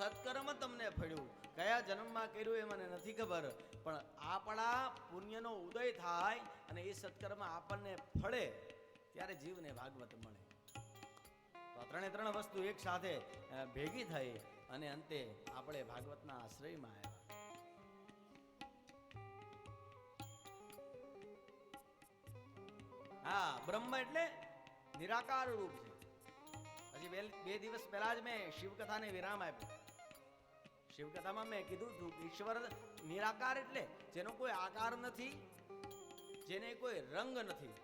સત્કર્મ તમને ફળ્યું. કયા જન્મમાં કર્યું એ મને નથી ખબર, પણ આપણા પુણ્યનો ઉદય થાય અને એ સત્કર્મ આપણને ફળે ત્યારે જીવને ભાગવત મળે. તો આ ત્રણ વસ્તુ એક સાથે ભેગી થઈ અને અંતે આપણે ભાગવતના આશ્રયમાં આવ્યા. હા, બ્રહ્મ એટલે નિરાકાર રૂપ છે. હજી બે દિવસ પહેલા જ મેં શિવકથાને વિરામ આપ્યો. શિવકથામાં મેં કીધું હતું કે ઈશ્વર નિરાકાર એટલે જેનો કોઈ આકાર નથી, જેને કોઈ રંગ નથી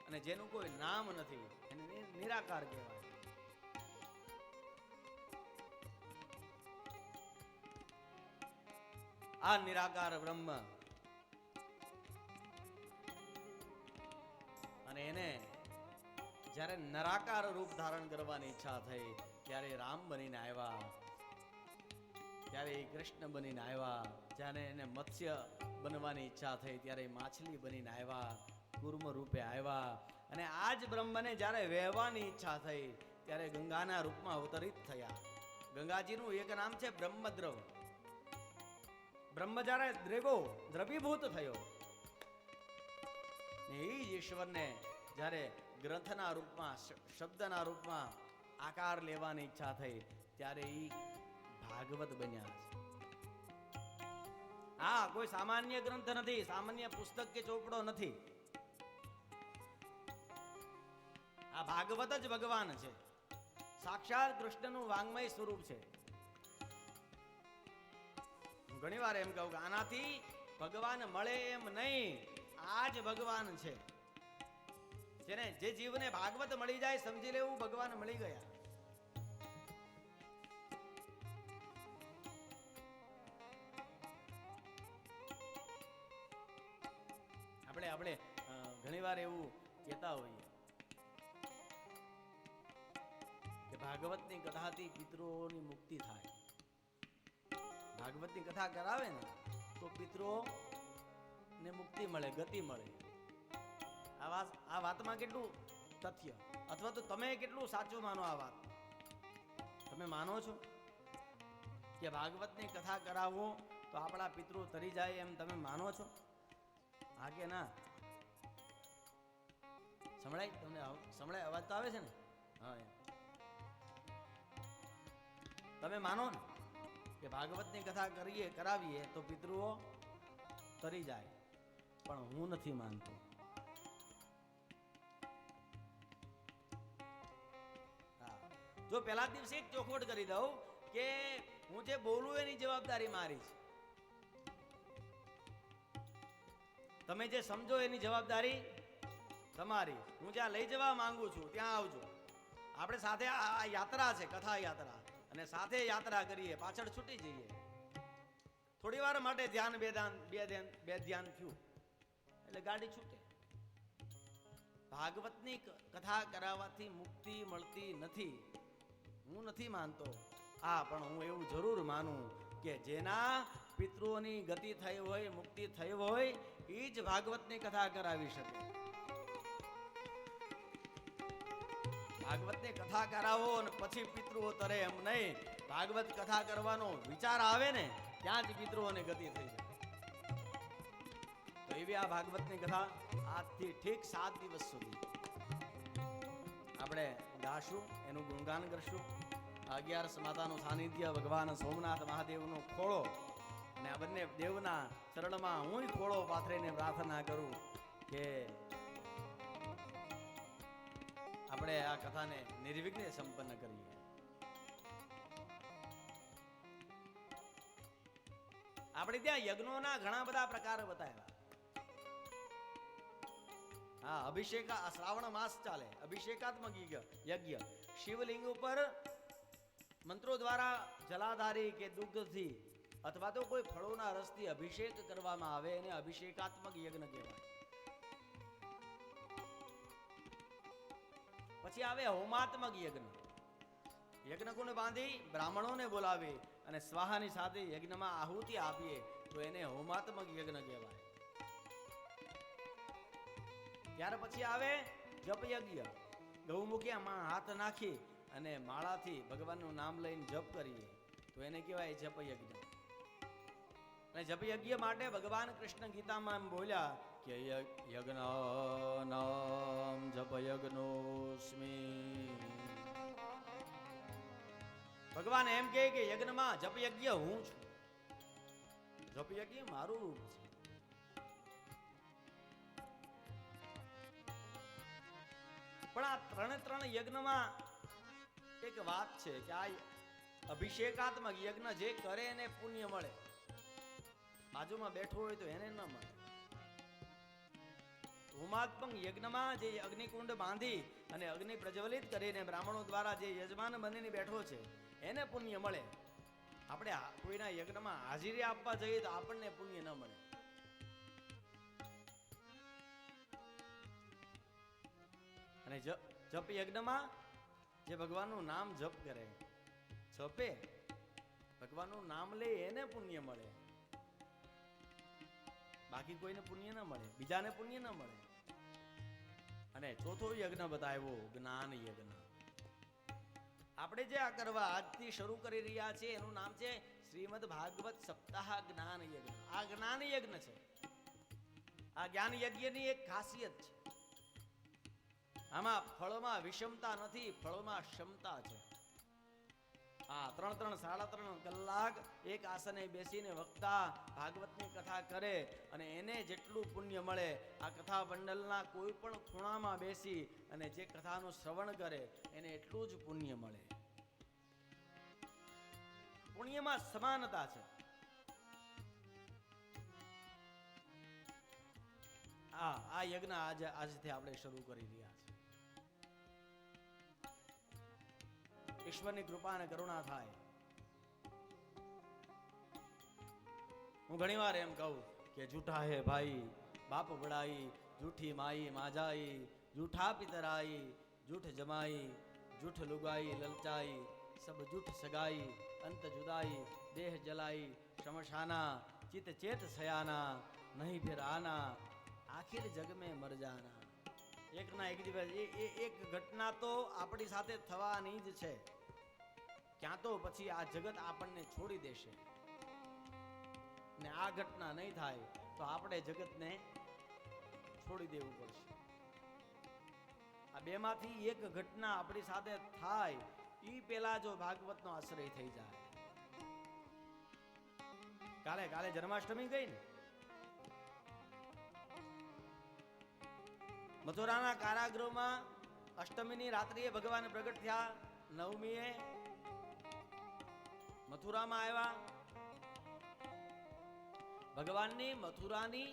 અને જેનું કોઈ નામ નથી, એને નિરાકાર કહેવાય. આ નિરાકાર બ્રહ્મ, અને એને જ્યારે નરાકાર રૂપ ધારણ કરવાની ઈચ્છા થઈ ત્યારે રામ બનીને આવ્યા, ત્યારે કૃષ્ણ બનીને આવ્યા. જ્યારે એને મત્સ્ય બનવાની ઈચ્છા થઈ ત્યારે માછલી બનીને આવ્યા, કુર્મ રૂપે આવ્યા. અને આ જ બ્રહ્મને જ્યારે વહેવાની ઈચ્છા થઈ ત્યારે ગંગાના રૂપમાં અવતરિત થયા. ગંગાજીનું એક નામ છે બ્રહ્મદ્રવ. બ્રહ્મ જ્યારે દ્રવીભૂત થયો એ ઈશ્વરને જ્યારે ગ્રંથના રૂપમાં, શબ્દના રૂપમાં આકાર લેવાની ઈચ્છા થઈ ત્યારે એ ભાગવત બન્યા છે. હા, કોઈ સામાન્ય ગ્રંથ નથી, સામાન્ય પુસ્તક કે ચોપડો નથી. આ ભાગવત જ ભગવાન છે, સાક્ષાત કૃષ્ણનું વાંગ્મય સ્વરૂપ છે. હું ઘણી વાર એમ કહું કે આનાથી ભગવાન મળે એમ નહીં, આ જ ભગવાન છે. જેને જે જીવને ભાગવત મળી જાય સમજી લેવું ભગવાન મળી ગયા. આપણે ઘણી વાર એવું કહેતા હોઈએ કે ભાગવતની કથાથી પિતૃઓની મુક્તિ થાય. ભાગવતની કથા કરાવે ને તો પિતૃઓને મુક્તિ મળે, ગતિ મળે. આ વાતમાં કેટલું તથ્ય, અથવા તો તમે કેટલું સાચું માનો? આ વાત તમે માનો છો કે ભાગવતની કથા કરાવો તો આપણા પિતૃ તરી જાય એમ તમે માનો છો? હા કે ના? સંભળાય તમને? સંભળાય? અવાજ તો આવે છે ને? હા, તમે માનો ને કે ભાગવતની કથા કરાવીએ તો પિતૃઓ તરી જાય? પણ હું નથી માનતો. જો પહેલા દિવસે એક ચોખવટ કરી દઉં કે હું જે બોલું એની જવાબદારી મારી છે, તમે જે સમજો એની જવાબદારી તમારી. હું જ્યાં લઈ જવા માંગુ છું ત્યાં આવજો. આપણે સાથે આ યાત્રા છે, કથા યાત્રા, અને સાથે યાત્રા કરીએ, પાછળ છૂટી જઈએ. થોડી વાર માટે ધ્યાન બે ધ્યાન થયું એટલે ગાડી છૂટે. ભાગવતની કથા કરાવવાથી મુક્તિ મળતી નથી, હું નથી માનતો. હા, પણ હું એવું જરૂર માનું કે જેના પિતૃઓની ગતિ થઈ હોય, મુક્તિ થઈ હોય, એ જ ભાગવતની કથા કરાવી શકે. ભાગવતની કથા કરાવો અને પછી પિતૃઓ તરે એમ નહીં. ભાગવત કથા કરવાનો વિચાર આવે ને ત્યાં જ પિતૃઓની ગતિ થઈ જાય. તો એવી આ ભાગવતની કથા આજથી ઠીક 7 દિવસ સુધી આપણે ગાશું, એનું ગુણગાન કરશું. 11 માતાનું સાનિધ્ય, ભગવાન સોમનાથ મહાદેવનો ખોળો, અને આ બંને દેવના ચરણમાં હું ખોળો પાથરીને પ્રાર્થના કરું કે આપણે આ કથાને નિર્વિઘ્ને સંપન્ન કરીએ. આપણે ત્યાં યજ્ઞોના ઘણા બધા પ્રકાર બતાવ્યા. હા, અભિષેક, આ શ્રાવણ માસ ચાલે, અભિષેકાત્મક યજ્ઞ. શિવલિંગ ઉપર મંત્રો દ્વારા જલાધારી કે દુગ્ધથી અથવા તો કોઈ ફળોના રસથી અભિષેક કરવામાં આવે એને અભિષેકાત્મક યજ્ઞ કહેવાય. પછી આવે હોમાત્મક યજ્ઞ. યજ્ઞકુંડ બાંધી બ્રાહ્મણોને બોલાવી અને સ્વાહાની સાથે યજ્ઞમાં આહુતિ આપીએ તો એને હોમાત્મક યજ્ઞ કહેવાય. ત્યાર પછી આવે જપ યજ્ઞ. ગૌમુખીમાં હાથ નાખી અને માળાથી ભગવાનનું નામ લઈને જપ કરીએ તો એને કહેવાય જપ યજ્ઞ. અને જપ યજ્ઞ માટે ભગવાન કૃષ્ણ ગીતામાં એમ બોલ્યા કે યજ્ઞાનામ જપ યજ્ઞોસ્મી. ભગવાન એમ કહે કે યજ્ઞમાં જપ યજ્ઞ હું છું. જપ યજ્ઞ મારું રૂપ છે. પણ આ ત્રણ યજ્ઞમાં એક વાત છે કે આ અભિષેકાત્મક યજ્ઞ જે કરે એને પુણ્ય મળે, બાજુમાં બેઠો હોય તો એને ન મળે. હોમાત્મક યજ્ઞમાં જે અગ્નિકુંડ બાંધી અને અગ્નિ પ્રજ્વલિત કરીને બ્રાહ્મણો દ્વારા જે યજમાન બનીને બેઠો છે એને પુણ્ય મળે. આપણે કોઈના યજ્ઞમાં હાજરી આપવા જઈએ તો આપણને પુણ્ય ન મળે. અને જપ યજ્ઞમાં જે ભગવાનનું નામ જપ કરે, જપે, ભગવાનનું નામ લે એને પુણ્ય મળે, બાકી કોઈને પુણ્ય ન મળે, બીજાને પુણ્ય ન મળે. અને ચોથો યજ્ઞ બતાવ્યો જ્ઞાન યજ્ઞ. આપણે જે આ કરવા આજથી શરૂ કરી રહ્યા છીએ એનું નામ છે શ્રીમદ ભાગવત સપ્તાહ જ્ઞાન યજ્ઞ. આ જ્ઞાન યજ્ઞ છે. આ જ્ઞાન યજ્ઞની એક ખાસિયત છે, આમાં ફળમાં વિષમતા નથી, ફળમાં ક્ષમતા છે. આ 3-3, 3.5 કલાક એક આસને બેસીને વક્તા ભાગવતની કથા કરે અને એને જેટલું પુણ્ય મળે, આ કથા મંડળના કોઈ પણ ખૂણામાં બેસી અને જે કથાનું શ્રવણ કરે એને એટલું જ પુણ્ય મળે. પુણ્યમાં સમાનતા છે. આ યજ્ઞ આજથી આપણે શરૂ કરી રહ્યા છીએ. ઈશ્વરની કૃપા અને કરુણા થાય. હું ઘણી વાર એમ કહું કે જૂઠા હે ભાઈ બાપ બડાઈ, જૂઠી માઈ માજાઈ, જૂઠા પિતરાઈ, જૂઠ જમાઈ, જૂઠ લુગાઈ લલચાઈ, સબ જૂઠ સગાઈ, અંત જુદાઈ, દેહ જलाई, શમશાના, ચિત ચેત સયાના, નહીં ફિર આના, આખિર જગ में મર જાના. એકના એક દિવસ એક ઘટના તો આપણી સાથે થવાની જ છે. ક્યાં તો પછી આ જગત આપણને છોડી દેશે ને આ ઘટના નહીં થાય તો આપણે જગતને છોડી દેવું પડશે. આ બેમાંથી એક ઘટના આપણી સાથે થાય ઈ પેલા જો ભાગવતનો આશ્રય થઈ જાય. કાલે જન્માષ્ટમી ગઈ ને, મથુરાના કારાગૃહમાં અષ્ટમીની રાત્રિએ ભગવાન પ્રગટ થયા, નવમીએ મથુરામાં આવ્યા. ભગવાનની મથુરાની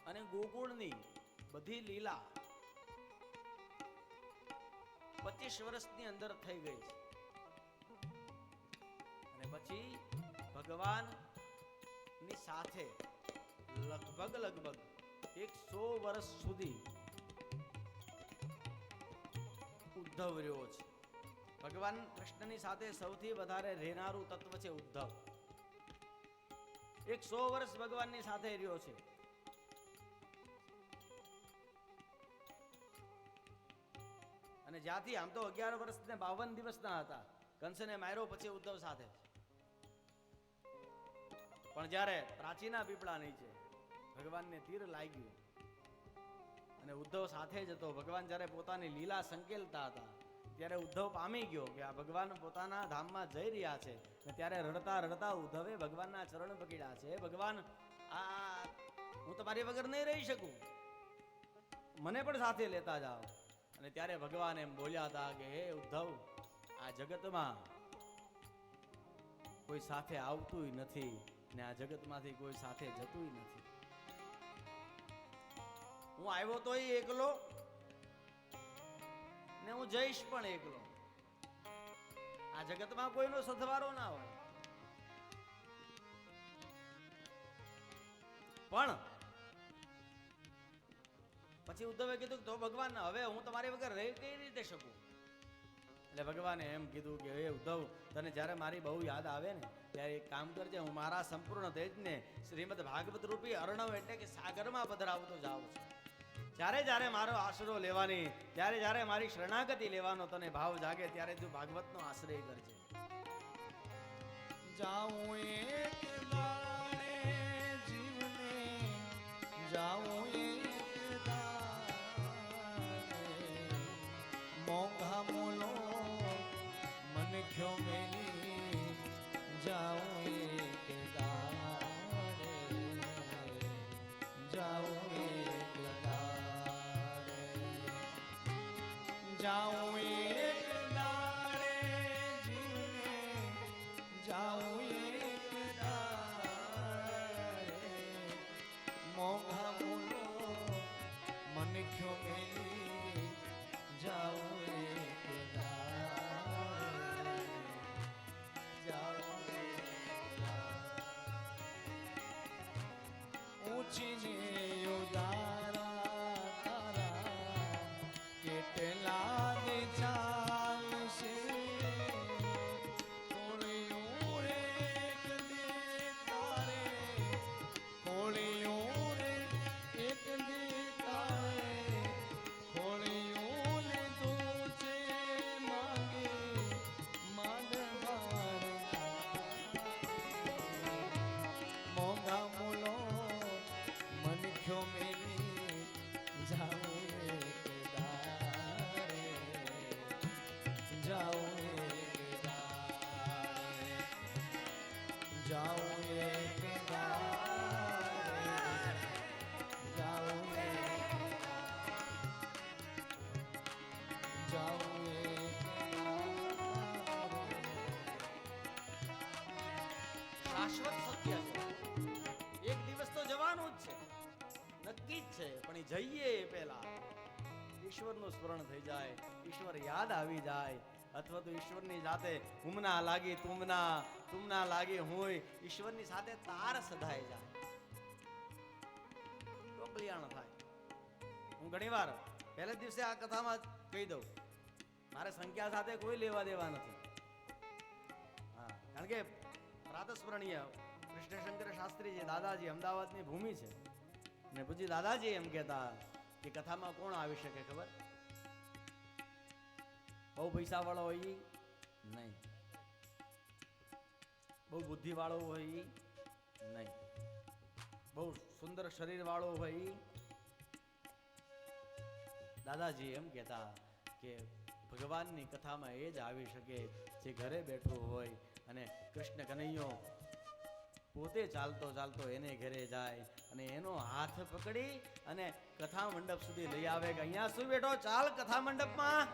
અને ગોકુળની બધી લીલા 25 વર્ષની અંદર થઈ ગઈ છે. અને પછી ભગવાનની સાથે લગભગ 100 વર્ષ સુધી ઉદ્ધવ રહ્યો છે. ભગવાન કૃષ્ણની સાથે સૌથી વધારે રહેનારું તત્વ છે ઉદ્ધવ. 100 વર્ષ ભગવાનની સાથે રહ્યો છે. અને જ્યાંથી આમ તો 11 વર્ષ ને 52 દિવસના હતા, કંસને માર્યો પછી ઉદ્ધવ સાથે. પણ જ્યારે પ્રાચીના પીપળા નીચે ભગવાનને તીર લાગ્યું અને ઉદ્ધવ સાથે જ હતો, ભગવાન જ્યારે પોતાની લીલા સંકેલતા હતા ત્યારે ઉદ્ધવ પામી ગયો કે આ ભગવાન પોતાના ધામમાં જઈ રહ્યા છે. ત્યારે રડતા રડતા ઉદ્ધવે ભગવાનના ચરણ પકડ્યા છે. ભગવાન, આ હું તમારી વગર નહીં રહી શકું, મને પણ સાથે લેતા જાઓ. અને ત્યારે ભગવાન એમ બોલ્યા હતા કે હે ઉદ્ધવ, આ જગતમાં કોઈ સાથે આવતું નથી ને આ જગતમાંથી કોઈ સાથે જતું નથી. હું આવ્યો તો એકલો ને હું જઈશ પણ એકલો. આ જગતમાં કોઈનો સથવારો ના હોય. પણ પછી ઉદ્ધવે કીધું તો ભગવાન, હવે હું તમારી વગર રહી કઈ રીતે શકું? એટલે ભગવાને એમ કીધું કે હે ઉદ્ધવ, તને જ્યારે મારી બહુ યાદ આવે ને ત્યારે એક કામ કરજે, હું મારા સંપૂર્ણ તેજને શ્રીમદ ભાગવત રૂપી અર્ણવ એટલે કે સાગરમાં પધરાવતો જાઉં છું. જ્યારે જ્યારે મારો આશરો લેવાની, ત્યારે જ્યારે મારી શરણાગતિ લેવાનો તને ભાવ જાગે ત્યારે તું ભાગવતનો આશ્રય કરજે. જાઉં એક દાડે જીવને જાઉં એક દાડે મોંઘા બોલો મનખ્યો મેલી જાઉં એક દાડે જાઉં ઊંચીને ઉદારા તારા કેટલા ને ચાલશે કોળિયું એક દે તારે કોળિયું રે એક દે તારે કોળિયું ને તું છે માંગે માંડવાર મોંઘા મોલો મનખ્યો મેલી જાઉં એક દાડે જાઉં એક દાડે જાઉં એક દાડે જાઉં જાઉં એક શાશ્વત સત્ય છે. એક દિવસ તો જવાનું જ છે, નક્કી જ છે. પણ એ જઈએ એ પહેલા ઈશ્વરનું સ્મરણ થઈ જાય, ઈશ્વર યાદ આવી જાય, અથવા તો ઈશ્વરની જાતે હુમના લાગી તુમના તુમના લાગી હોય, ઈશ્વરની સાથે તાર સધાઈ જાય તો કલ્યાણ થાય. હું ઘણીવાર પહેલે દિવસે આ કથામાં જ કહી દઉં, મારે સંખ્યા સાથે કોઈ લેવા દેવા નથી. હા, કારણ કે પ્રાતસ્મરણીય કૃષ્ણશંકર શાસ્ત્રીજી દાદાજી અમદાવાદની ભૂમિ છે, અને પૂજી દાદાજી એમ કહેતા કે કથામાં કોણ આવી શકે ખબર? બહુ પૈસા વાળો હોય ઈ નહીં, બહુ બુદ્ધિ વાળો હોય ઈ નહીં, બહુ સુંદર શરીર વાળો હોય ઈ. દાદાજી એમ કહેતા કે ભગવાનની કથામાં એ જ આવી શકે જે ઘરે બેઠો હોય અને કૃષ્ણ કનૈયો પોતે ચાલતો ચાલતો એને ઘરે જાય અને એનો હાથ પકડી અને કથા મંડપ સુધી લઈ આવે કે અહીંયા શું બેઠો, ચાલ કથા મંડપમાં,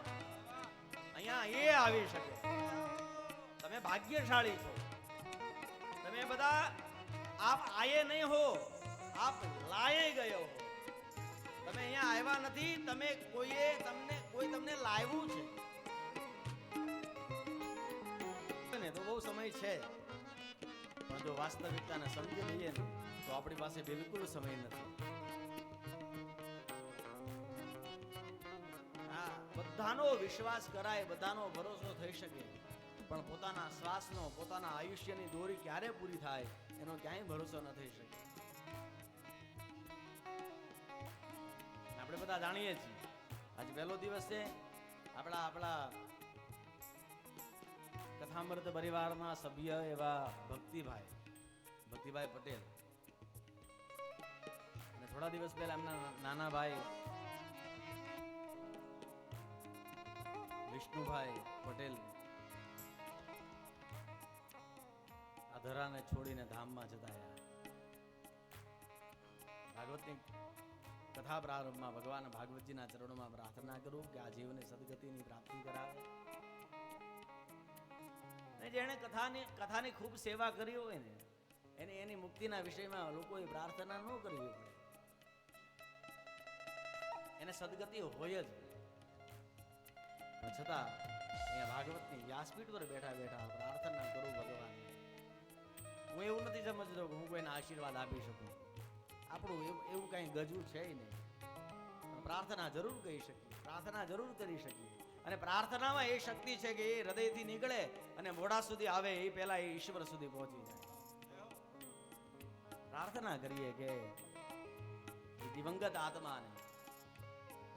અહીંયા એ આવી શકે. તમે ભાગ્યશાળી છો, તમે બધા આપ આયે નહીં હો, આપ લાયે ગયો હો. તમે અહીંયા આવ્યા નથી, તમે કોઈ તમને લાવ્યું છે ને. તો બહુ સમય છે, પણ જો વાસ્તવિકતાને સમજી લઈએ ને તો આપણી પાસે બિલકુલ સમય નથી. હા, બધાનો વિશ્વાસ કરાય, બધાનો ભરોસો થઈ શકે, પણ પોતાના શ્વાસનો, પોતાના આયુષ્યની દોરી ક્યારે પૂરી થાય એનો ક્યાંય ભરોસો ન થઈ શકે. આપણે બધા જાણીએ છીએ, આજ પહેલો દિવસ છે. આપણા કથામૃત પરિવારના સભ્ય એવા ભક્તિભાઈ પટેલ, અને થોડા દિવસ પહેલા એમના નાના ભાઈ વિષ્ણુભાઈ પટેલ આ ધરાને છોડીને ધામમાં જતા રહ્યા. ભાગવતની કથા પ્રારંભમાં ભગવાન ભાગવતજીના ચરણોમાં પ્રાર્થના કરું કે આ જીવને સદગતિની પ્રાપ્તિ કરાવે. જેણે કથાની ખૂબ સેવા કરી હોય ને એની મુક્તિના વિષયમાં લોકોએ પ્રાર્થના ન કરવી પડે, એને સદગતિ હોય જ. પણ છતાં અહીંયા ભાગવતની વ્યાસપીઠ પર બેઠા બેઠા પ્રાર્થના કરું ભગવાન. હું એવું નથી સમજતો કે હું કોઈને આશીર્વાદ આપી શકું, આપણું એવું કઈ ગજવું છે નહીં, પણ પ્રાર્થના જરૂર કહી શકીએ, પ્રાર્થના જરૂર કરી શકીએ. અને પ્રાર્થનામાં એ શક્તિ છે કે એ હૃદયથી નીકળે અને મોઢા સુધી આવે એ પહેલા એ ઈશ્વર સુધી પહોંચી જાય. પ્રાર્થના કરીએ કે દિવંગત આત્માને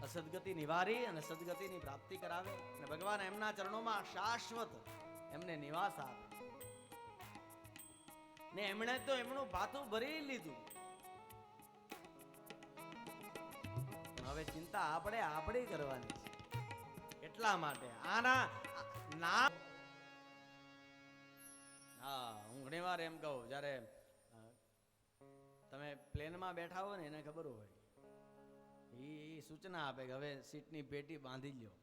અસદગતિ નિવારી અને સદગતિની પ્રાપ્તિ કરાવે, અને ભગવાન એમના ચરણોમાં શાશ્વત એમને નિવાસ આપે. ને એમણે તો એમનું ભાતું ભરી લીધું. હવે ચિંતા આપણે કરવાની છે. એટલા માટે આના નામ, હા, હું ઘણી વાર એમ કહું, જ્યારે તમે પ્લેનમાં બેઠા હો ને એને ખબર હોય, એ સૂચના આપે કે હવે સીટની પેટી બાંધી લ્યો,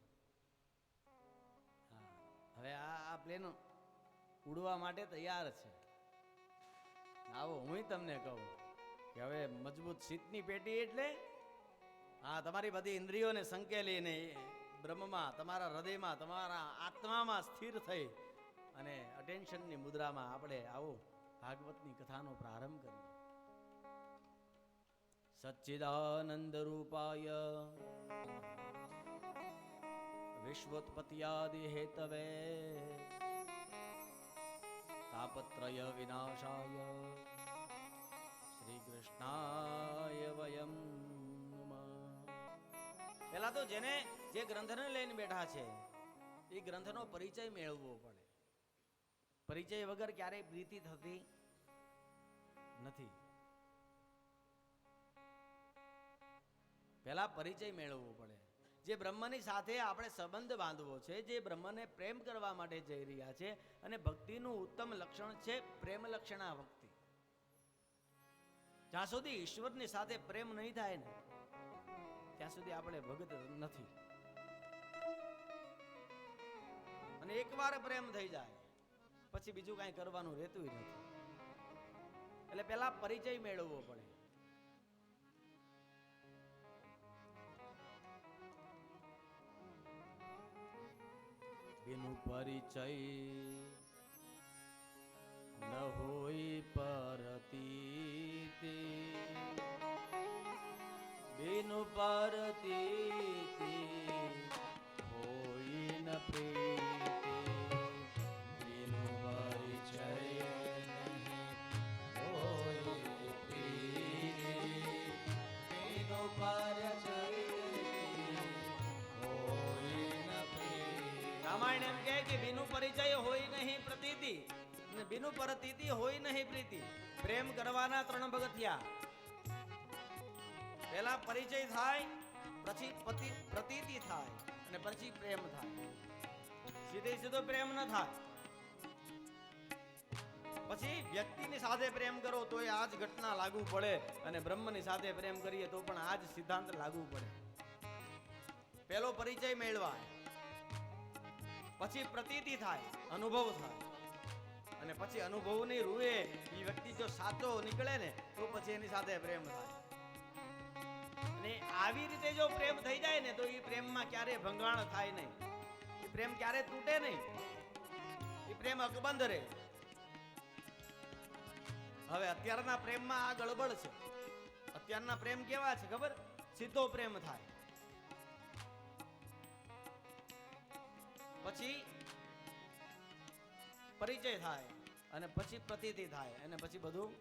હવે આ પ્લેન ઉડવા માટે તૈયાર છે. આવો હું તમને કહું કે હવે મજબૂત શીતની પેટી એટલે હા તમારી બધી ઇન્દ્રિયોને સંકેલીને બ્રહ્મમાં, તમારા હૃદયમાં, તમારા આત્મામાં સ્થિર થઈ અને અટેન્શનની મુદ્રામાં આપણે આવો ભાગવતની કથાનો પ્રારંભ કરીએ. સચ્ચિદાનંદ રૂપાય વિશ્વોત્પત્યાદિ હેતવે તાપત્રય વિનાશાય શ્રી કૃષ્ણાય વયમ નમઃ. પેલા તો જે ગ્રંથને લઈને બેઠા છે એ ગ્રંથનો પરિચય મેળવવો પડે. પરિચય વગર ક્યારેય પ્રીતિ થતી નથી. પહેલા પરિચય મેળવવો પડે. જે બ્રહ્મની સાથે આપણે સંબંધ બાંધવો છે, જે બ્રહ્મને પ્રેમ કરવા માટે જઈ રહ્યા છે, અને ભક્તિનું ઉત્તમ લક્ષણ છે પ્રેમ લક્ષણા ભક્તિ. જ્યાં સુધી ઈશ્વરની સાથે પ્રેમ નહીં થાય ને ત્યાં સુધી આપણે ભગત નથી. અને એકવાર પ્રેમ થઈ જાય પછી બીજું કાંઈ કરવાનું રહેતું નથી. એટલે પહેલા પરિચય મેળવવો પડે. બિનુ પરિચય ન હોય પરતીતિ, બિનુ પરતીતિ હોય ન પ્રીતિ, બિનુ પરિચય નહીં હોય પ્રીતિ, બિનુ પરિચય રામાયણ એમ કહે કે બિનુ પરિચય હોય નહીં પ્રતીતિ, બિનુ પરતીતિ હોય નહીં પ્રીતિ. પ્રેમ કરવાના 3 પગથિયા. પહેલા પરિચય થાય, પછી પ્રતીતિ થાય અને પછી પ્રેમ થાય. સીધો પ્રેમ ન થાય. પછી વ્યક્તિની સાથે પ્રેમ કરો તો આ જ ઘટના લાગુ પડે, અને બ્રહ્મની સાથે પ્રેમ કરીએ તો પણ આ જ સિદ્ધાંત લાગુ પડે. પહેલો પરિચય મેળવાય, પછી પ્રતીતિ થાય, અનુભવ થાય, અને પછી અનુભવની રૂએ એ વ્યક્તિ જો સાચો નીકળે ને તો પછી એની સાથે પ્રેમ થાય. અને આવી રીતે જો પ્રેમ થઈ જાય ને તો એ પ્રેમમાં ક્યારે ભંગાણ થાય નહીં, એ પ્રેમ ક્યારે તૂટે નહીં, એ પ્રેમ અકબંધ રહે. હવે અત્યારના પ્રેમમાં આ ગડબડ છે. અત્યારના પ્રેમ કેવા છે ખબર? સીધો પ્રેમ થાય, પછી પરિચય થાય, અને પછી પ્રતીતિ થાય, અને પછી બધું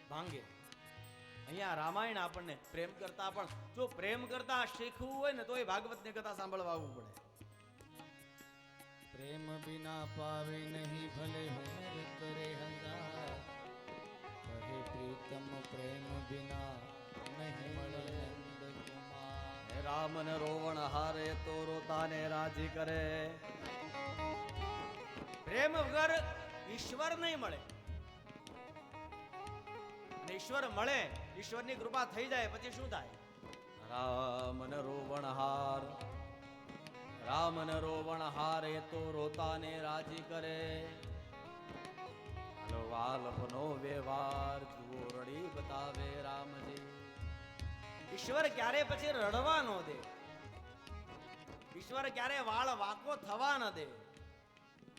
ભાંગે. અહીંયા રામાયણ આપણને પ્રેમ કરતા પણ જો પ્રેમ કરતા શીખવું હોય ને તો એ ભાગવતની કથા સાંભળવા આવવું પડે. પ્રેમ બિના પાવે નહીં ભલે હુનર કરે હંગાર, કહે પ્રીતમ પ્રેમ બિના નહીં મળે નંદ કુમાર. રામ ને રોવણ હારે તો રોતાને રાજી કરે. પ્રેમ વગર ઈશ્વર નહીં મળે. અને ઈશ્વર મળે, ઈશ્વરની કૃપા થઈ જાય પછી શું થાય? રામ ને રોવણ હાર, રામ ને રોવણ હારે તો રોતાને રાજી કરે. વાલ્ભનો વ્યવહાર જુઓ રડી બતાવે રામજી. ઈશ્વર ક્યારે પછી રડવા ન દે, ઈશ્વર ક્યારે વાળ વાકો થવા ન દે.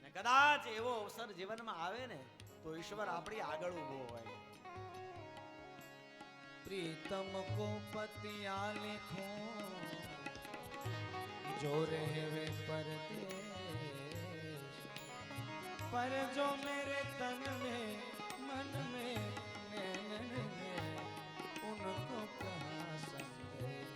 ને કદાચ એવો અવસર જીવનમાં આવે ને તો ઈશ્વર આપણી આગળ ઊભો હોય. प्रीतम को पतिया लिखो जो रहवे परदेश, पर जो मेरे तन में मन में नैनन में उनको कहाँ संदेश.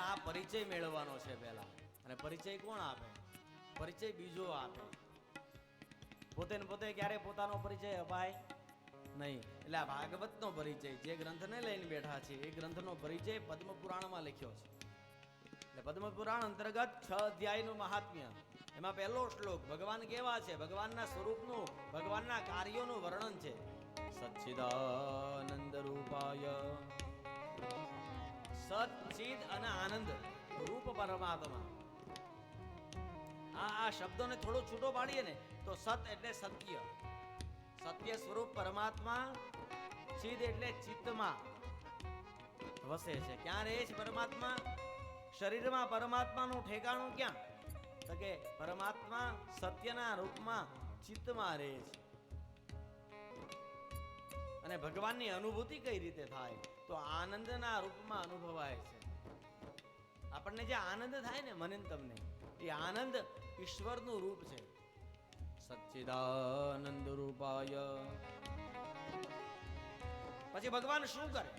આ પરિચય મેળવવાનો છે પહેલા. અને પરિચય કોણ આપે? પરિચય બીજો આપે. પોતે ને પોતે ક્યારે પોતાનો પરિચય અપાય નહીં. એટલે આ ભાગવતનો પરિચય જે ગ્રંથને લઈને બેઠા છે એ ગ્રંથનો પરિચય પદ્મ પુરાણમાં લખ્યો છે. એટલે પદ્મ પુરાણ અંતર્ગત 6 અધ્યાયનું મહાત્મ્ય. એમાં પહેલો શ્લોક ભગવાન કેવા છે, ભગવાનના સ્વરૂપનું, ભગવાનના કાર્યોનું વર્ણન છે. સચ્ચિદાનંદ રૂપાય, સચ્ચિદ અને આનંદ રૂપ પરમાત્મા. આ શબ્દોને થોડો છૂટો પાડીએ ને તો સત એટલે સત્ય, સત્ય સ્વરૂપ પરમાત્મા. ચિદ એટલે ચિત્તમાં વસે છે. ક્યાં રહે છે પરમાત્મા? શરીરમાં પરમાત્માનું ઠેકાણું ક્યાં? તો કે પરમાત્મા સત્યના રૂપમાં ચિત્તમાં રહે છે. અને ભગવાનની અનુભૂતિ કઈ રીતે થાય? તો આનંદના રૂપમાં અનુભવાય છે. આપણને જે આનંદ થાય ને, મને ને તમને, એ આનંદ ઈશ્વરનું રૂપ છે. સચ્ચિદાનંદ રૂપાય. પછી ભગવાન શું કરે?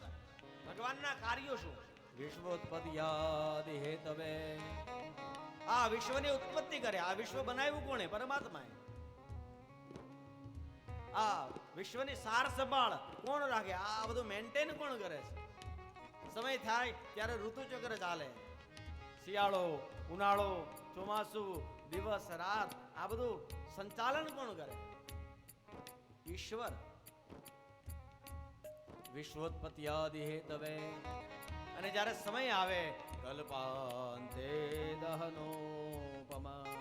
ભગવાનના કાર્યો શું? વિશ્વોત્પત્તિ હેતવે. આ વિશ્વની ઉત્પત્તિ કરે. આ વિશ્વ બનાવ્યું કોણે? પરમાત્માએ. આ વિશ્વની સાર સંભાળ કોણ રાખે? આ બધું મેન્ટેન કોણ કરે છે? સમય થાય ત્યારે ઋતુચક્ર ચાલે. શિયાળો, ઉનાળો, ચોમાસું, દિવસ રાત, આ બધું સંચાલન કોણ કરે? ઈશ્વર. વિશ્વોત્પત્તિ હેતવે. અને જ્યારે સમય આવે કલ્પાંતે દહનોપમા,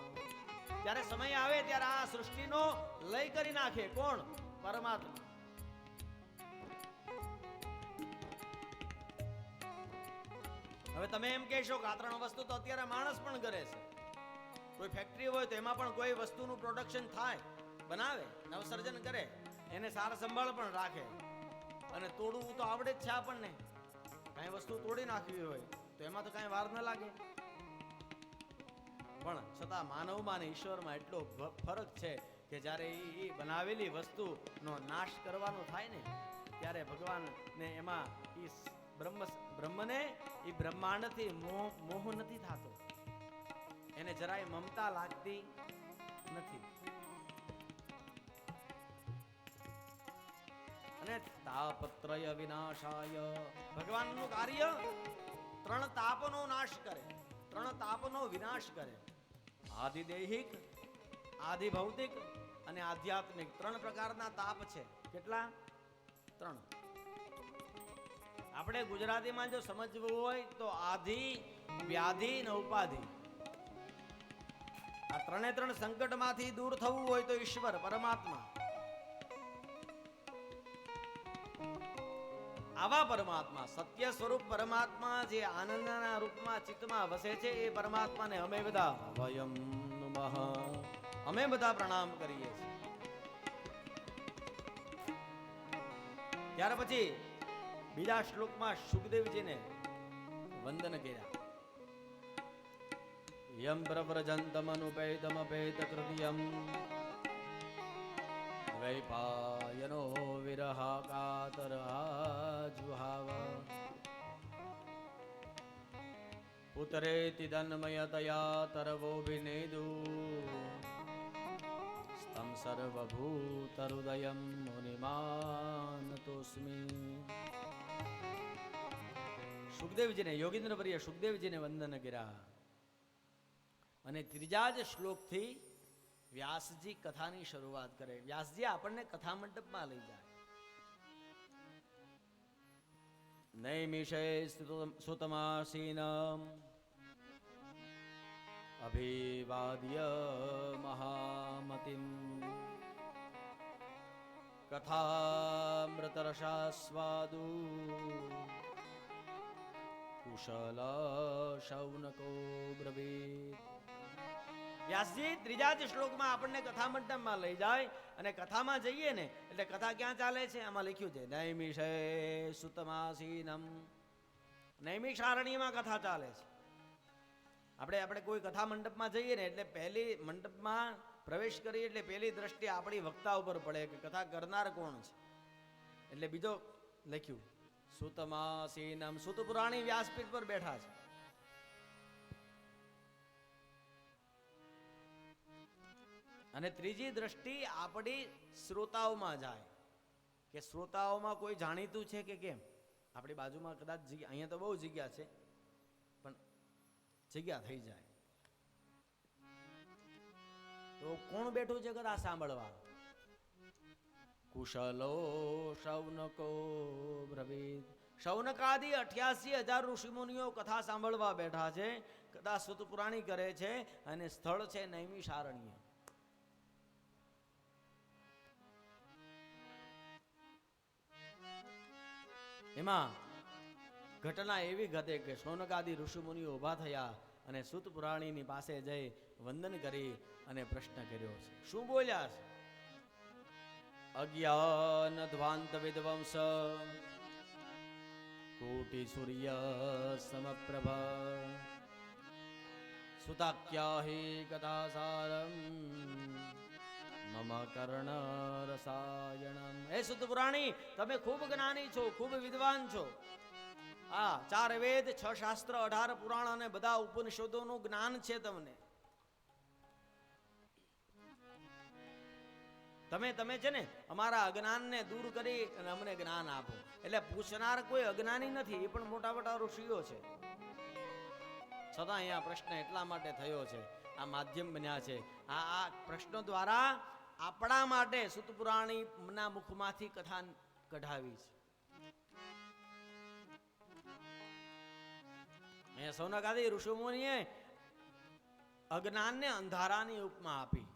જ્યારે સમય આવે ત્યારે આ સૃષ્ટિનો લય કરી નાખે કોણ? પરમાત્મા. હવે તમે એમ કહેશો કે આ 3 વસ્તુ તો અત્યારે માણસ પણ કરે છે. કોઈ ફેક્ટરી હોય તો એમાં પણ કોઈ વસ્તુનું પ્રોડક્શન થાય, બનાવે, નવસર્જન કરે, એને સાર સંભાળ પણ રાખે. અને તોડવું તો આવડે જ છે આપણને. કાંઈ વસ્તુ તોડી નાખવી હોય તો એમાં તો કાંઈ વાર ન લાગે. પણ છતાં માનવમાં અને ઈશ્વરમાં એટલો ફરક છે કે જ્યારે એ બનાવેલી વસ્તુનો નાશ કરવાનો થાય ને ત્યારે ભગવાનને એમાં એ બ્રહ્મને એ બ્રહ્માંડથી મોહ નથી થતો. એને જરાય મમતા લાગતી નથી. અને તાપત્રય વિનાશાય. ભગવાનનું કાર્ય 3 તાપનો નાશ કરે, 3 તાપનો વિનાશ કરે. આદિદૈહિક, આદિભૌતિક અને આધ્યાત્મિક 3 પ્રકારના તાપ છે. કેટલા? 3. આપણે ગુજરાતીમાં જો સમજવું હોય તો આધિ, વ્યાધિ ને ઉપાધિ. આ 3 સંકટમાંથી દૂર થવું હોય તો ઈશ્વર પરમાત્મા. આવા પરમાત્મા, સત્ય સ્વરૂપ પરમાત્મા જે આનંદના રૂપમાં ચિત્તમાં વસે છે એ પરમાત્માને અમે બધા વયમ નમઃ, અમે બધા પ્રણામ કરીએ છીએ. ત્યાર પછી બીજા શ્લોકમાં સુખદેવજીને વંદન કર્યા. યમ પ્રવ્રજંતમનુપેતમપેત કૃત્યમ વૈપાયનો વિરહાકાતર આજુહાવ પુત્રેતિ તન્મયતયા તરવોభిનેદુ સ્તમ સર્વભૂતહૃદયં મુનિમાનતોસ્મિ. સુખદેવજીને, યોગીન્દ્ર પ્રિય સુખદેવજીને વંદન કર્યા. અને ત્રીજા જ શ્લોકથી વ્યાસજી કથાની શરૂઆત કરે. વ્યાસજી આપણને કથા મંડપમાં લઈ જાય. નૈમિષે સુતમાસીનમ અભિવાદ્ય મહામતિમ કથામૃતરસાસ્વાદુ કુશલ શૌનકો બ્રવીત. વ્યાસજી ત્રીજા જ શ્લોકમાં આપણને કથા મંડપમાં લઈ જાય. અને કથામાં જઈએ ને એટલે કથા ક્યાં ચાલે છે? આમાં લખ્યું છે નૈમિષે સુતમાસીનમ. નૈમિષારણ્યમાં કથા ચાલે છે. આપણે કોઈ કથા મંડપમાં જઈએ ને એટલે પહેલી મંડપમાં પ્રવેશ કરીએ એટલે પહેલી દ્રષ્ટિ આપણી વક્તા ઉપર પડે કે કથા કરનાર કોણ છે. એટલે બીજો લખ્યું સુતમાસીનમ. સુત પુરાણી વ્યાસપીઠ પર બેઠા છે. અને ત્રીજી દ્રષ્ટિ આપણી શ્રોતાઓમાં જાય કે શ્રોતાઓમાં કોઈ જાણીતું છે કે કેમ. આપણી બાજુમાં કદાચ જગ્યા, અહીંયા તો બહુ જગ્યા છે, પણ જગ્યા થઈ જાય તો કોણ બેઠું છે કદાચ સાંભળવા? કુશલો શૌનકો બ્રવીદ. શૌનકાદિ 88,000 ઋષિમુનિઓ કથા સાંભળવા બેઠા છે. કથા સુત પુરાણી કરે છે અને સ્થળ છે નૈમિષારણ્ય. એમાં ઘટના એવી ઘટે કે શૌનકાદિ ઋષિમુનિઓ ઊભા થયા અને સુત પુરાણીની પાસે જઈ વંદન કરી અને પ્રશ્ન કર્યો છે. શું બોલ્યા છે? અજ્ઞાન ધ્વાંત વિદ્વંસ કોટી સૂર્ય સમપ્રભ સુતાખ્યાહિ કથાસારમ મમ કર્ણ રસાયણમ. હે સુત પુરાણી, તમે ખૂબ જ્ઞાની છો, ખૂબ વિદ્વાન છો. આ 4 વેદ, 6 શાસ્ત્ર, 18 પુરાણ અને બધા ઉપનિષદોનું જ્ઞાન છે તમને. તમે છે ને અમારા અજ્ઞાનને દૂર કરી અને અમને જ્ઞાન આપો. એટલે પૂછનાર કોઈ અજ્ઞાની નથી, એ પણ મોટા મોટા ઋષિઓ છે. છતાં અહીંયા પ્રશ્ન એટલા માટે થયો છે, આ માધ્યમ બન્યા છે. આ પ્રશ્નો દ્વારા આપણા માટે સુત પુરાણીના મુખમાંથી કથા કઢાવી છે. અહીંયા શૌનકાદિ ઋષિમુનિએ અજ્ઞાનને અંધારાની ઉપમા આપી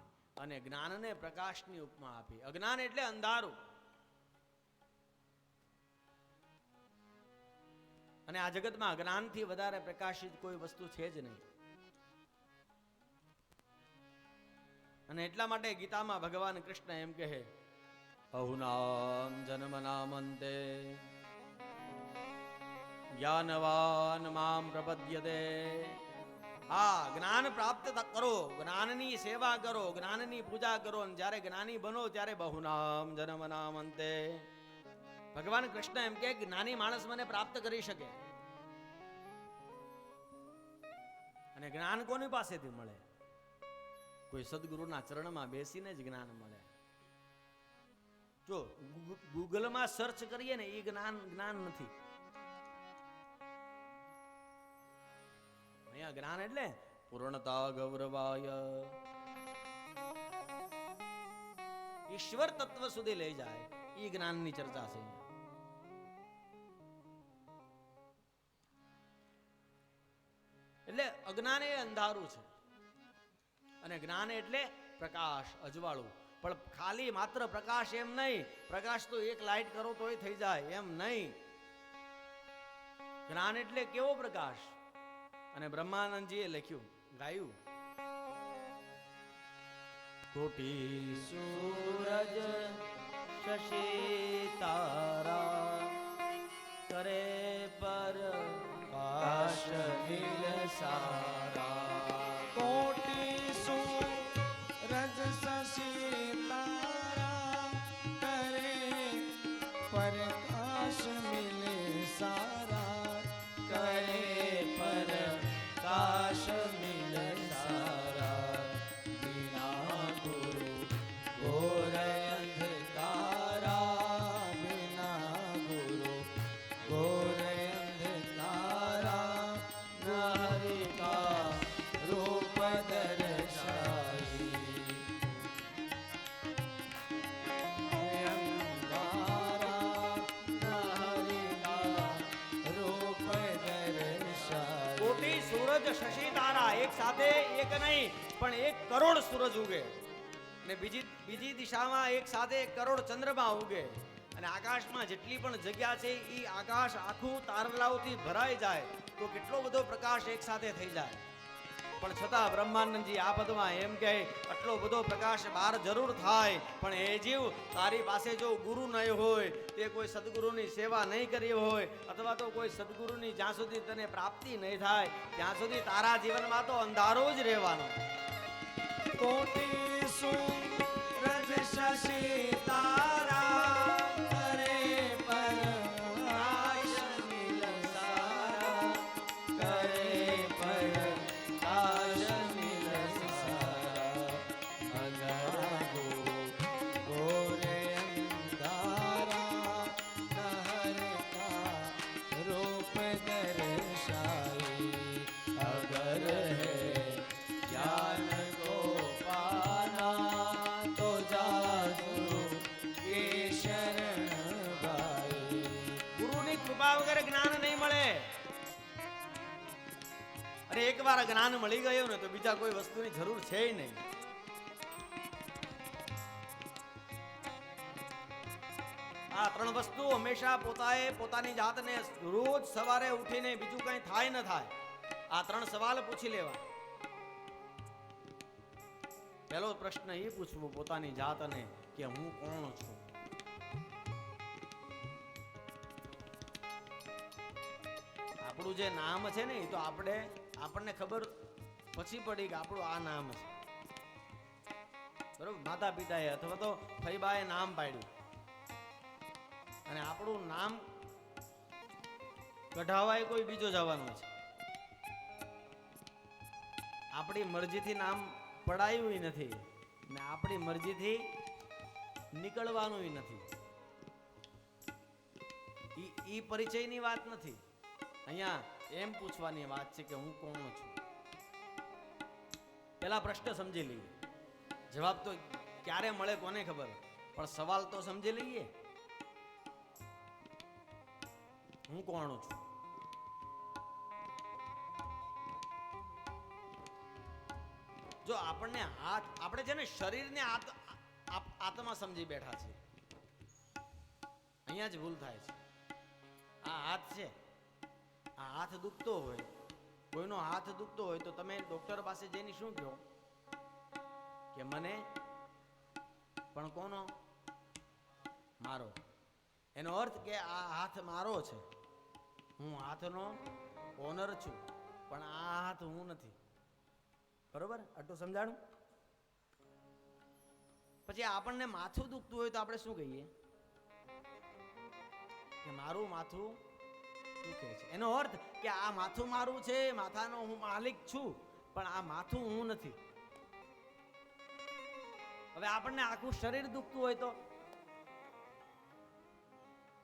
અને જ્ઞાનને પ્રકાશની ઉપમા આપી. અજ્ઞાન એટલે અંધારું, અને આ જગતમાં જ્ઞાનથી વધારે પ્રકાશિત કોઈ વસ્તુ છે જ નહીં. અને એટલા માટે ગીતામાં ભગવાન કૃષ્ણ એમ કહે, અહુનામ જન્મનામંતે જ્ઞાનવાન મામ પ્રપદ્યતે. હા, જ્ઞાન પ્રાપ્ત કરો, જ્ઞાનની સેવા કરો, જ્ઞાનની પૂજા કરો, અને જ્યારે જ્ઞાની બનો ત્યારે બહુનામ જન્મનામંતે. ભગવાન કૃષ્ણ એમ કે જ્ઞાની માણસ મને પ્રાપ્ત કરી શકે. અને જ્ઞાન કોની પાસેથી મળે? કોઈ સદગુરુના ચરણમાં બેસીને જ જ્ઞાન મળે. જો ગૂગલમાં સર્ચ કરીએ ને, એ જ્ઞાન નથી. અહીંયા જ્ઞાન એટલે પૂર્ણતા ગૌરવાય, ઈશ્વર તત્વ સુધી લઈ જાય, એ જ્ઞાનની ચર્ચા છે. એટલે અજ્ઞાન એ અંધારું છે અને જ્ઞાન એટલે પ્રકાશ, અજવાળું. પણ ખાલી માત્ર પ્રકાશ એમ નહીં, પ્રકાશ તો એક લાઈટ કરો તોય થઈ જાય એમ નહીં. જ્ઞાન એટલે કેવો પ્રકાશ? અને બ્રહ્માનંદજીએ લખ્યું, ગાયું, કોટી સૂરજ શશી તારા કરે પર કાશ નીલ સારા. કોટી સૂરજ શશી તારા કરે પ્રકાશ મિલે સારા. કરે પર કાશ મિલ સારા. બિના ગુરુ ઘોર અંધકારા, બિના ગુરુ ઘોર અંધકારા. હરિ કા રૂપ દર્શાઈ. કોટી સૂરજ શશી તારા, એક સાથે એક નહીં પણ 1 કરોડ સૂરજ ઉગે, અને બીજી દિશામાં એક સાથે 1 કરોડ ચંદ્રમા ઉગે, અને આકાશમાં જેટલી પણ જગ્યા છે એ આકાશ આખું તારલાઓથી ભરાઈ જાય તો કેટલો બધો પ્રકાશ એક સાથે થઈ જાય. પણ છતાં બ્રહ્માનંદજી આ પદમાં એમ કહે, આટલો બધો પ્રકાશ બહાર જરૂર થાય, પણ એ જીવ તારી પાસે જો ગુરુ નહીં હોય, તે કોઈ સદગુરુની સેવા નહીં કરી હોય, અથવા તો કોઈ સદગુરુની જ્યાં સુધી તને પ્રાપ્તિ નહીં થાય ત્યાં સુધી તારા જીવનમાં તો અંધારો જ રહેવાનો. કોટી સૂરજ શશી તારા કરે પ્રકાશ મિલ સારા. કરે પર કાશ મિલ સારા. અગર વગર જ્ઞાન નહીં મળે. અને એકવાર જ્ઞાન મળી ગયું ને તો બીજા કોઈ વસ્તુની જરૂર છે નહીં. આ ત્રણ વસ્તુ હંમેશા પોતાની જાતને રોજ સવારે ઉઠીને બીજું કઈ થાય ન થાય, આ ત્રણ સવાલ પૂછી લેવા. પહેલો પ્રશ્ન એ પૂછવો પોતાની જાતને કે હું કોણ છું. આપણું જે નામ છે ને એ તો આપણને ખબર પછી પડી કે આપણું આ નામ છે. બરોબર, માતા પિતાએ અથવા તો ફઈબાએ નામ પાડ્યું અને આપણું નામ કઢાવાય કોઈ બીજો જવાનું છે. આપણી મરજીથી નામ પડાયું નથી ને આપણી મરજીથી નીકળવાનું નથી. ઈ પરિચયની વાત નથી. અહીંયા એમ પૂછવાની વાત છે કે હું કોણ છું. પેલા પ્રશ્ન સમજી લઈએ. જવાબ તો ક્યારે મળે કોને ખબર, પણ સવાલ તો સમજી લઈએ. હું કોણ છું? જો આપણે છે ને શરીરને આત્મા સમજી બેઠા છે, અહીંયા જ ભૂલ થાય છે. આ હાથ છે, આ હાથ દુખતો હોય, કોઈનો હાથ દુખતો હોય તો તમે ડોક્ટર પાસે જઈને શું કહો કે મને, પણ કોનો? મારો. એનો અર્થ કે આ હાથ મારો છે, હું હાથનો ઓનર છું, પણ આ હાથ હું નથી. બરોબર, આટલું સમજાણું? પછી આપણને માથું દુખતું હોય તો આપણે શું કહીએ કે મારું માથું દુખે છે. એનો અર્થ કે આ માથું મારું છે, માથાનો હું માલિક છું, પણ આ માથું હું નથી. હવે આપણને આખું શરીર દુખતું હોય તો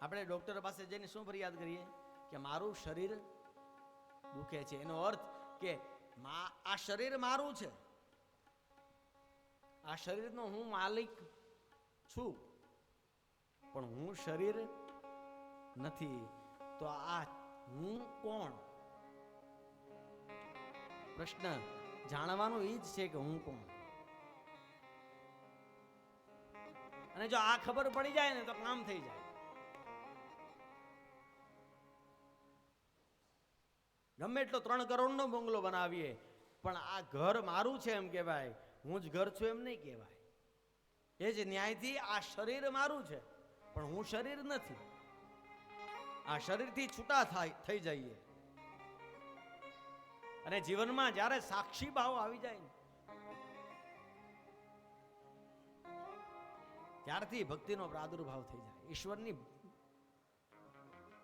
આપણે ડોક્ટર પાસે જઈને શું ફરિયાદ કરીએ કે મારું શરીર દુખે છે. એનો અર્થ કે આ શરીર મારું છે, આ શરીરનો હું માલિક છું, પણ હું શરીર નથી. તો આ હું કોણ? પ્રશ્ન જાણવાનું એ જ છે કે હું કોણ. અને જો આ ખબર પડી જાય ને તો કામ થઈ જાય. ગમે એટલો 3 કરોડનો બંગલો બનાવીએ પણ આ ઘર મારું છે એમ કહેવાય, હું જ ઘર છું એમ નહીં કહેવાય. એ જ ન્યાયથી આ શરીર મારું છે પણ હું શરીર નથી. આ શરીરથી છૂટા થઈ જઈએ અને જીવનમાં જ્યારે સાક્ષી ભાવ આવી જાય ને ત્યારથી ભક્તિનો પ્રાદુર્ભાવ થઈ જાય, ઈશ્વરની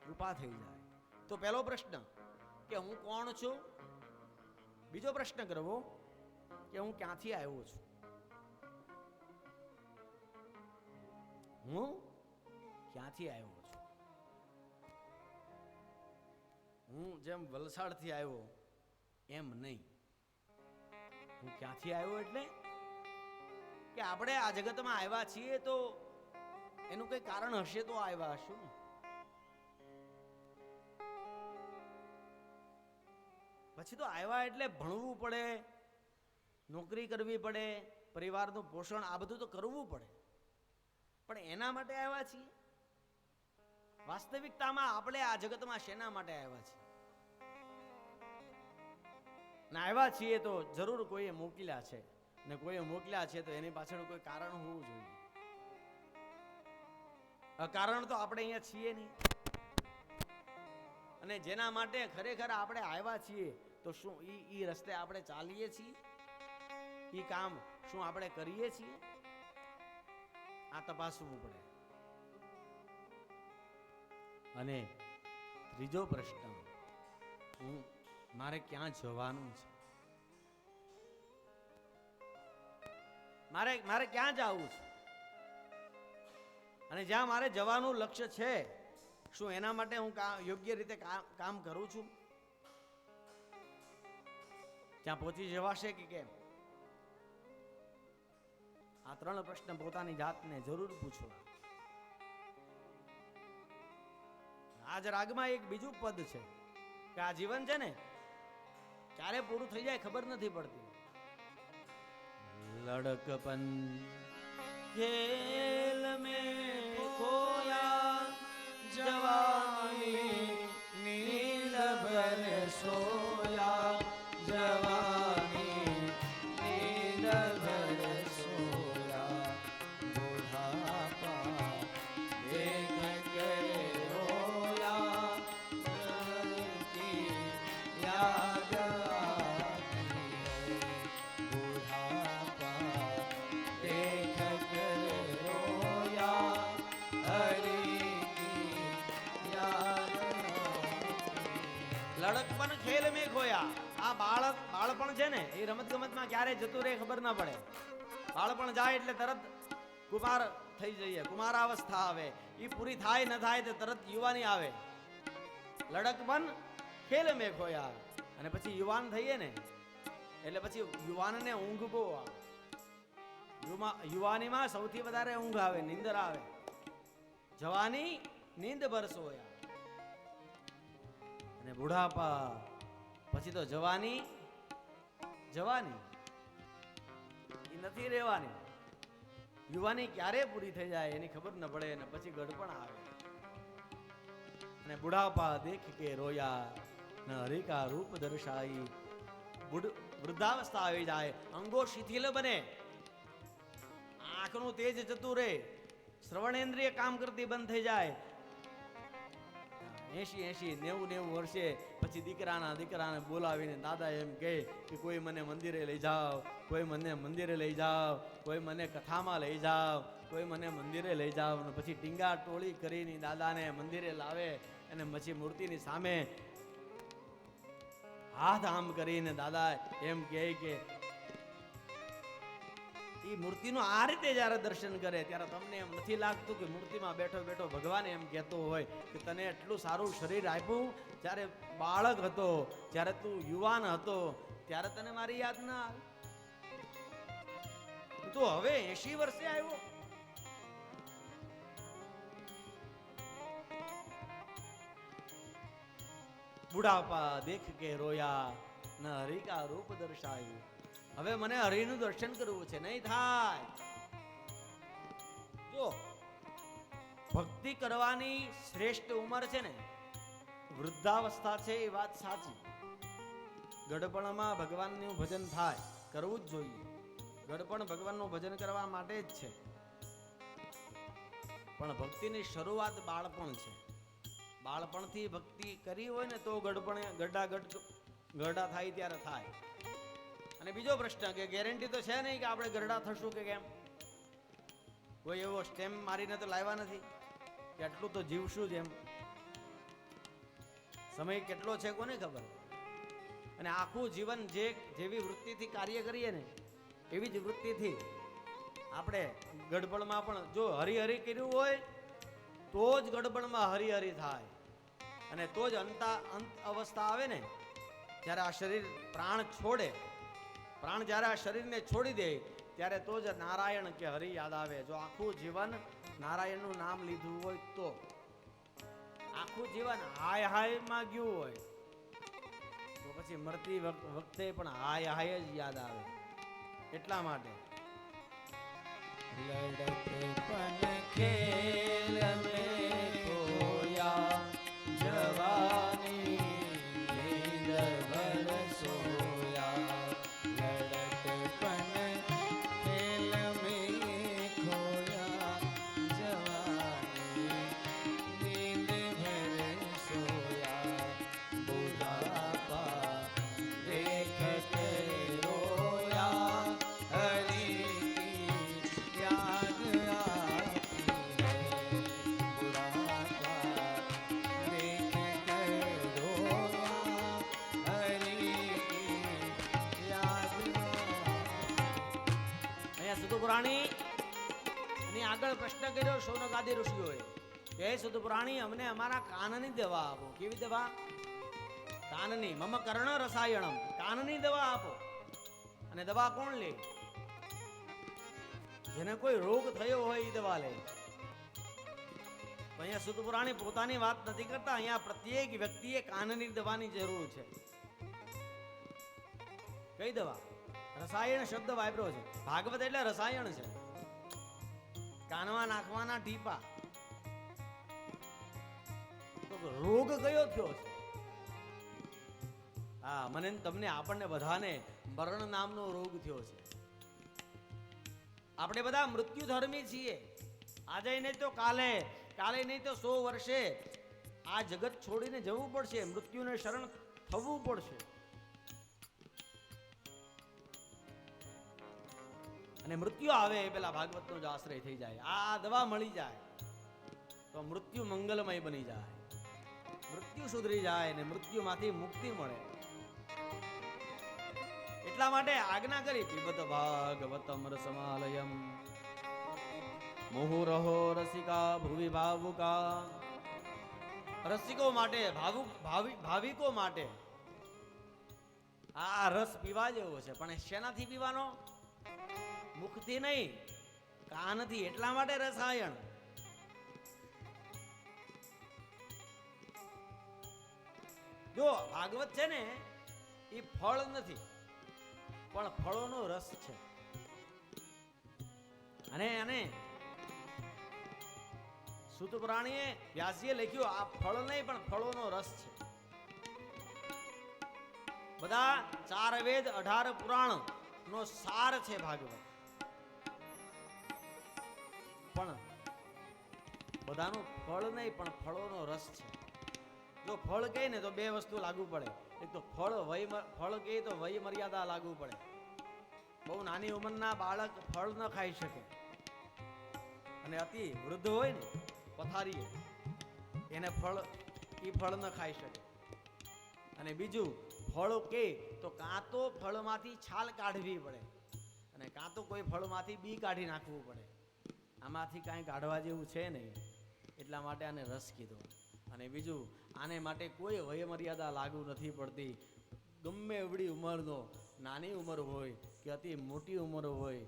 કૃપા થઈ જાય. તો પહેલો પ્રશ્ન કે હું કોણ છું. બીજો પ્રશ્ન કરવો કે હું ક્યાંથી આવ્યો છું. હું ક્યાંથી આવ્યો છું. હું જેમ વલસાડથી આવ્યો એમ નહીં. હું ક્યાંથી આવ્યો એટલે કે આપણે આ જગતમાં આવ્યા છીએ તો એનું કઈ કારણ હશે તો આવ્યા હશું ને. પછી તો આવ્યા એટલે ભણવું પડે, નોકરી કરવી પડે, પરિવારનું પોષણ આ બધું તો કરવું પડે, પણ એના માટે આવ્યા છીએ. વાસ્તવિકતામાં આપણે આ જગતમાં શેના માટે આવ્યા છીએ? ને આવ્યા છીએ તો જરૂર કોઈએ મોકલ્યા છે, ને કોઈએ મોકલ્યા છે તો એની પાછળ કોઈ કારણ હોવું જોઈએ. કારણ તો આપણે અહીંયા છીએ નહીં. અને જેના માટે ખરેખર આપણે આવ્યા છીએ તો શું ઈ રસ્તે આપણે ચાલીએ છીએ? ઈ કામ શું આપણે કરીએ છીએ? આ તપાસવું પડે. અને ત્રીજો પ્રશ્ન, મારે ક્યાં જવાનું છે? મારે ક્યાં જવું છે? અને જ્યાં મારે જવાનું લક્ષ્ય છે શું એના માટે હું યોગ્ય રીતે કામ કરું છું? ત્યાં પહોંચી જવાશે કે કેમ? આ 3 પ્રશ્ન પોતાની જાતને જરૂર પૂછવા. આ આજ રાગમાં એક બીજું પદ છે કે આ જીવન છે ને ક્યારે પૂરું થઈ જાય ખબર નથી પડતી. લડકપન ખેલ મેં ખોયા જવાની નીંદ ભર સોયા જવાની નીંદ ભર સોયા બુઢાપા દેખ કે રોયા ઘરની યાદ આતી હૈ બુઢાપા દેખ કે રોયા હરી કી યાદ લડકપન ખેલ મેં ખોયા. આ બાળપણ છે ને એ રમત ગમતમાં ક્યારે જતું રહે ખબર ના પડે. બાળપણ જાય એટલે તરત કુમાર થઈ જઈએ, કુમારાવસ્થા આવે, એ પૂરી થાય ન થાય તો તરત યુવાની આવે. લડકપન ખેલ મેં ખોયા. અને પછી યુવાન થઈએ ને એટલે પછી યુવાનને ઊંઘ બહુ આવે. યુવાનીમાં સૌથી વધારે ઊંઘ આવે, નીંદર આવે. જવાની નીંદ ભર સોયા. અને બુઢાપા પછી તો જવાની એ નથી રહેવાની. યુવાની ક્યારે પૂરી થઈ જાય એની ખબર ન પડે અને પછી ગડપણ આવે. અને બુઢાપા દેખ કે રોયા ન હરિકા રૂપ દર્શાઈ. વૃદ્ધાવસ્થા આવી જાય, અંગો શિથિલ બને, આંખનું તેજ જતું રહે, શ્રવણેન્દ્રિય કામ કરતી બંધ થઈ જાય. 80-90 વર્ષે પછી દીકરાને બોલાવીને દાદા એમ કહે કે કોઈ મને મંદિરે લઈ જાઓ, કોઈ મને મંદિરે લઈ જાઓ, કોઈ મને કથામાં લઈ જાઓ, કોઈ મને મંદિરે લઈ જાઓ. અને પછી ટીંગા ટોળી કરીને દાદાને મંદિરે લાવે અને પછી મૂર્તિની સામે હાથ આમ કરીને દાદા એમ કહે કે એ મૂર્તિનું આ રીતે જ્યારે દર્શન કરે ત્યારે તમને એમ નથી લાગતું કે મૂર્તિમાં બેઠો બેઠો ભગવાન એમ કહેતો હોય કે તને એટલું સારું શરીર આપ્યું, જ્યારે બાળક હતો, જ્યારે તું યુવાન હતો ત્યારે તને મારી યાદ ના આવી? તું હવે 80 વર્ષે આવ્યો. બુઢાપા દેખ કે રોયા ન હરિકા રૂપ દર્શાયું. હવે મને હરિનું દર્શન કરવું છે, નહીં થાય. જો ભક્તિ કરવાની શ્રેષ્ઠ ઉંમર છે ને વૃદ્ધાવસ્થા છે, એ વાત સાચી. ગડપણમાં ભગવાનનું ભજન થાય, કરવું જ જોઈએ. ગડપણ ભગવાનનું ભજન કરવા માટે જ છે. પણ ભક્તિની શરૂઆત બાળપણ છે. બાળપણથી ભક્તિ કરી હોય ને તો ગરડા થાય ત્યારે થાય. અને બીજો પ્રશ્ન કે ગેરંટી તો છે નહીં કે આપણે ગરડા થશું કે કેમ? કોઈ એવો સ્ટેમ્પ મારીને તો લાવ્યા નથી કે આટલું તો જીવશું જ એમ. સમય કેટલો છે કોને ખબર? અને આખું જીવન જેવી વૃત્તિથી કાર્ય કરીએ ને એવી જ વૃત્તિથી આપણે ગડબડમાં પણ જો હરિહરિ કર્યું હોય તો જ ગડબડમાં હરિહરિ થાય. અને તો જ અંત અવસ્થા આવે ને જ્યારે આ શરીર પ્રાણ છોડે, પ્રાણ જ્યારે આ શરીરને છોડી દે ત્યારે તો જ નારાયણ કે હરિ યાદ આવે. જો આખું જીવન નારાયણનું નામ લીધું હોય તો, આખું જીવન હાય હાયમાં ગયું હોય તો પછી મરતી વખતે પણ હાય હાય જ યાદ આવે. એટલા માટે લડકપન ખેલ મેં ખોયા જવાની નીંદ ભર સોયા. લડકપન ખેલ મેં ખોયા જવાની નીંદ ભર સોયા. બુઢાપા દેખ કે રોયા હરી યાદ આતી હૈ. બુઢાપા દેખ કે રોયા હરી યાદ અહીંયા સુધુપુરાણી એની આગળ પ્રશ્ન કર્યો શૌનકાદી ઋષિઓએ કે હે સુધુપુરાણી, અમને અમારા કાનની દવા આપો. કેવી દવા? કાનની. મમ કર્ણ રસાયણમ. કાનની દવા આપો. અને દવા કોણ લે? જેને કોઈ રોગ થયો હોય એ દવા લે. તો અહીંયા સૂત પુરાણી પોતાની વાત નથી કરતા, અહીંયા પ્રત્યેક વ્યક્તિએ કાનની દવાની જરૂર છે. કઈ દવા? રસાયણ શબ્દ વાપર્યો છે. ભાગવત એટલે રસાયણ છે, કાનમાં નાખવાના ટીપા. તો રોગ કયો થયો છે? હા, મને ને તમને આપણને બધાને મરણ નામનો રોગ થયો છે. આપણે બધા મૃત્યુ ધર્મી છીએ. આજે નહીં તો કાલે, કાલે નહીં તો 100 વર્ષે આ જગત છોડીને જવું પડશે, મૃત્યુને શરણ થવું પડશે. અને મૃત્યુ આવે એ પેલા ભાગવતનો જ આશ્રય થઈ જાય, આ દવા મળી જાય તો મૃત્યુ મંગલમય બની જાય, મૃત્યુ સુધરી જાય ને મૃત્યુમાંથી મુક્તિ મળે. એટલા માટે આજ્ઞા કરી, પીબત ભાગવતમ રસમાલયમ મુહુરહો રસિકા ભુવિ ભાવુકા. રસિકો માટે, ભાવિકો માટે આ રસ પીવા જેવો છે. પણ શેનાથી પીવાનો? મુખથી નહીં, કાનથી. એટલા માટે રસાયણ. જો ભાગવત છે ને એ ફળ નથી, પણ ફળોનો રસ છે. અને સૂત પુરાણીએ, વ્યાસીએ લખ્યું આ ફળ નહીં પણ ફળોનો રસ છે. બધા 4 વેદ 18 પુરાણ નો સાર છે ભાગવત. પણ બધાનું ફળ નહીં પણ ફળોનો રસ છે. જો ફળ કહે ને તો 2 વસ્તુ લાગુ પડે. એક તો ફળ કહે તો વય મર્યાદા લાગુ પડે. બહુ નાની ઉંમરના બાળક ફળ ન ખાઈ શકે, અને અતિ વૃદ્ધ હોય ને પથારીએ એને ફળ ન ખાઈ શકે. અને બીજું, ફળ કે તો કાં તો ફળમાંથી છાલ કાઢવી પડે, અને કાં તો કોઈ ફળમાંથી બી કાઢી નાખવું પડે. આમાંથી કાંઈ કાઢવા જેવું છે નહીં, એટલા માટે આને રસ કીધો. અને બીજું, આને માટે કોઈ વયમર્યાદા લાગુ નથી પડતી. ગમે એવડી ઉંમરનો, નાની ઉંમર હોય કે અતિ મોટી ઉંમર હોય,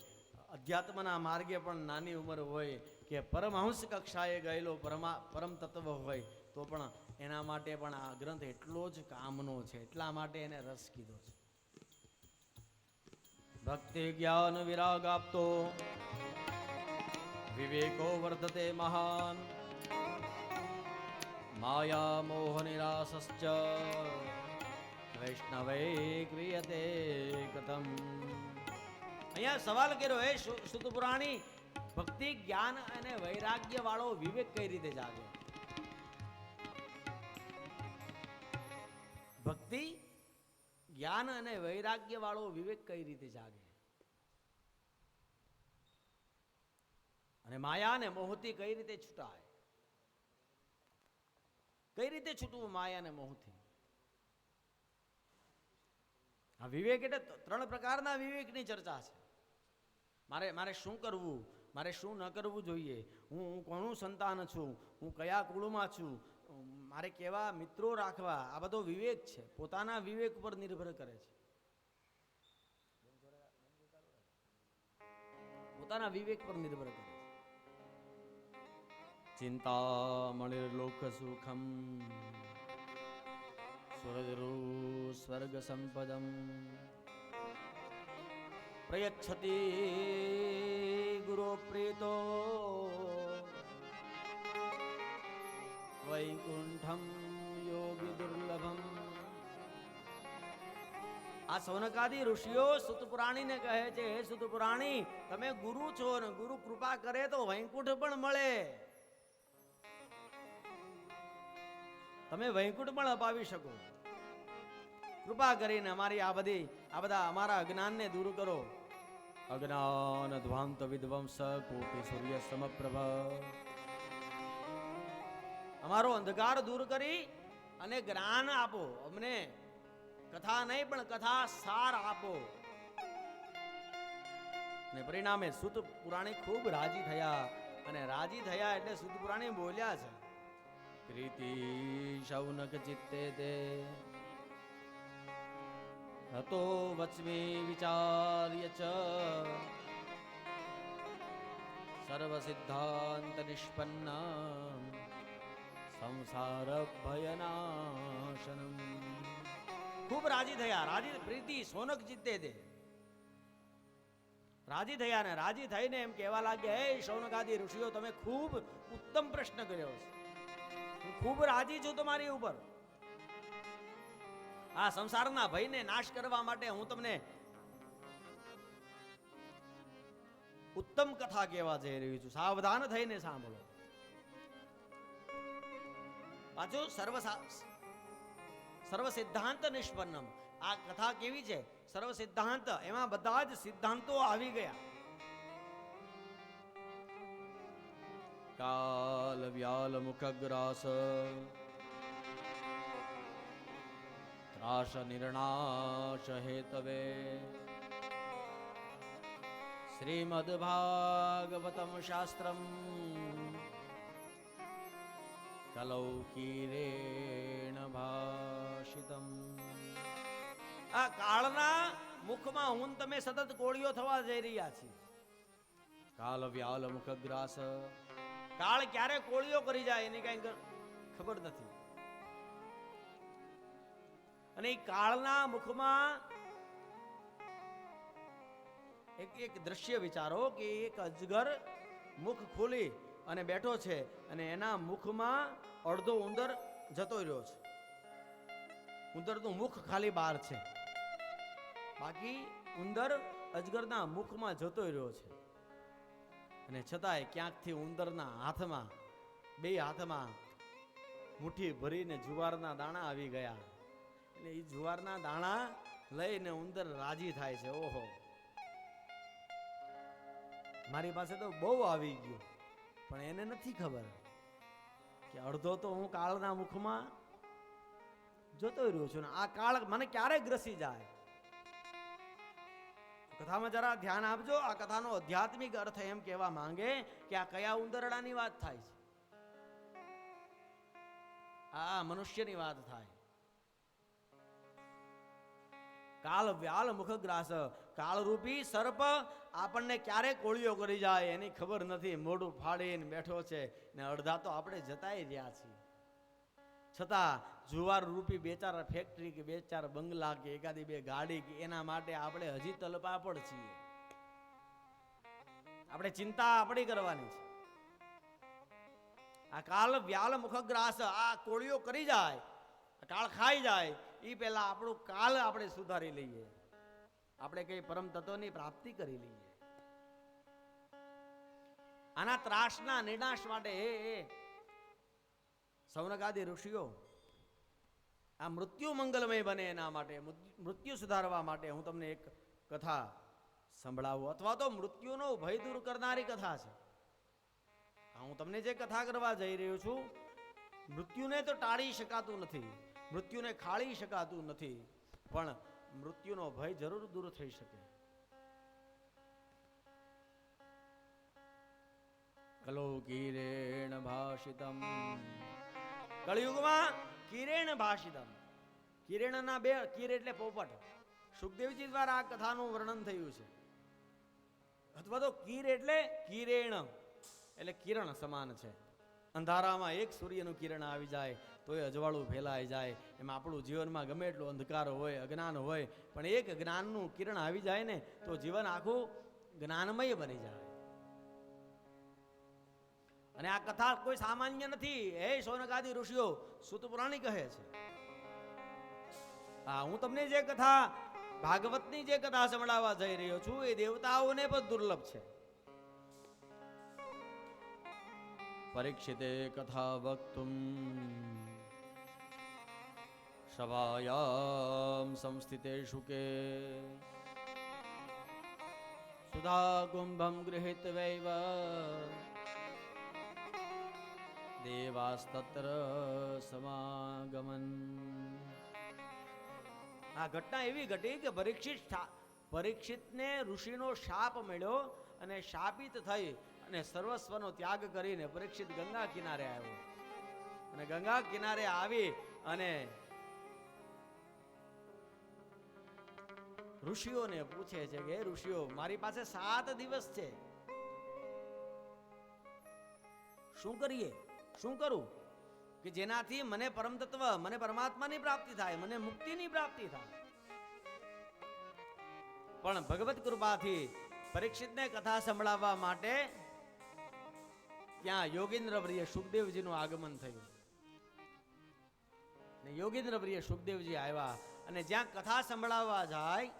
અધ્યાત્મના માર્ગે પણ નાની ઉંમર હોય કે પરમહંસ કક્ષાએ ગયેલો પરમ તત્વ હોય, તો પણ એના માટે પણ આ ગ્રંથ એટલો જ કામનો છે. એટલા માટે એને રસ કીધો છે. ભક્તિ જ્ઞાન વિરાગ આપતો વિવેકો વર્ધતે મહાન, માયા મોહ નિરાસશ્ચ વૈષ્ણવે ક્રિયતે કથમ. અહીંયા સવાલ કર્યો, હે સૂત પુરાણી, ભક્તિ જ્ઞાન અને વૈરાગ્ય વાળો વિવેક કઈ રીતે જાગે? ભક્તિ જ્ઞાન અને વૈરાગ્ય વાળો વિવેક કઈ રીતે જાગે? અને માયા ને મોહથી કઈ રીતે છૂટાય? કઈ રીતે છૂટવું માયા ને મોહથી? આ વિવેક એટલે 3 પ્રકારના વિવેકની ચર્ચા છે. મારે શું કરવું, મારે શું ન કરવું જોઈએ, હું કોનું સંતાન છું, હું કયા કુળમાં છું, મારે કેવા મિત્રો રાખવા, આ બધો વિવેક છે. પોતાના વિવેક ઉપર નિર્ભર કરે છે. પોતાના વિવેક પર નિર્ભર કરે છે. ચિંતામણિર્લોક સુખમ સ્વર્ગ સંપદમ પ્રયચ્છતિ ગુરો પ્રીતો વૈકુંઠમ યોગી દુર્લભમ. આ સૌનકાદી ઋષિઓ સૂત પુરાણીને કહે છે, હે સૂત પુરાણી, તમે ગુરુ છો ને ગુરુ કૃપા કરે તો વૈકુંઠ પણ મળે. તમે વૈકુંઠ પણ અપાવી શકો. કૃપા કરીને આ બધા અમારા અજ્ઞાનને દૂર કરો. અજ્ઞાન ધ્વાંત વિધ્વંસ કોટી સૂર્ય સમપ્રભ. અમારો અંધકાર દૂર કરી અને જ્ઞાન આપો અમને. કથા નહીં પણ કથા સાર આપો. ને પરિણામે સૂત પુરાણી ખૂબ રાજી થયા. અને રાજી થયા એટલે સૂત પુરાણી બોલ્યા છે, પ્રીતિ શૌનક ચિત્તે તે હતો વચમી વિચાર્ય ચ સર્વ સિદ્ધાંત નિષ્પન્ન સંસાર ભયનાશનમ. ખૂબ રાજી થયા. રાજી પ્રીતિ સોનક જીતે દે. રાજી થયા ને રાજી થઈને એમ કહેવા લાગ્યા, હે શૌનકાદી ઋષિઓ, તમે ખૂબ ઉત્તમ પ્રશ્ન કર્યો છે. હું ખૂબ રાજી છું તમારી ઉપર. આ સંસારના ભયને નાશ કરવા માટે હું તમને ઉત્તમ કથા કહેવા જઈ રહ્યો છું. સાવધાન થઈને સાંભળો. પાછું સર્વ સિદ્ધાંત નિષ્પન્નમ. આ કથા કેવી છે? સર્વ સિદ્ધાંત, એમાં બધા જ સિદ્ધાંતો આવી ગયા. કાલ વ્યાલ મુખગ્રાસ ત્રાસ નિર્ણાશ હેતવે શ્રીમદ ભાગવતમ શાસ્ત્રમ કલૌકીરેણ ભાષિતમ. આ કાળના મુખમાં હું તમે સતત કોળીઓ થવા જઈ રહ્યા છીએ. કાલ વ્યાલ મુખગ્રાસ. કાળ ક્યારે કોળીઓ કરી જાય એની કઈ ખબર નથી. અને એ કાળના મુખમાં એક દ્રશ્ય વિચારો કે એક અજગર મુખ ખોલી અને બેઠો છે અને એના મુખમાં અડધો ઉંદર જતો રહ્યો છે. ઉંદરનું મુખ ખાલી બહાર છે, બાકી ઉંદર અજગરના મુખમાં જતો રહ્યો છે. અને છતાંય ક્યાંકથી ઉંદરના હાથમાં, બે હાથમાં મુઠ્ઠી ભરીને જુવારના દાણા આવી ગયા. એટલે એ જુવારના દાણા લઈને ઉંદર રાજી થાય છે. ઓહો, મારી પાસે તો બહુ આવી ગયું. પણ એને નથી ખબર કે અડધો તો હું કાળના મુખમાં જોતો રહ્યો છું ને આ કાળ મને ક્યારે ગ્રસી જાય. કથામાં જરા ધ્યાન આપજો. આ કથાનો આધ્યાત્મિક અર્થ એમ કહેવા માંગે કે આ કયા ઉંદરડાની વાત થાય છે? આ મનુષ્યની વાત થાય. કાળ વ્યાલ મુખગ્રાસ. કાળરૂપી સર્પ આપણને ક્યારે કોળીઓ કરી જાય એની ખબર નથી. મોઢું ફાડીને બેઠો છે ને અડધા તો આપણે જતાય રહ્યા છીએ. છતાં જુવાર રૂપી બે ચાર ફેક્ટરી કે બે ચાર બંગલા કે એકાદી બે ગાડી કે એના માટે આપણે હજી તલપાપડ છીએ. આપણે ચિંતા આપણી કરવાની છે. આ કાળ વ્યાલ મુખગ્રાસ, આ કોળીઓ કરી જાય, કાળ ખાઈ જાય એ પહેલા આપણું કાલ આપણે સુધારી લઈએ. આપણે કઈ પરમ તત્વની પ્રાપ્તિ કરી લઈએ. આના ત્રાસના નિર્નાશ માટે હે સૌનકાદી ઋષિઓ, આ મૃત્યુ મંગલમય બને એના માટે, મૃત્યુ સુધારવા માટે હું તમને એક કથા સંભળાવું, અથવા તો મૃત્યુનો ભય દૂર કરનારી કથા છે. હું તમને જે કથા કરવા જઈ રહ્યો છું, મૃત્યુને તો ટાળી શકાતું નથી, મૃત્યુને ખાળી શકાતું નથી, પણ મૃત્યુનો ભય જરૂર દૂર થઈ શકે. કલો કિરેણ ભાષિતમ. કળિયુગમાં કિરેણ ભાષિતમ. કિરેણના બે, કિર એટલે પોપટ. સુખદેવજી દ્વારા આ કથાનું વર્ણન થયું છે. અથવા તો કિર એટલે કિરેણ એટલે કિરણ સમાન છે. અંધારામાં એક સૂર્યનું કિરણ આવી જાય તો એ અજવાળું ફેલાઈ જાય. એમાં આપણું જીવનમાં ગમે એટલો અંધકાર હોય, અજ્ઞાન હોય, પણ એક જ્ઞાનનું કિરણ આવી જાય ને તો જીવન આખું જ્ઞાનમય બની જાય. અને આ કથા કોઈ સામાન્ય નથી. હે શૌનકાદી ઋષિઓ, સૂત પુરાણી કહે છે. હું તમને જે કથા, ભાગવતની જે કથા સંભળાવવા જઈ રહ્યો છું એ દેવતાઓને પણ દુર્લભ છે. પરીક્ષિતે કથા વક્તુમ સભાયામ સંસ્થિતે શુકે સુધા કુંભમ ગૃહીત્વૈવ દેવાસ્તત્ર સમાગમન. આ ઘટના એવી ઘટી કે પરીક્ષિતને ઋષિનો શાપ મળ્યો અને શાપિત થઈ અને સર્વસ્વનો ત્યાગ કરીને પરીક્ષિત ગંગા કિનારે આવ્યો. અને ગંગા કિનારે આવી અને ઋષિઓને પૂછે છે કે ઋષિઓ, મારી પાસે 7 દિવસ છે, શું કરીએ, શું કરું? કે જેનાથી મને પરમ તત્વ, મને પરમાત્માની પ્રાપ્તિ થાય, મને મુક્તિની પ્રાપ્તિ થાય. પણ ભગવત કૃપાથી પરીક્ષિતને કથા સંભળાવવા માટે ત્યાં યોગેન્દ્ર પ્રિય સુખદેવજીનું આગમન થયું. ને યોગેન્દ્ર પ્રિય સુખદેવજી આવ્યા અને જ્યાં કથા સંભળાવવા જાય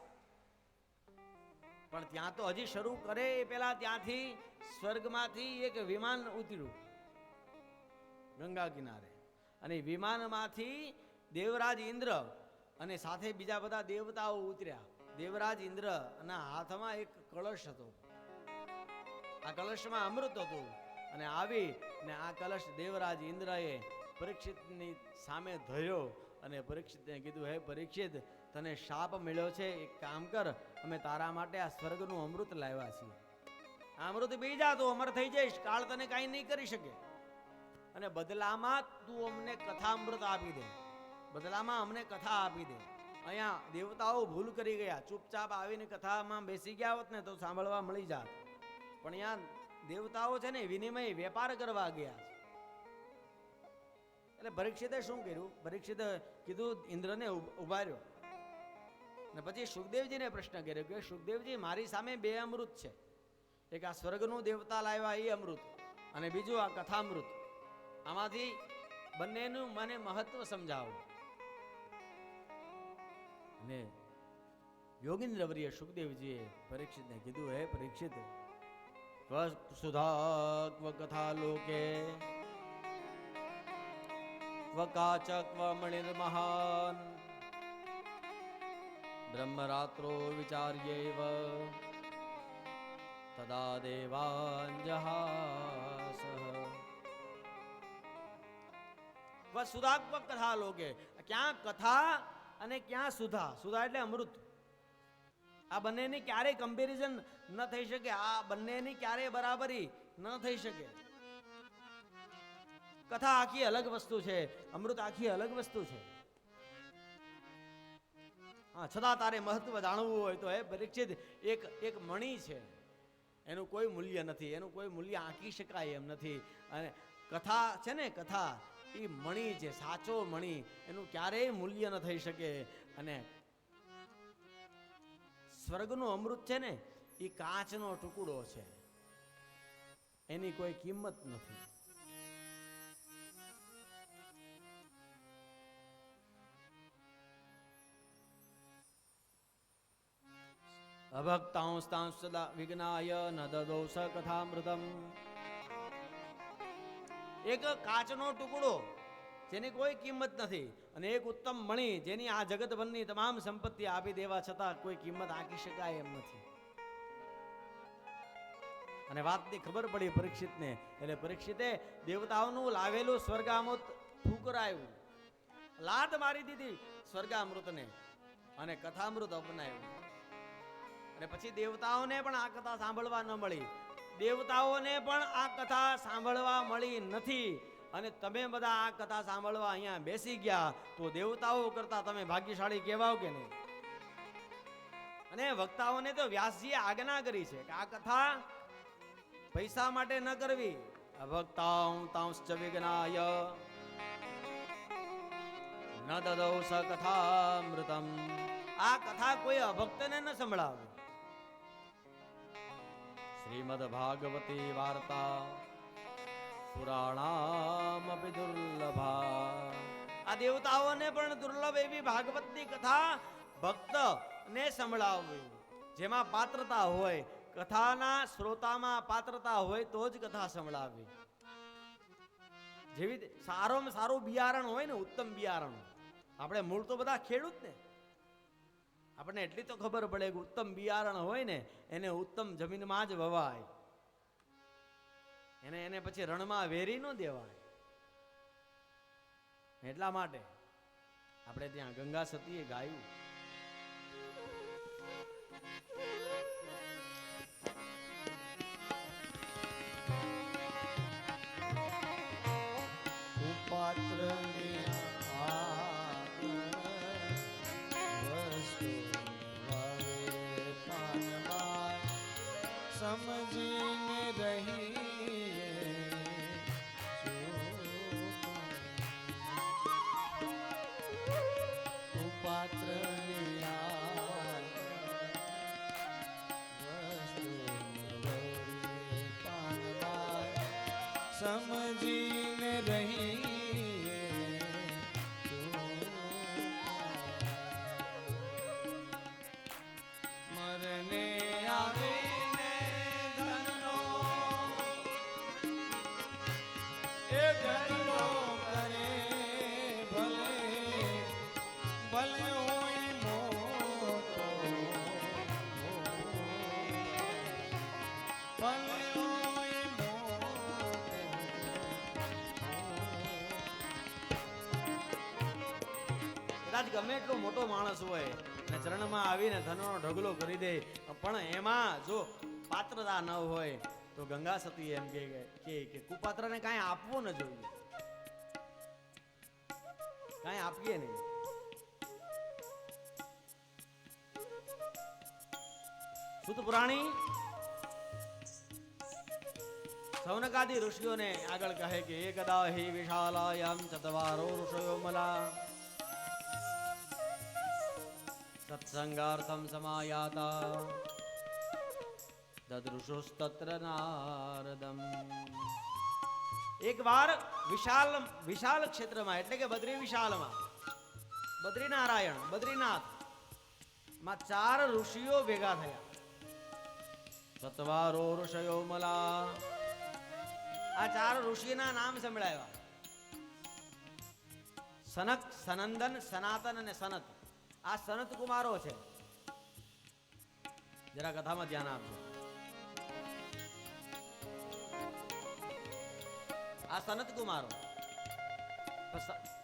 પણ ત્યાં તો હજી શરૂ કરે એ પહેલા ત્યાંથી સ્વર્ગમાંથી એક વિમાન ઉતર્યું ગંગા કિનારે, અને વિમાનમાંથી દેવરાજ ઇન્દ્ર અને સાથે બીજા બધા દેવતાઓ ઉતર્યા. દેવરાજ ઇન્દ્ર ના હાથમાં એક કળશ હતો, આ કળશમાં અમૃત હતું, અને આવી ને આ કલશ દેવરાજ ઇન્દ્રએ પરીક્ષિતની સામે ધર્યો અને પરીક્ષિતને કીધું, હે પરીક્ષિત, તને શાપ મળ્યો છે, એક કામ કર, અમે તારા માટે આ સ્વર્ગનું અમૃત લાવ્યા છીએ. આ અમૃત પી જા, તું અમર થઈ જઈશ, કાળ તને કાંઈ નહીં કરી શકે, અને બદલામાં તું અમને કથા અમૃત આપી દે, બદલામાં અમને કથા આપી દે. અહીંયા દેવતાઓ ભૂલ કરી ગયા, ચૂપચાપ આવીને કથામાં બેસી ગયા હોત ને તો સાંભળવા મળી જાત, પણ અહીંયા દેવતાઓ છે ને વિનિમય વેપાર કરવા ગયા છે. એટલે પરીક્ષિતે શું કર્યું, પરીક્ષિતે કીધું, ઇન્દ્રને ઉભા રહ્યો ને પછી સુખદેવજીને પ્રશ્ન કર્યો કે સુખદેવજી, મારી સામે બે અમૃત છે, એક આ સ્વર્ગનું દેવતા લાવ્યા એ અમૃત, અને બીજું આ કથામૃત, આમાંથી બંનેનું મને મહત્વ સમજાવો. અને યોગેન્દ્ર વર્ય સુખદેવજીએ પરીક્ષિતને કીધું, હે પરીક્ષિત, સુધા ક્વ કથા લોકે ક્વ કાચ ક્વ મણિર્મહાન બ્રહ્મરાત્રો વિચાર્યૈવ તદા દેવાંજહાસઃ. ક્વ સુધા ક્વ કથા લોકે, ક્યાં કથા અને ક્યાં સુધા. સુધા એટલે અમૃત. આ બંનેની ક્યારેય કમ્પેરિઝન ન થઈ શકે, આ બંનેની ક્યારેય બરાબરી ન થઈ શકે. કથા આખી અલગ વસ્તુ છે, અમૃત આખી અલગ વસ્તુ છે. હા, છતાં તારે મહત્વ જાણવું હોય તો હે પરીક્ષિત, એક મણી છે, એનું કોઈ મૂલ્ય નથી, એનું કોઈ મૂલ્ય આંકી શકાય એમ નથી. અને કથા છે ને, કથા એ મણી છે, સાચો મણી, એનું ક્યારેય મૂલ્ય ન થઈ શકે. અને સ્વર્ગનું અમૃત છે ને એ કાચનો ટુકડો છે, એની કોઈ કિંમત નથી. અભક્તાંસ્તાંશ સદા વિઘ્નાય ન દદોષ કથામૃતમ. એક કાચનો ટુકડો જેની કોઈ કિંમત નથી, અને એક ઉત્તમ મણી જેની આ જગતભરની તમામ સંપત્તિ આપી દેવા છતાં કોઈ કિંમત આંકી શકાય એમ નથી. અને વાતની ખબર પડી પરીક્ષિતને, એટલે પરીક્ષિતે દેવતાઓનું લાવેલું સ્વર્ગામૃત ફૂંકરાયું, લાત મારી દીધી સ્વર્ગામૃતને, અને કથામૃત અપનાવ્યું. અને પછી દેવતાઓને પણ આ કથા સાંભળવા ન મળી, દેવતાઓને પણ આ કથા સાંભળવા મળી નથી. અને તમે બધા આ કથા સાંભળવા અહીંયા બેસી ગયા તો દેવતાઓ કરતા તમે ભાગ્યશાળી કહેવાઓ કે નહીં? અને વક્તાઓને તો વ્યાસજીએ આજ્ઞા કરી છે કે આ કથા પૈસા માટે ન કરવી. અભક્તાંશ્ચ વિઘ્નાય ન દદૌ સ કથામૃતમ. આ કથા કોઈ અભક્તને ન સંભળાવે. શ્રીમદ ભાગવતી વાર્તા પુરાણામપી દુર્લભા. આ દેવતાઓને પણ દુર્લભ એવી ભાગવતની કથા ભક્ત ને સંભળાવવી, જેમાં પાત્રતા હોય, કથાના શ્રોતામાં પાત્રતા હોય તો જ કથા સંભળાવવી. જેવી સારોમાં સારું બિયારણ હોય ને, ઉત્તમ બિયારણ. આપણે મૂળ તો બધા ખેડૂત ને, આપણને એટલી તો ખબર પડે કે ઉત્તમ બિયારણ હોય ને એને ઉત્તમ જમીનમાં જ વવાય, એને પછી રણમાં વેરી ન દેવાય. એટલા માટે આપણે ત્યાં ગંગા સતીએ ગાયું, પાત્ર સમજીને રહીએ સમજીને રહીએ મરને આવીને ધનનો એ ધનનો કરે ભલે ભલે હોય મોટો ભલે હોય મોટો કદાચ ગમે એટલો મોટો માણસ હોય અને ચરણમાં આવીને ધનનો ઢગલો કરી દે, પણ એમાં જો પાત્રતા ન હોય તો ગંગા સતી એમ કે કુપાત્રને કાંઈ આપવો ન જોઈએ, કાંઈ આપીએ નહીં. સુત પુરાણી સૌનકાદી ઋષિઓને આગળ કહે કે એકદા હિ વિશાલાયામ ચતવારો ઋષયો મલા સત્સંગાર્થમ સમાયાતા દદૃશુસ્તત્ર નારદમ. એક વાર વિશાલ ક્ષેત્રમાં એટલે કે બદ્રી વિશાલમાં બદ્રીનારાયણ બદ્રીનાથ માં 4 ઋષિઓ ભેગા થયા. ચતવારો ઋષયો મલા, આ 4 ઋષિના નામ સંભળાવ્યા: સનક, સનંદન, સનાતન અને સનત. આ સનત કુમારો છે. જરા કથામાં ધ્યાન આપજો. આ સનત કુમારો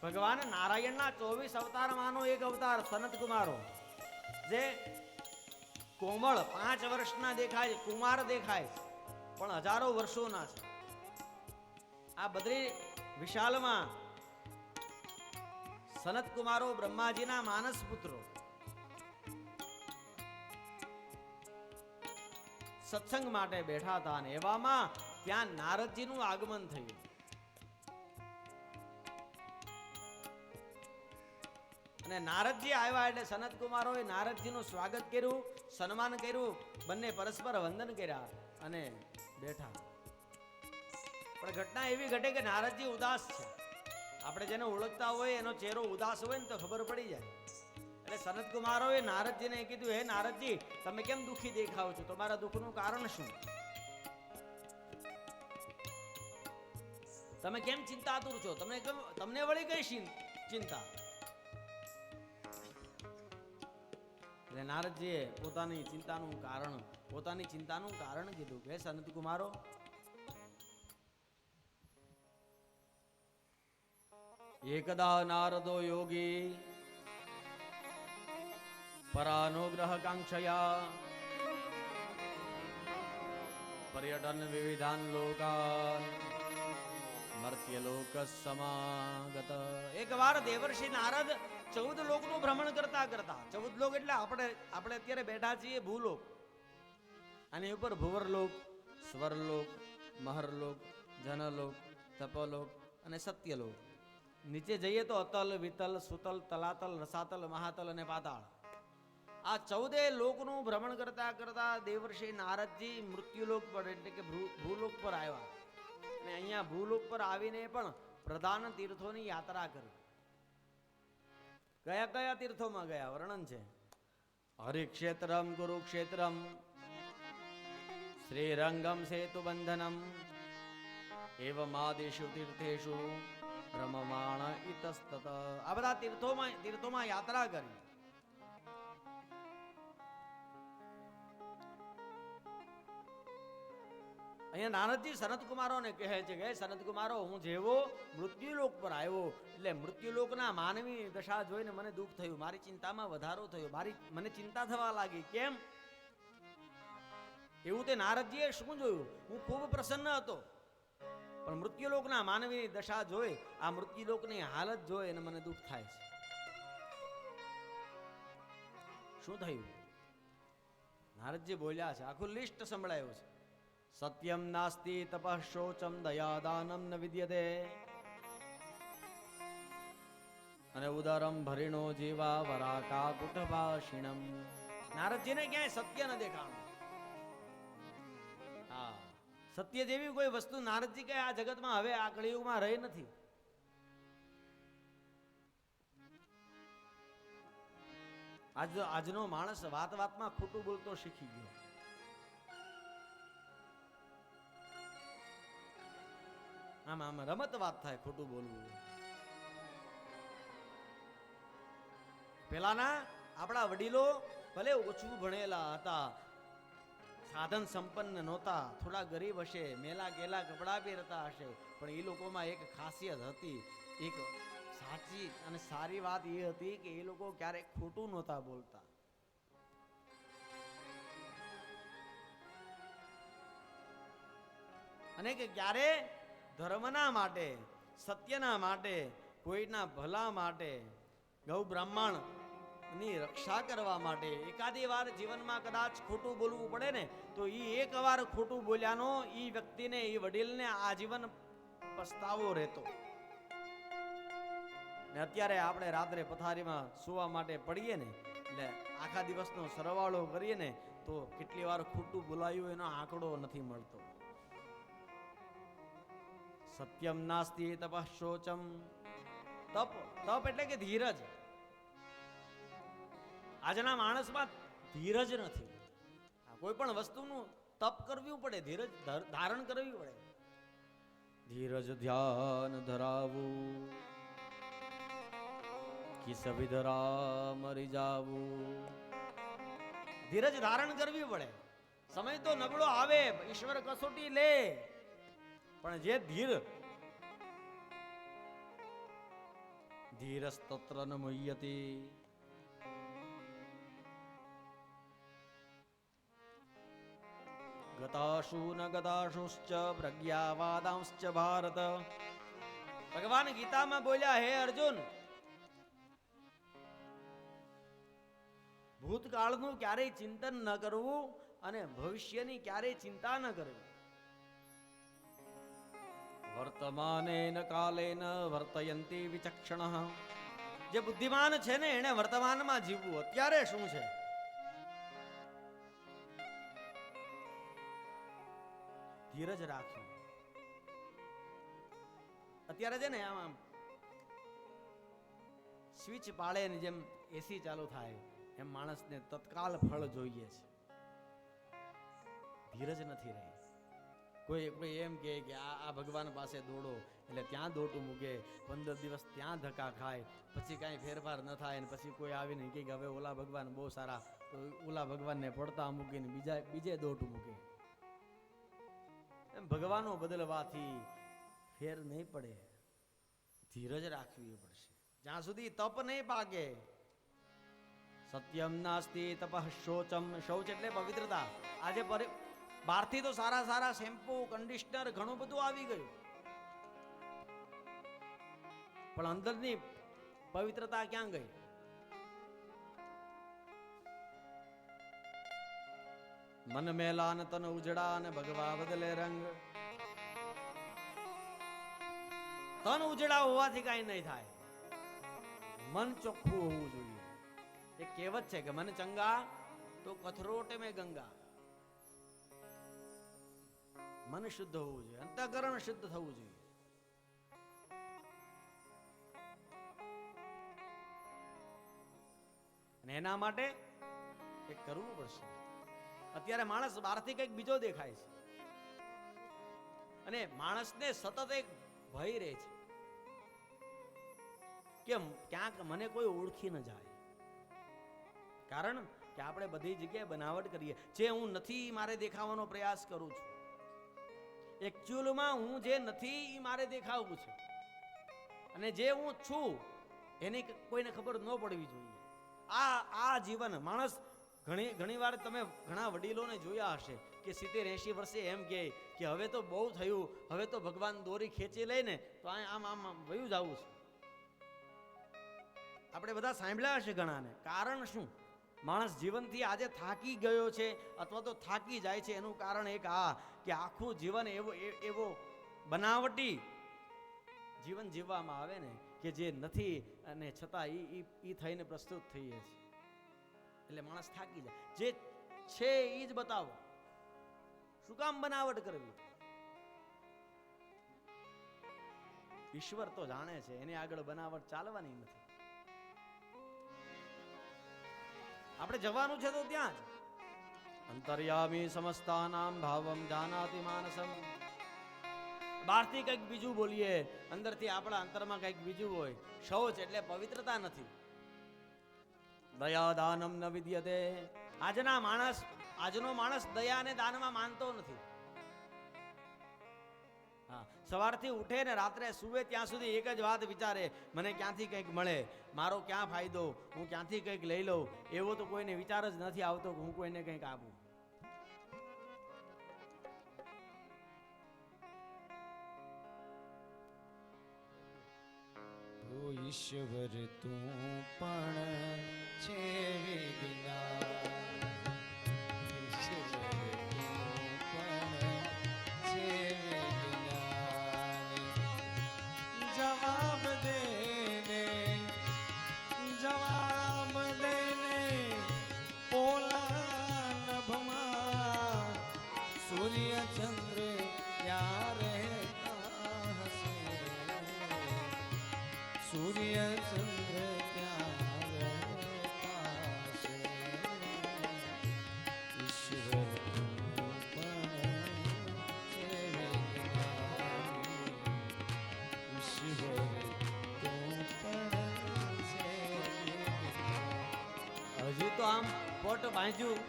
ભગવાન નારાયણના 24 અવતારમાંનો એક અવતાર સનત કુમારો, જે કોમળ 5 વર્ષના દેખાય, કુમાર દેખાય, પણ હજારો વર્ષોના છે. આ બદ્રી વિશાલમાં સનત કુમારો બ્રહ્માજીના માનસ પુત્રો સત્સંગ માટે બેઠા હતા, અને એવામાં ત્યાં નારદજીનું આગમન થયું. અને નારદજી આવ્યા એટલે સનત કુમારોએ નારદજીનું સ્વાગત કર્યું, સન્માન કર્યું, બંને પરસ્પર વંદન કર્યા અને બેઠા. પણ ઘટના એવી ઘટે કે નારદજી ઉદાસ છે. આપણે જેને ઓળખતા હોય એનો ચહેરો ઉદાસ હોય ને તો ખબર પડી જાય. એટલે સનત કુમારોએ નારદજીને કીધું, હે નારદજી, તમે કેમ દુઃખી દેખાવ છો? તમારા દુઃખનું કારણ શું? તમે કેમ ચિંતાતુર છો? તમને વળી કઈ ચિંતા? એટલે નારદજીએ પોતાની ચિંતાનું કારણ કીધું કે સનત કુમારો, એકદા નારદો યોગી પરાનુગ્રહ કાંક્ષયા પર્યટન વિવિધાન લોકાન મર્ત્ય લોક સમાગત. એક વાર દેવર્ષિ નારદ 14 લોકનું ભ્રમણ કરતા 14 લોક એટલે આપણે અત્યારે બેઠા છીએ ભૂલોક, આની ઉપર ભુવરલોક, સ્વરલોક, મહરલોક, જનલોક, તપલોક અને સત્યલોક. નીચે જઈએ તો અતલ, વિતલ, સુતલ, તલાતલ, રસાતલ, મહાતલ અને પાતાળ. આ 14 લોકનું ભ્રમણ કરતા કરતા દેવર્ષિ નારદજી મૃત્યુલોક પર એટલે કે ભૂલોક પર આવ્યા. અને અહીંયા ભૂલોક પર આવીને પણ પ્રધાન તીર્થોની યાત્રા કરી. કયા કયા તીર્થોમાં ગયા વર્ણન છે: હરિક્ષેત્રમ, કુરુક્ષેત્રમ, શ્રીરંગમ, સેતુબંધનમ, એવમાદિષુ તીર્થેષુ રમમાણ ઇતસ્તત. આ બધા તીર્થોમાં યાત્રા કરી. અહીંયા નારદજી સનત કુમારોને કહે છે કે સનત કુમારો, હું જેવો મૃત્યુલોક પર આવ્યો એટલે મૃત્યુલોકના માનવી દશા જોઈને મને દુઃખ થયું, મારી ચિંતામાં વધારો થયો, મને ચિંતા થવા લાગી. કેમ? એવું તે નારદજીએ શું જોયું? હું ખૂબ પ્રસન્ન હતો, પણ મૃત્યુલોકના માનવીની દશા જોઈ, આ મૃત્યુલોકની હાલત જોઈ અને મને દુઃખ થાય છે. શું થયું? નારદજી બોલ્યા છે, આખું લિસ્ટ સંભળાયું છે. સત્યમ નાસ્તિ તપઃ શોચમ દયાદાનમ ન વિદ્યતે અને ઉદરમ ભરીણો જીવા વરાકા સત્ય જેવી કોઈ વસ્તુ નારદજી કહે આ જગતમાં હવે આ કળિયુગમાં રહી નથી. આજનો માણસ વાત વાતમાં ખોટું બોલતો શીખી ગયો. આમ રમત વાત થાય ખોટું બોલવું. પેલાના આપણા વડીલો ભલે ઓછું ભણેલા હતા, સાધન સંપન્ન નહોતા, થોડા ગરીબ હશે, મેલા ગેલા કપડા પહેરતા હશે, પણ એ લોકોમાં એક ખાસિયત હતી. એક સાચી અને સારી વાત એ હતી કે એ લોકો ક્યારેક ખોટું નહોતા બોલતા. અને કે ક્યારે ધર્મના માટે, સત્યના માટે, કોઈના ભલા માટે, ગૌ બ્રાહ્મણ ની રક્ષા કરવા માટે એકાદી વાર જીવનમાં કદાચ ખોટું બોલવું પડે ને તો એક વાર ખોટું બોલ્યાનો ઈ વ્યક્તિને, ઈ વડીલને આજીવન પસ્તાવો રહેતો. ને અત્યારે આપણે રાત્રે પથારીમાં સુવા માટે પડીએ ને એટલે આખા દિવસનો સરવાળો કરીએ ને તો કેટલી વાર ખોટું બોલાયું એનો આંકડો નથી મળતો. સત્યમ નાસ્તિ તપઃ શોચમ. તપ એટલે કે ધીરજ. આજના માણસમાં ધીરજ નથી. કોઈ પણ વસ્તુનું તપ કરવું પડે, ધીરજ ધારણ કરવી પડે. ધીરજ ધ્યાન ધરાવું, કિસ વિધરા મરી જાવું. ધીરજ ધારણ કરવી પડે. સમય તો નબળો આવે, ઈશ્વર કસોટી લે, પણ જે ધીરસ્તત્ર ન મુહ્યતિ. ગતાશુ ન ગતાશુશ્ચ પ્રજ્ઞાવાદાંશ્ચ ભારત. ભગવાન ગીતામાં બોલ્યા, હે અર્જુન, ભૂતકાળનું ક્યારેય ચિંતન ન કરવું અને ભવિષ્યની ક્યારેય ચિંતા ન કરવી. વર્તમાનેન કાલેન વર્તયંતી વિચક્ષણઃ. જે બુદ્ધિમાન છે ને એને વર્તમાનમાં જીવવું. અત્યારે શું છે, ધીરજ રાખવી. અત્યારે છે ને આમ સ્વિચ પાડે ને જેમ એસી ચાલુ થાય એમ માણસને તત્કાલ ફળ જોઈએ છે. ધીરજ નથી રહી. કોઈ એમ કે આ ભગવાન પાસે દોડો એટલે ત્યાં દોટું મૂકે, 15 દિવસ ત્યાં ધક્કા ખાય, પછી કાંઈ ફેરફાર ન થાય, ને પછી કોઈ આવીને કે હવે ઓલા ભગવાન બહુ સારા, તો ઓલા ભગવાનને પડતા મૂકીને બીજે દોટું મૂકે. એમ ભગવાનો બદલવાથી ફેર નહીં પડે. ધીરજ રાખવી પડશે જ્યાં સુધી તપ નહીં પાકે. સત્યમ નાસ્તિ તપઃ શોચમ. શૌચ એટલે પવિત્રતા. આજે બહારથી તો સારા શેમ્પુ, કન્ડિશનર ઘણું બધું આવી ગયું, પણ અંદરની પવિત્રતા ક્યાં ગઈ? મન મેલા ને તન ઉજડા ને ભગવા બદલે રંગ. તન ઉજડા હોવાથી કઈ નહીં થાય, મન ચોખ્ખું હોવું જોઈએ. એક કહેવત છે કે મન ચંગા તો કથરોટ મેં ગંગા. મન શુદ્ધ હોવું જોઈએ, અંતઃકરણ શુદ્ધ થવું જોઈએ. અને એના માટે એક કરવું પડશે. અત્યારે માણસ બહારથી કંઈક બીજો દેખાય છે અને માણસને સતત એક ભય રહે છે કે ક્યાંક મને કોઈ ઓળખી ન જાય. કારણ કે આપણે બધી જગ્યાએ બનાવટ કરીએ. જે હું નથી મારે દેખાવાનો પ્રયાસ કરું છું. એકચ્યુઅલમાં હું જે નથી એ મારે દેખાવું છે, અને જે હું છું એની કોઈને ખબર ન પડવી જોઈએ. આ જીવન માણસ ઘણી વાર તમે ઘણા વડીલોને જોયા હશે કે 70-80 વર્ષે એમ કે હવે તો બહુ થયું, હવે તો ભગવાન દોરી ખેંચી લઈને તો આમ વયું જવું છે. આપણે બધા સાંભળ્યા હશે ઘણાને. કારણ શું? માણસ જીવનથી આજે થાકી ગયો છે અથવા તો થાકી જાય છે. એનું કારણ એક કે આખું જીવન એવો બનાવટી જીવન જીવવામાં આવે ને કે જે નથી અને છતાં ઈ થઈને પ્રસ્તુત થઈએ છે. એટલે માણસ થાકી જાય. જે છે એ જ બતાવો. શું કામ બનાવટ કરવી? ઈશ્વર તો જાણે છે, એની આગળ બનાવટ ચાલવાની નથી. આપણે જવાનું છે તો ત્યાં જ. અંતર્યામી સમસ્તાનામ ભાવમ જાનાતિ માનસમ. બહારથી કંઈક બીજું બોલીએ, અંદરથી આપણા અંતરમાં કંઈક બીજું હોય. શૌચ એટલે પવિત્રતા નથી. દયા દાનમ ન વિદ્યતે. આજનો માણસ દયા અને દાનમાં માનતો નથી. હા, સવારથી ઉઠે ને રાત્રે સુવે ત્યાં સુધી એક જ વાત વિચારે, મને ક્યાંથી કંઈક મળે, મારો ક્યાં ફાયદો, હું ક્યાંથી કંઈક લઈ લઉં. એવો તો કોઈને વિચાર જ નથી આવતો કે હું કોઈને કંઈક આપું. ઓ ઈશ્વર તું પણ છે વિજ્ઞાન, ઈશ્વર તું પણ છે વિજ્ઞાન. જવાબ દે ને, જવાબ દે ને, પોલા નભમાં સૂર્ય ચંદ્ર ક્યાં રહેતા હશે, સૂર્ય ચંદ્ર ક્યાં રહેતા હશે. ઈશ્વર તું પણ છે વિજ્ઞાની, ઈશ્વર તું પણ છે વિજ્ઞાની. હજુ તો આમ પોટ બાંધ્યું,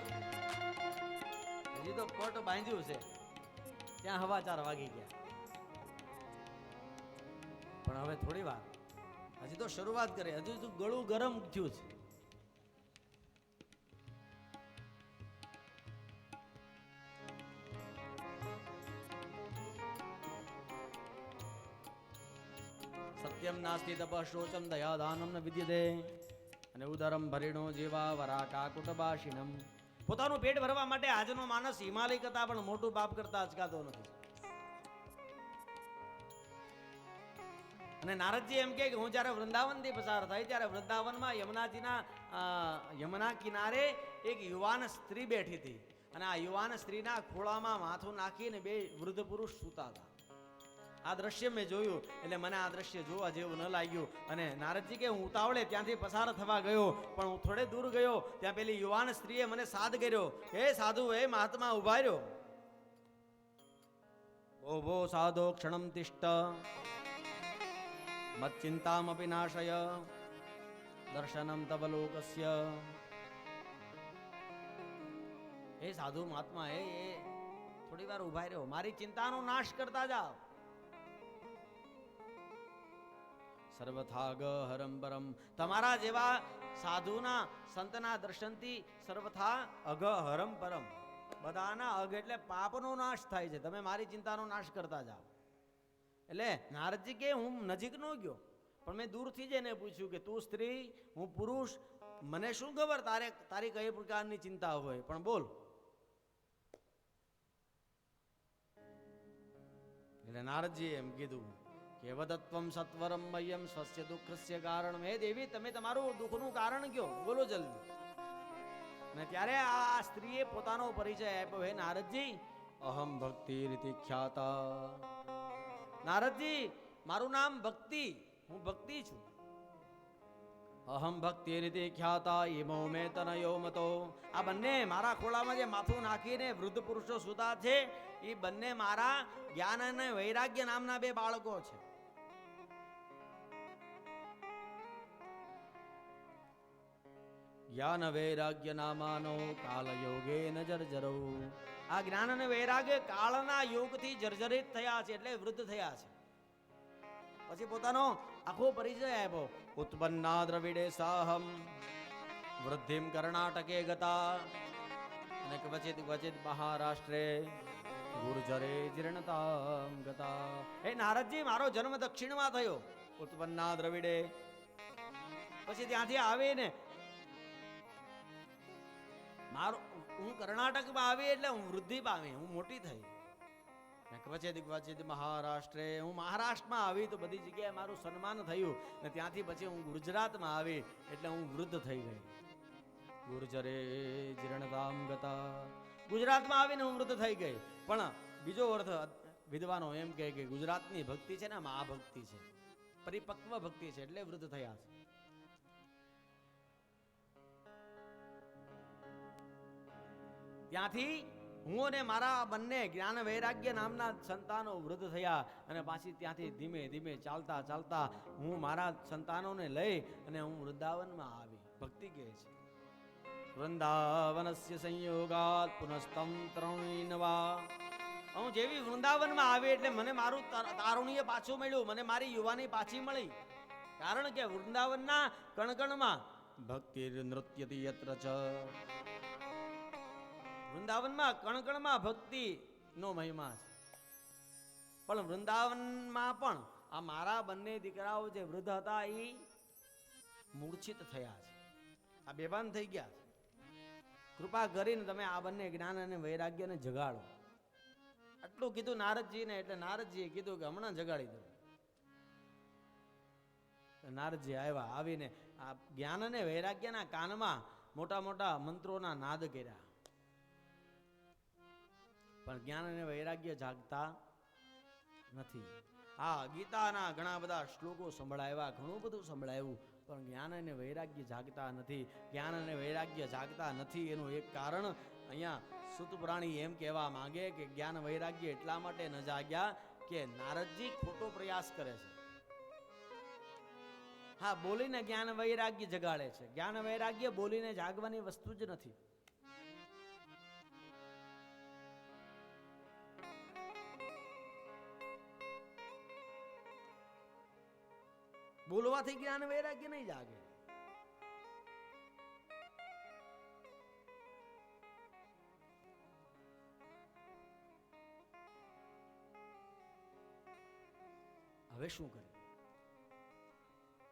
હજી તો પોટ બાંધ્યું છે, ત્યાં 4:15 વાગી ગયા. પણ હવે થોડી વાર, હજી તો શરૂઆત કરે, હજુ તો ગળું ગરમ થયું છે. સત્યમ નાસ્તિ તપ શોચમ દયા દાનમ ન વિદ્યતે. અને ઉદરમ ભરીણો જેવા વરા કાકુટબાશિનમ. પોતાનું પેટ ભરવા માટે આજનો માણસ હિમાલય કરતા પણ મોટું પાપ કરતા અચકાતો નથી. અને નારદજી એમ કે હું જ્યારે વૃંદાવનથી પસાર થાય ત્યારે વૃંદાવનમાં યમુના કિનારે એક યુવાન સ્ત્રી બેઠી હતી. અને આ યુવાન સ્ત્રીના ખોળામાં માથું નાખીને 2 વૃદ્ધ પુરુષ સૂતા હતા. આ દ્રશ્ય મેં જોયું એટલે મને આ દ્રશ્ય જોવા જેવું ન લાગ્યું. અને નારદજી કે હું ઉતાવળે ત્યાંથી પસાર થવા ગયો, પણ હું થોડે દૂર ગયો ત્યાં પેલી યુવાન સ્ત્રીએ મને સાદ કર્યો, હે સાધુ, હે મહાત્મા, ઉભા રહ્યો. ભો સાધો ક્ષણમ તિષ્ઠ મચ્ચિંતામપી નાશય દર્શનમ તવ લોકસ્ય. હે સાધુ મહાત્મા, હે થોડી વાર ઉભા રહ્યો, મારી ચિંતાનો નાશ કરતા જાઓ. સર્વથાગ હરમ પરમ. તમારા જેવા સાધુના સંતના દર્શનથી સર્વથા અઘ હરમ પરમ, બધાના અઘ એટલે પાપનો નાશ થાય છે. તમે મારી ચિંતાનો નાશ કરતા જાઓ. એટલે નારદજી કે હું નજીક નો ગયો, પણ મેં દૂરથી જઈને પૂછ્યું કે તું સ્ત્રી, હું પુરુષ, મને શું ખબર તારી કઈ પ્રકારની ચિંતા હોય, પણ બોલ. એટલે નારદજી એમ કીધું કે વદત્વમ સત્વરમ મયમ સ્વસ્ય દુઃખસ્ય કારણ. હે દેવી, તમે તમારું દુઃખનું કારણ કયો, બોલો જલ્દી. અને ત્યારે આ સ્ત્રીએ પોતાનો પરિચય આપ્યો, હે નારદજી, અહમ ભક્તિ રીતિ ખ્યાતા. નારદજી, મારું નામ ભક્તિ, હું ભક્તિ છું. અહમ ભક્તિ રીતિ ખ્યાતા ઈમો મે તનયો મતો. આ બંને મારા ખોળામાં જે માથું નાખીને વૃદ્ધ પુરુષો સુતા છે, એ બંને મારા જ્ઞાન અને વૈરાગ્ય નામના 2 બાળકો છે. જ્ઞાન વૈરાગ્ય નામાનો કાલ યોગે ન જર્જરો. આ જ્ઞાન અને વૈરાગ્ય કાળના યોગથી જર્જરિત થયા છે, એટલે વૃદ્ધ થયા છે. પછી પોતાનો આખો પરિચય આપ્યો. ઉત્પન્ના દ્રવિડે સાહમ વૃદ્ધિમ કર્ણાટકે ગતા. અને ક્વચિત ક્વચિત મહારાષ્ટ્રે ગુર્જરે જીર્ણતામ ગતા. હે નારદજી, મારો જન્મ દક્ષિણમાં થયો, ઉત્પન્ના દ્રવિડે. પછી ત્યાંથી આવીને હું કર્ણાટકમાં આવી એટલે હું વૃદ્ધિ પામી, હું મોટી થઈ. ક્વચિત ક્વચિત મહારાષ્ટ્રે, હું મહારાષ્ટ્રમાં આવી તો બધી જગ્યાએ મારું સન્માન થયું. ને ત્યાંથી પછી હું ગુજરાતમાં આવી એટલે હું વૃદ્ધ થઈ ગઈ. ગુર્જરે જીર્ણતામ ગતા. ગુજરાતમાં આવીને હું વૃદ્ધ થઈ ગઈ. પણ બીજો અર્થ વિદ્વાનો એમ કહે કે ગુજરાતની ભક્તિ છે ને મહાભક્તિ છે. પરિપક્વ ભક્તિ છે એટલે વૃદ્ધ થયા છે. ત્યાંથી હું અને મારા બંને જ્ઞાન વૈરાગ્ય નામના સંતાનો વૃદ્ધ થયા અને પાછી ત્યાંથી ધીમે ધીમે ચાલતા ચાલતા હું મારા સંતાનોને લઈ અને હું વૃંદાવનમાં આવી. ભક્તિ કહે છે વૃંદાવનસ્ય સંયોગાત પુનસ્તમ તરુણીનવા. હું જેવી વૃંદાવનમાં આવી એટલે મને મારું તારુણ્ય પાછું મળ્યું, મને મારી યુવાની પાછી મળી. કારણ કે વૃંદાવનના કણકણમાં ભક્તિ નૃત્યતી યત્ર ચ. વૃંદાવનમાં કણકણમાં ભક્તિ નો મહિમા છે. પણ વૃંદાવનમાં પણ આ મારા બંને દીકરાઓ જે વૃદ્ધ હતા એ મૂર્છિત થયા છે, આ બેભાન થઈ ગયા છે. કૃપા કરીને તમે આ બંને જ્ઞાન અને વૈરાગ્યને જગાડો. આટલું કીધું નારદજીને, એટલે નારદજીએ કીધું કે હમણાં જગાડી દો. નારદજી આવ્યા, આવીને આ જ્ઞાન અને વૈરાગ્યના કાનમાં મોટા મોટા મંત્રોના નાદ કર્યા. પણ જ્ઞાન અને વૈરાગ્ય જાગતા નથી. હા, ગીતાના ઘણા બધા શ્લોકો સંભળાવ્યા, ઘણું બધું સંભળાવ્યું, પણ જ્ઞાન અને વૈરાગ્ય જાગતા નથી. જ્ઞાન અને વૈરાગ્ય જાગતા નથી એનું એક કારણ અહીંયા સૂત પુરાણી એમ કહેવા માંગે કે જ્ઞાન વૈરાગ્ય એટલા માટે ન જાગ્યા કે નારદજી ખોટો પ્રયાસ કરે છે. હા, બોલીને જ્ઞાન વૈરાગ્ય જગાડે છે. જ્ઞાન વૈરાગ્ય બોલીને જાગવાની વસ્તુ જ નથી. બોલવાથી જ્ઞાન વૈરાગ્ય નહીં જાગે. હવે શું કરે?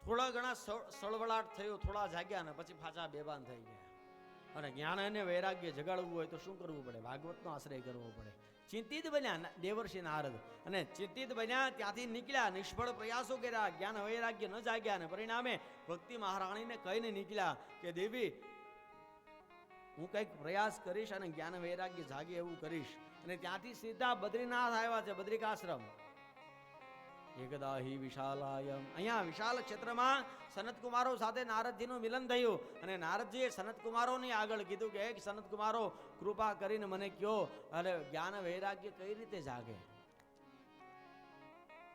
થોડા ઘણા સળવળાટ થયો, થોડા જાગ્યા ને પછી પાછા બેભાન થઈ ગયા. અને જ્ઞાન અને વૈરાગ્ય જગાડવું હોય તો શું કરવું પડે? ભાગવતનો આશ્રય કરવો પડે. ચિંતિત બન્યા દેવર્ષિ નારદ, અને ચિંતિત બન્યા ત્યાંથી નીકળ્યા, નિષ્ફળ પ્રયાસો કર્યા, જ્ઞાન વૈરાગ્ય ન જાગ્યા, અને પરિણામે ભક્તિ મહારાણીને કહીને નીકળ્યા કે દેવી, હું કંઈક પ્રયાસ કરીશ અને જ્ઞાન વૈરાગ્ય જાગે એવું કરીશ. અને ત્યાંથી સીધા બદ્રીનાથ આવ્યા છે, બદ્રિકાશ્રમ. એકદા હિ વિશાલાયમ, અહીંયા વિશાલ ક્ષેત્રમાં સનતકુમારો સાથે નારદજીનું મિલન થયું. અને નારદજીએ સનતકુમારોની આગળ કીધું કે એક સનતકુમારો, કૃપા કરીને મને કયો, અરે જ્ઞાન વૈરાગ્ય કઈ રીતે જાગે?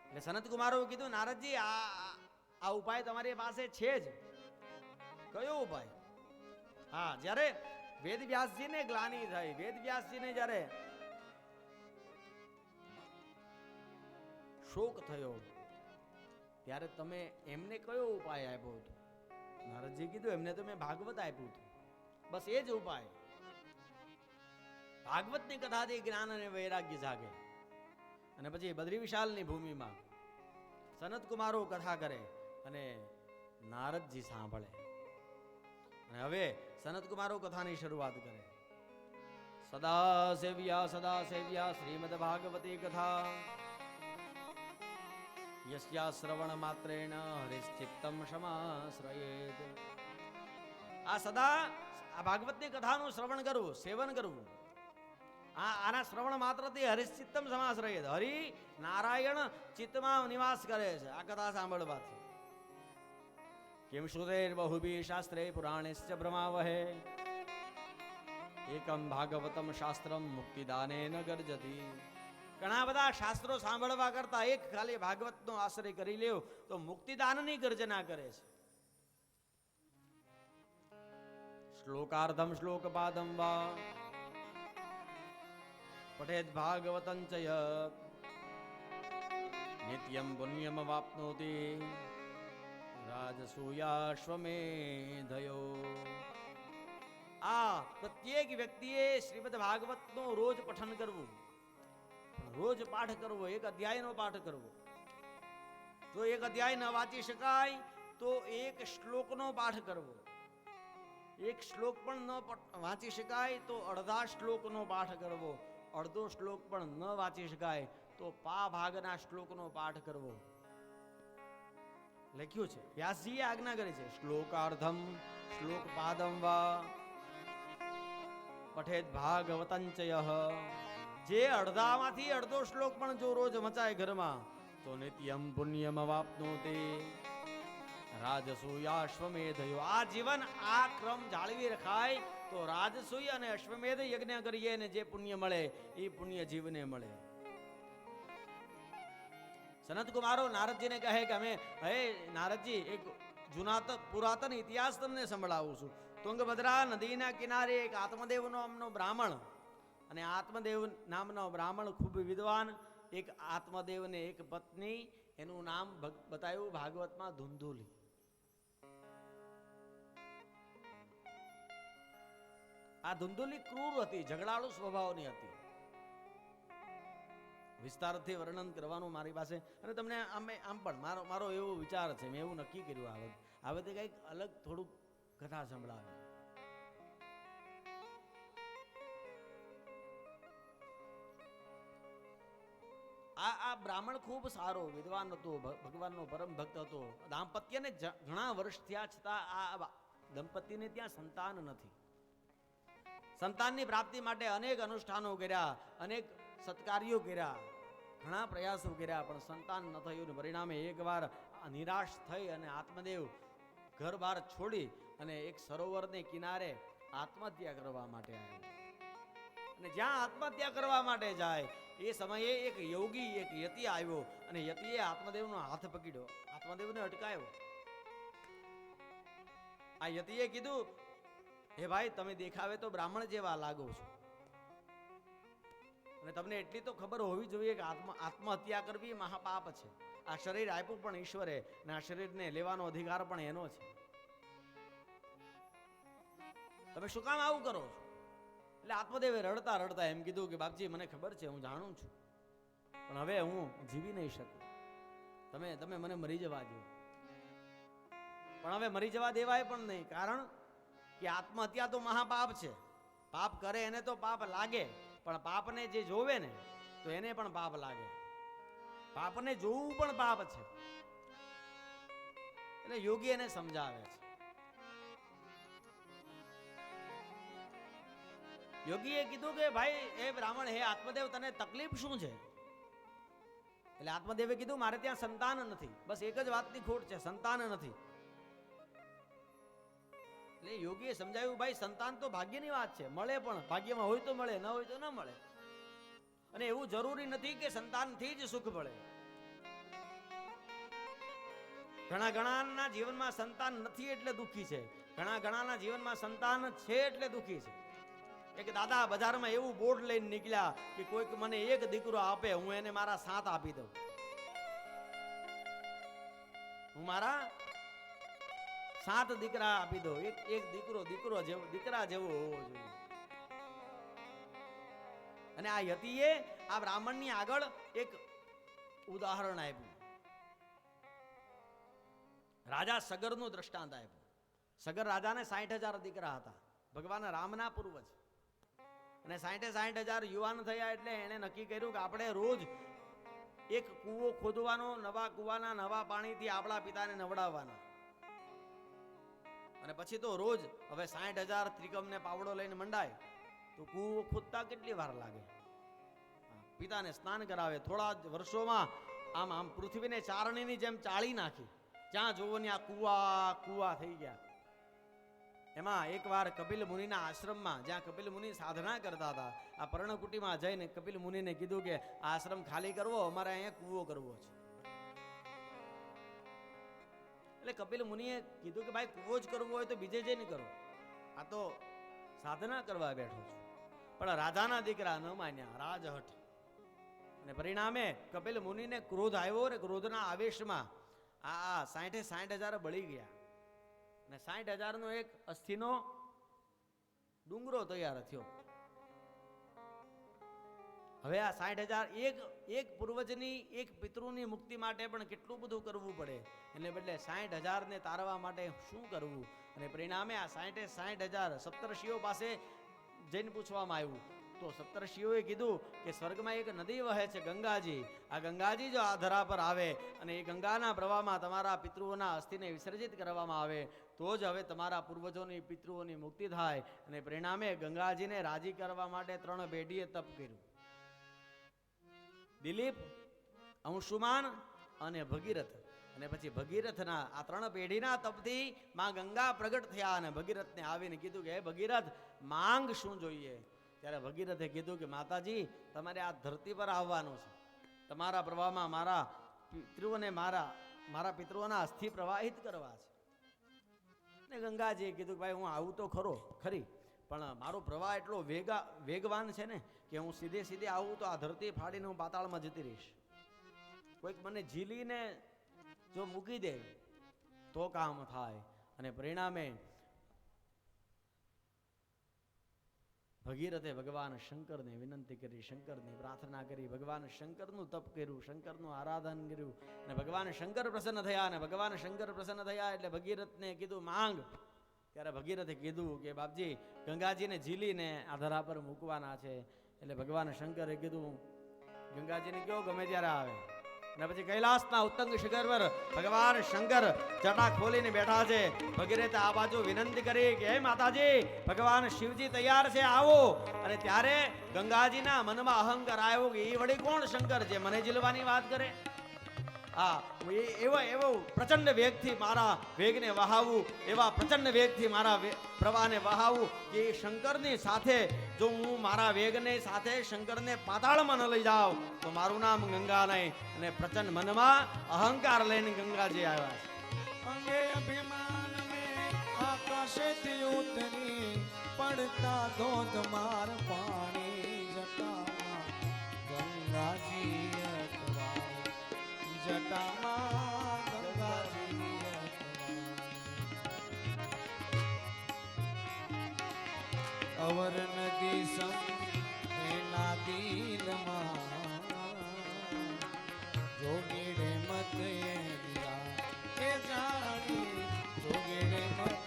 એટલે સનતકુમારો કીધું, નારદજી આ ઉપાય તમારી પાસે છે જ. કયો ઉપાય? હા, જ્યારે વેદવ્યાસજીને ગ્લાનિ થઈ, વેદવ્યાસજીને જ્યારે શોક થયો, ત્યારે તમે એમને કયો ઉપાય આપ્યો હતો? નારદજી કીધું, એમને તો મેં ભાગવત આપ્યું હતું, બસ એ જ ઉપાય. ભાગવતની કથાથી જ્ઞાન અને વૈરાગ્ય જાગે. અને પછી બદ્રી વિશાલની ભૂમિમાં સનતકુમારો કથા કરે અને નારદજી સાંભળે. અને હવે સનતકુમારો કથાની શરૂઆત કરે. સદા સેવ્યા શ્રીમદ ભાગવતી કથા, યસ્યા શ્રવણ માત્રેણ હરિશ્ચિત્તમ સમાશ્રયેત. આ સદા આ ભાગવતની કથાનું શ્રવણ કરવું, સેવન કરવું. આના શ્રવણ માત્રથી હરિશ્ચિત્તમ સમાશ્રયેત, હરિ નારાયણ ચિત્તમાં નિવાસ કરે છે આ કથા સાંભળવાથી. કિમ શ્રુતેર બહુભી શાસ્ત્રે પુરાણેશ્ચ ભ્રમાવહે, એકમ ભાગવતમ શાસ્ત્રમ મુક્તિદાનેન ગર્જતી. ઘણા બધા શાસ્ત્રો સાંભળવા કરતા એક ખાલી ભાગવતનો આશ્રય કરી લેવો તો મુક્તિદાનની ગર્જના કરે છે. શ્લોકાર્ધમ શ્લોકપાદમ વા પઠેદ ભાગવતં ચ યત નિત્યમ પુણ્યમ વાપ્નોતિ રાજસૂયાશ્વમેધયો. આ પ્રત્યેક વ્યક્તિએ શ્રીમદ ભાગવતનો રોજ પઠન કરવું, રોજ પાઠ કરવો, એક અધ્યાયનો પાઠ કરવો. જો એક અધ્યાય ન વાંચી શકાય તો એક શ્લોકનો પાઠ કરવો. એક શ્લોક પણ ન વાંચી શકાય તો અડધા શ્લોકનો પાઠ કરવો. અડધો શ્લોક પણ ન વાંચી શકાય તો પા ભાગના શ્લોકનો પાઠ કરવો. લખ્યું છે, વ્યાસજીએ આજ્ઞા કરી છે. શ્લોકાર્ધમ શ્લોક પાદમ વા પઠેદ ભાગવતં ચ યહ. જે અડધામાંથી અડધો શ્લોક પણ જો રોજ વંચાય ઘરમાં તો નિત્યમ પુણ્યમ અવાપ્નોતિ રાજસૂયાશ્વમેધયો. આ જીવન આ ક્રમ જાળવી રખાય તો રાજસૂય અને અશ્વમેધ યજ્ઞ કરીએ ને જે પુણ્ય મળે એ પુણ્ય જીવને મળે. સનત કુમારો નારદજીને કહે કે અમે હે નારદજી એક પુરાતન ઇતિહાસ તમને સંભળાવું છું. તુંગભદ્રા નદીના કિનારે એક આત્મદેવ નામનો બ્રાહ્મણ, અને આત્મદેવ નામનો બ્રાહ્મણ ખૂબ વિદ્વાન, એક આત્મદેવને એક પત્ની, એનું નામ બતાવ્યું ભાગવતમાં ધુંધુલી. આ ધુંધુલી ક્રૂર હતી, ઝઘડાળુ સ્વભાવની હતી. વિસ્તારથી વર્ણન કરવાનું મારી પાસે, અને તમને આમ પણ મારો એવો વિચાર છે, મેં એવું નક્કી કર્યું આવે તે કંઈક અલગ થોડુંક કથા સંભળાવે. આ બ્રાહ્મણ ખૂબ સારો વિદ્વાન હતો, ભગવાનનો પરમ ભક્ત હતો. દાંપત્યને ઘણા વર્ષ થયા છતાં આ દંપતીને ત્યાં સંતાન નથી. સંતાનની પ્રાપ્તિ માટે અનેક અનુષ્ઠાનો કર્યા, અનેક સત્કાર્યો કર્યા, ઘણા પ્રયાસો કર્યા, પણ સંતાન ન થયું. પરિણામે એકવાર નિરાશ થઈ અને આત્મદેવ ઘર બહાર છોડી અને એક સરોવરને કિનારે આત્મહત્યા કરવા માટે આવ્યો. અને જ્યાં આત્મહત્યા કરવા માટે જાય એ સમયે એક યોગી, એક યતિ આવ્યો, અને યતિએ આત્મદેવનો હાથ પકડ્યો, આત્મદેવને અટકાયો. આ યતિએ કીધું, હે ભાઈ, તમે દેખાવે તો બ્રાહ્મણ જેવા લાગો છો, અને તમને એટલી તો ખબર હોવી જોઈએ કે આત્મહત્યા કરવી મહાપાપ છે. આ શરીર આપ્યું પણ ઈશ્વરે, અને આ શરીરને લેવાનો અધિકાર પણ એનો છે. તમે શું કામ આવું કરો છો? એટલે આત્મદેવે રડતા રડતા એમ કીધું કે બાપજી, મને ખબર છે, હું જાણું છું, પણ હવે હું જીવી નહીં શકું. તમે મને મરી જવા દો. પણ હવે મરી જવા દેવાય પણ નહીં, કારણ કે આત્મહત્યા તો મહાપાપ છે. પાપ કરે એને તો પાપ લાગે, પણ પાપને જે જોવે ને તો એને પણ પાપ લાગે. પાપને જોવું પણ પાપ છે. એટલે યોગી એને સમજાવે છે. યોગીએ કીધું કે ભાઈ, એ બ્રાહ્મણ, હે આત્મદેવ, તને તકલીફ શું છે? એટલે આત્મદેવે કીધું, મારે ત્યાં સંતાન નથી. બસ એક જ વાતની ખોટ છે, સંતાન નથી. એટલે યોગીએ સમજાવ્યું, ભાઈ, સંતાન તો ભાગ્યની વાત છે, મળે પણ ભાગ્યમાં હોય તો મળે, ન હોય તો ન મળે. અને એવું જરૂરી નથી કે સંતાનથી જ સુખ મળે. ઘણા જીવનમાં સંતાન નથી એટલે દુઃખી છે, ઘણા જીવનમાં સંતાન છે એટલે દુઃખી છે. એક દાદા બજારમાં એવું બોર્ડ લઈને નીકળ્યા કે કોઈક મને એક દીકરો આપે, હું એને મારા 7 આપી દઉં. હું મારા 7 દીકરા આપી દઉં. એક દીકરા જેવો હોવો જોઈએ. અને આ યતિએ આ બ્રાહ્મણની આગળ એક ઉદાહરણ આપ્યું. રાજા સગરનું દ્રષ્ટાંત આપ્યું. સગર રાજાને 60,000 દીકરા હતા, ભગવાન રામના પૂર્વજ. અને 60,000 યુવાન થયા એટલે એને નક્કી કર્યું કે આપણે રોજ એક કૂવો ખોદવાનો, નવા કૂવાના નવા પાણીથી આપણા પિતાને નવડાવવાના. અને પછી તો રોજ હવે 60,000 ત્રિકમને પાવડો લઈને મંડાય તો કૂવો ખોદતા કેટલી વાર લાગે? પિતાને સ્નાન કરાવે. થોડા જ વર્ષોમાં આમ પૃથ્વીને ચારણીની જેમ ચાળી નાખી. જ્યાં જોવો ને આ કૂવા થઈ ગયા. એમાં એકવાર કપિલ મુનિના આશ્રમમાં, જ્યાં કપિલ મુનિ સાધના કરતા હતા, આ પર્ણકુટીમાં જઈને કપિલ મુનિને કીધું કે આ આશ્રમ ખાલી કરવો, અમારે અહીંયા કૂવો કરવો છે. એટલે કપિલ મુનિએ કીધું કે ભાઈ, કૂવો જ કરવો હોય તો બીજે જઈને કરો, આ તો સાધના કરવા બેઠો છું. પણ રાજાના દીકરા ન માન્યા, રાજહઠ. અને પરિણામે કપિલ મુનિને ક્રોધ આવ્યો, અને ક્રોધના આવેશમાં આ 60,000 બળી ગયા. અને 60,000 એક અસ્થિનો ડુંગરો તૈયાર થયો. હવે આ 60,000 એક પૂર્વજની, એક પિતૃની મુક્તિ માટે પણ કેટલું બધું કરવું પડે, એટલે બદલે 60,000 ને તારવા માટે શું કરવું? અને પરિણામે આ 60,000 સપ્તર્ષિઓ પાસે જઈને પૂછવામાં આવ્યું, તો સપ્તર્ષિઓએ કીધું કે સ્વર્ગમાં એક નદી વહે છે, ગંગાજી. આ ગંગાજી જો આ ધરા પર આવે અને એ ગંગાના પ્રવાહમાં તમારા પિતૃઓના અસ્થિને વિસર્જિત કરવામાં આવે તો જ હવે તમારા પૂર્વજોની, પિતૃઓની મુક્તિ થાય. અને પરિણામે ગંગાજીને રાજી કરવા માટે 3 પેઢીએ તપ કર્યું. દિલીપ, અંશુમાન અને ભગીરથ. અને પછી ભગીરથના આ 3 પેઢીના તપથી માં ગંગા પ્રગટ થયા અને ભગીરથને આવીને કીધું કે હે ભગીરથ, માંગ શું જોઈએ? ત્યારે ભગીરથે કીધું કે માતાજી, તમારે આ ધરતી પર આવવાનું છે. તમારા પ્રવાહમાં મારા પિતૃઓને મારા પિતૃઓના અસ્થિ પ્રવાહિત કરવા છે. ને ગંગાજીએ કીધું કે ભાઈ હું આવું તો ખરી, પણ મારો પ્રવાહ એટલો વેગવાન છે ને કે હું સીધે આવું તો આ ધરતી ફાડીને હું પાતાળમાં જતી રહીશ. કોઈક મને ઝીલીને જો મૂકી દે તો કામ થાય. અને પરિણામે ભગીરથે ભગવાન શંકરને વિનંતી કરી, શંકરની પ્રાર્થના કરી, ભગવાન શંકરનું તપ કર્યું, શંકરનું આરાધન કર્યું અને ભગવાન શંકર પ્રસન્ન થયા. અને ભગવાન શંકર પ્રસન્ન થયા એટલે ભગીરથને કીધું માંગ. ત્યારે ભગીરથે કીધું કે બાપજી, ગંગાજીને ઝીલીને આ ધરા પર મૂકવાના છે. એટલે ભગવાન શંકરે કીધું ગંગાજીને કયો ગમે ત્યારે આવે. અને પછી કૈલાસના ઉત્તંગ શિખર પર ભગવાન શંકર જટા ખોલીને બેઠા છે. ભગીરથે આ બાજુ વિનંતી કરી કે હે માતાજી, ભગવાન શિવજી તૈયાર છે, આવો. અને ત્યારે ગંગાજીના મનમાં અહંકાર આવ્યો કે એ વળી કોણ શંકર છે મને ઝીલવાની વાત કરે? હા, એવો પ્રચંડ વેગથી મારા વેગને વહાવું, એવા પ્રચંડ વેગથી મારા પ્રવાહને વહાવું કે શંકરની સાથે જો હું મારા વેગને સાથે શંકરને પાતાળમાં ન લઈ જાઉં તો મારું નામ ગંગા નહીં. અને પ્રચંડ મનમાં અહંકાર લઈને ગંગાજી આવ્યા છે. અંગે અભિમાન में આકાશેથી ઉતરી પડતા ધોધમાર પાણી જટામાં ગંગાજી જટામાં ગંગાજી અવર નદી સમ એના દિલમાં જોગીડે મત એ જાણી જોગીડે મત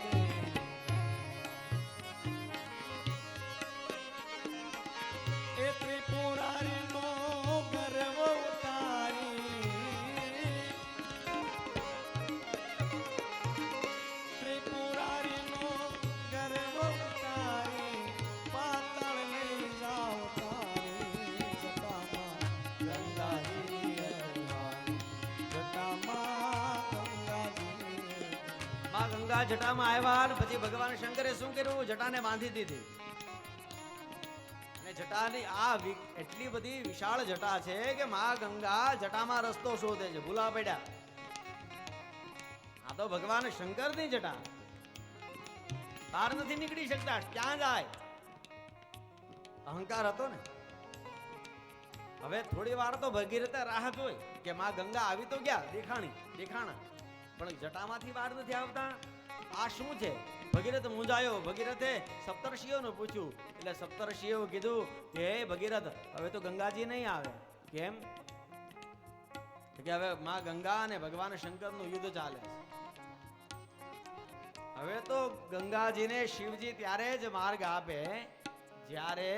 એ ત્રિપુરારીનો ગર્વ ઉતારી ત્રિપુરારીનો ગર્વ ઉતારી પાતાળ લઈ જાઓ તારી જટામાં ગંગાજી જટામાં ગંગાજી. માં ગંગા જટામાં આવ્યા અને પછી ભગવાન શંકરે શું કર્યું? જટાને બાંધી દીધી. અને જટાની આ એટલી બધી વિશાળ જટા છે કે માં ગંગા જટામાં રસ્તો શોધે છે. ભૂલા પડ્યા, આ તો ભગવાન શંકરની જટા, બહાર નથી નીકળી શકતા. ક્યાં જાય? અહંકાર હતો ને. હવે થોડી વાર તો ભગીરથે રાહ જોઈ કે માં ગંગા આવી તો ગયા, દેખાણા, પણ જટામાંથી બહાર નથી આવતા. આ શું છે? ભગીરથ મૂંઝાયો. ભગીરથે સપ્તર્ષિઓને પૂછ્યું એટલે સપ્તર્ષિઓ કીધું કે હે ભગીરથ, હવે તો ગંગાજી નહીં આવે. કેમ? કે હવે માં ગંગા અને ભગવાન શંકરનું યુદ્ધ ચાલે છે. હવે તો ગંગાજીને શિવજી ત્યારે જ માર્ગ આપે જ્યારે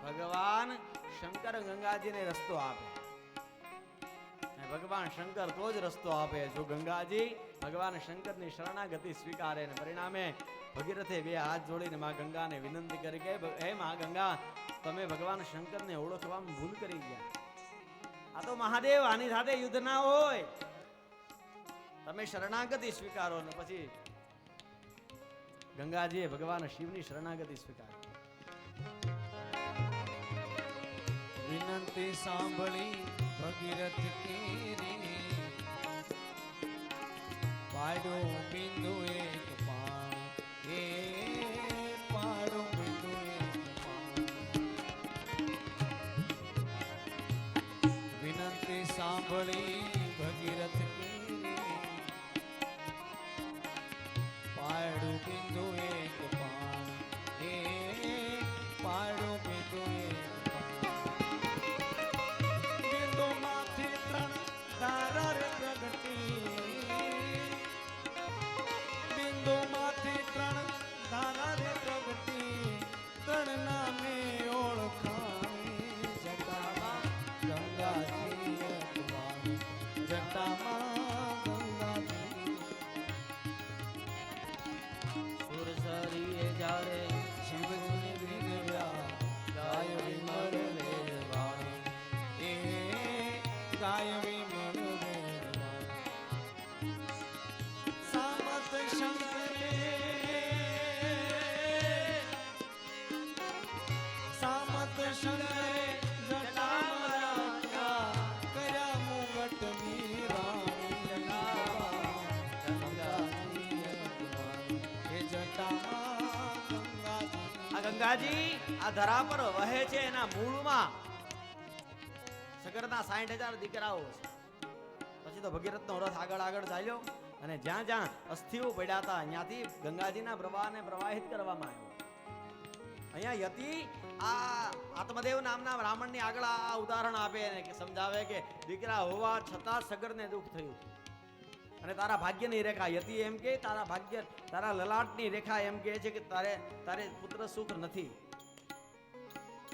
ભગવાન શંકર ગંગાજીને રસ્તો આપે. ભગવાન શંકર તો જ રસ્તો આપે જો ગંગાજી ભગવાન શંકરની શરણાગતિ સ્વીકારે. ને પરિણામે ભગીરથે 2 હાથ જોડીને માં ગંગાને વિનંતી કરી કે હે માં ગંગા, તમે ભગવાન શંકરને ઓળખવામાં ભૂલ કરી ગયા. આ તો મહાદેવ, આની સાથે યુદ્ધ ના હોય. તમે શરણાગતિ સ્વીકારો. ને પછી ગંગાજીએ ભગવાન શિવની શરણાગતિ સ્વીકારી. વિનંતી સાંભળી ભગીરથ કેરી પાડો બિંદુ એક પાણી એ પાડો બિંદુ એક પાણી. વિનંતી સાંભળી ભગીરથ કેરી પાડો બિંદુ એક પાણી એ પાડો બિંદુ એક તારા રે પ્રગટી બિંદુમાંથી 3 તારા રે પ્રગટી 3 નામે ઓળખાણી જટામાં ગંગાજી જટામાં ગંગાજી. સૂરજ ગંગાજી આ ધરા પર વહે છે એના મૂળમાં સગરના 60,000 દીકરાઓ છે. પછી તો ભગીરથનો રથ આગળ આગળ ચાલ્યો અને જ્યાં જ્યાં અસ્થિઓ પડ્યા હતા ત્યાંથી ગંગાજીના પ્રવાહને પ્રવાહિત કરવામાં આવ્યો. અહીંયા યતિ આ આત્મદેવ નામના બ્રાહ્મણની આગળ આ ઉદાહરણ આપે અને કે સમજાવે કે દીકરા હોવા છતાં સગરને દુઃખ થયું અને તારા ભાગ્યની રેખા યતિ એમ કે તારા ભાગ્ય તારા લલાટની રેખા એમ કહે છે કે તારે પુત્ર સુખ નથી.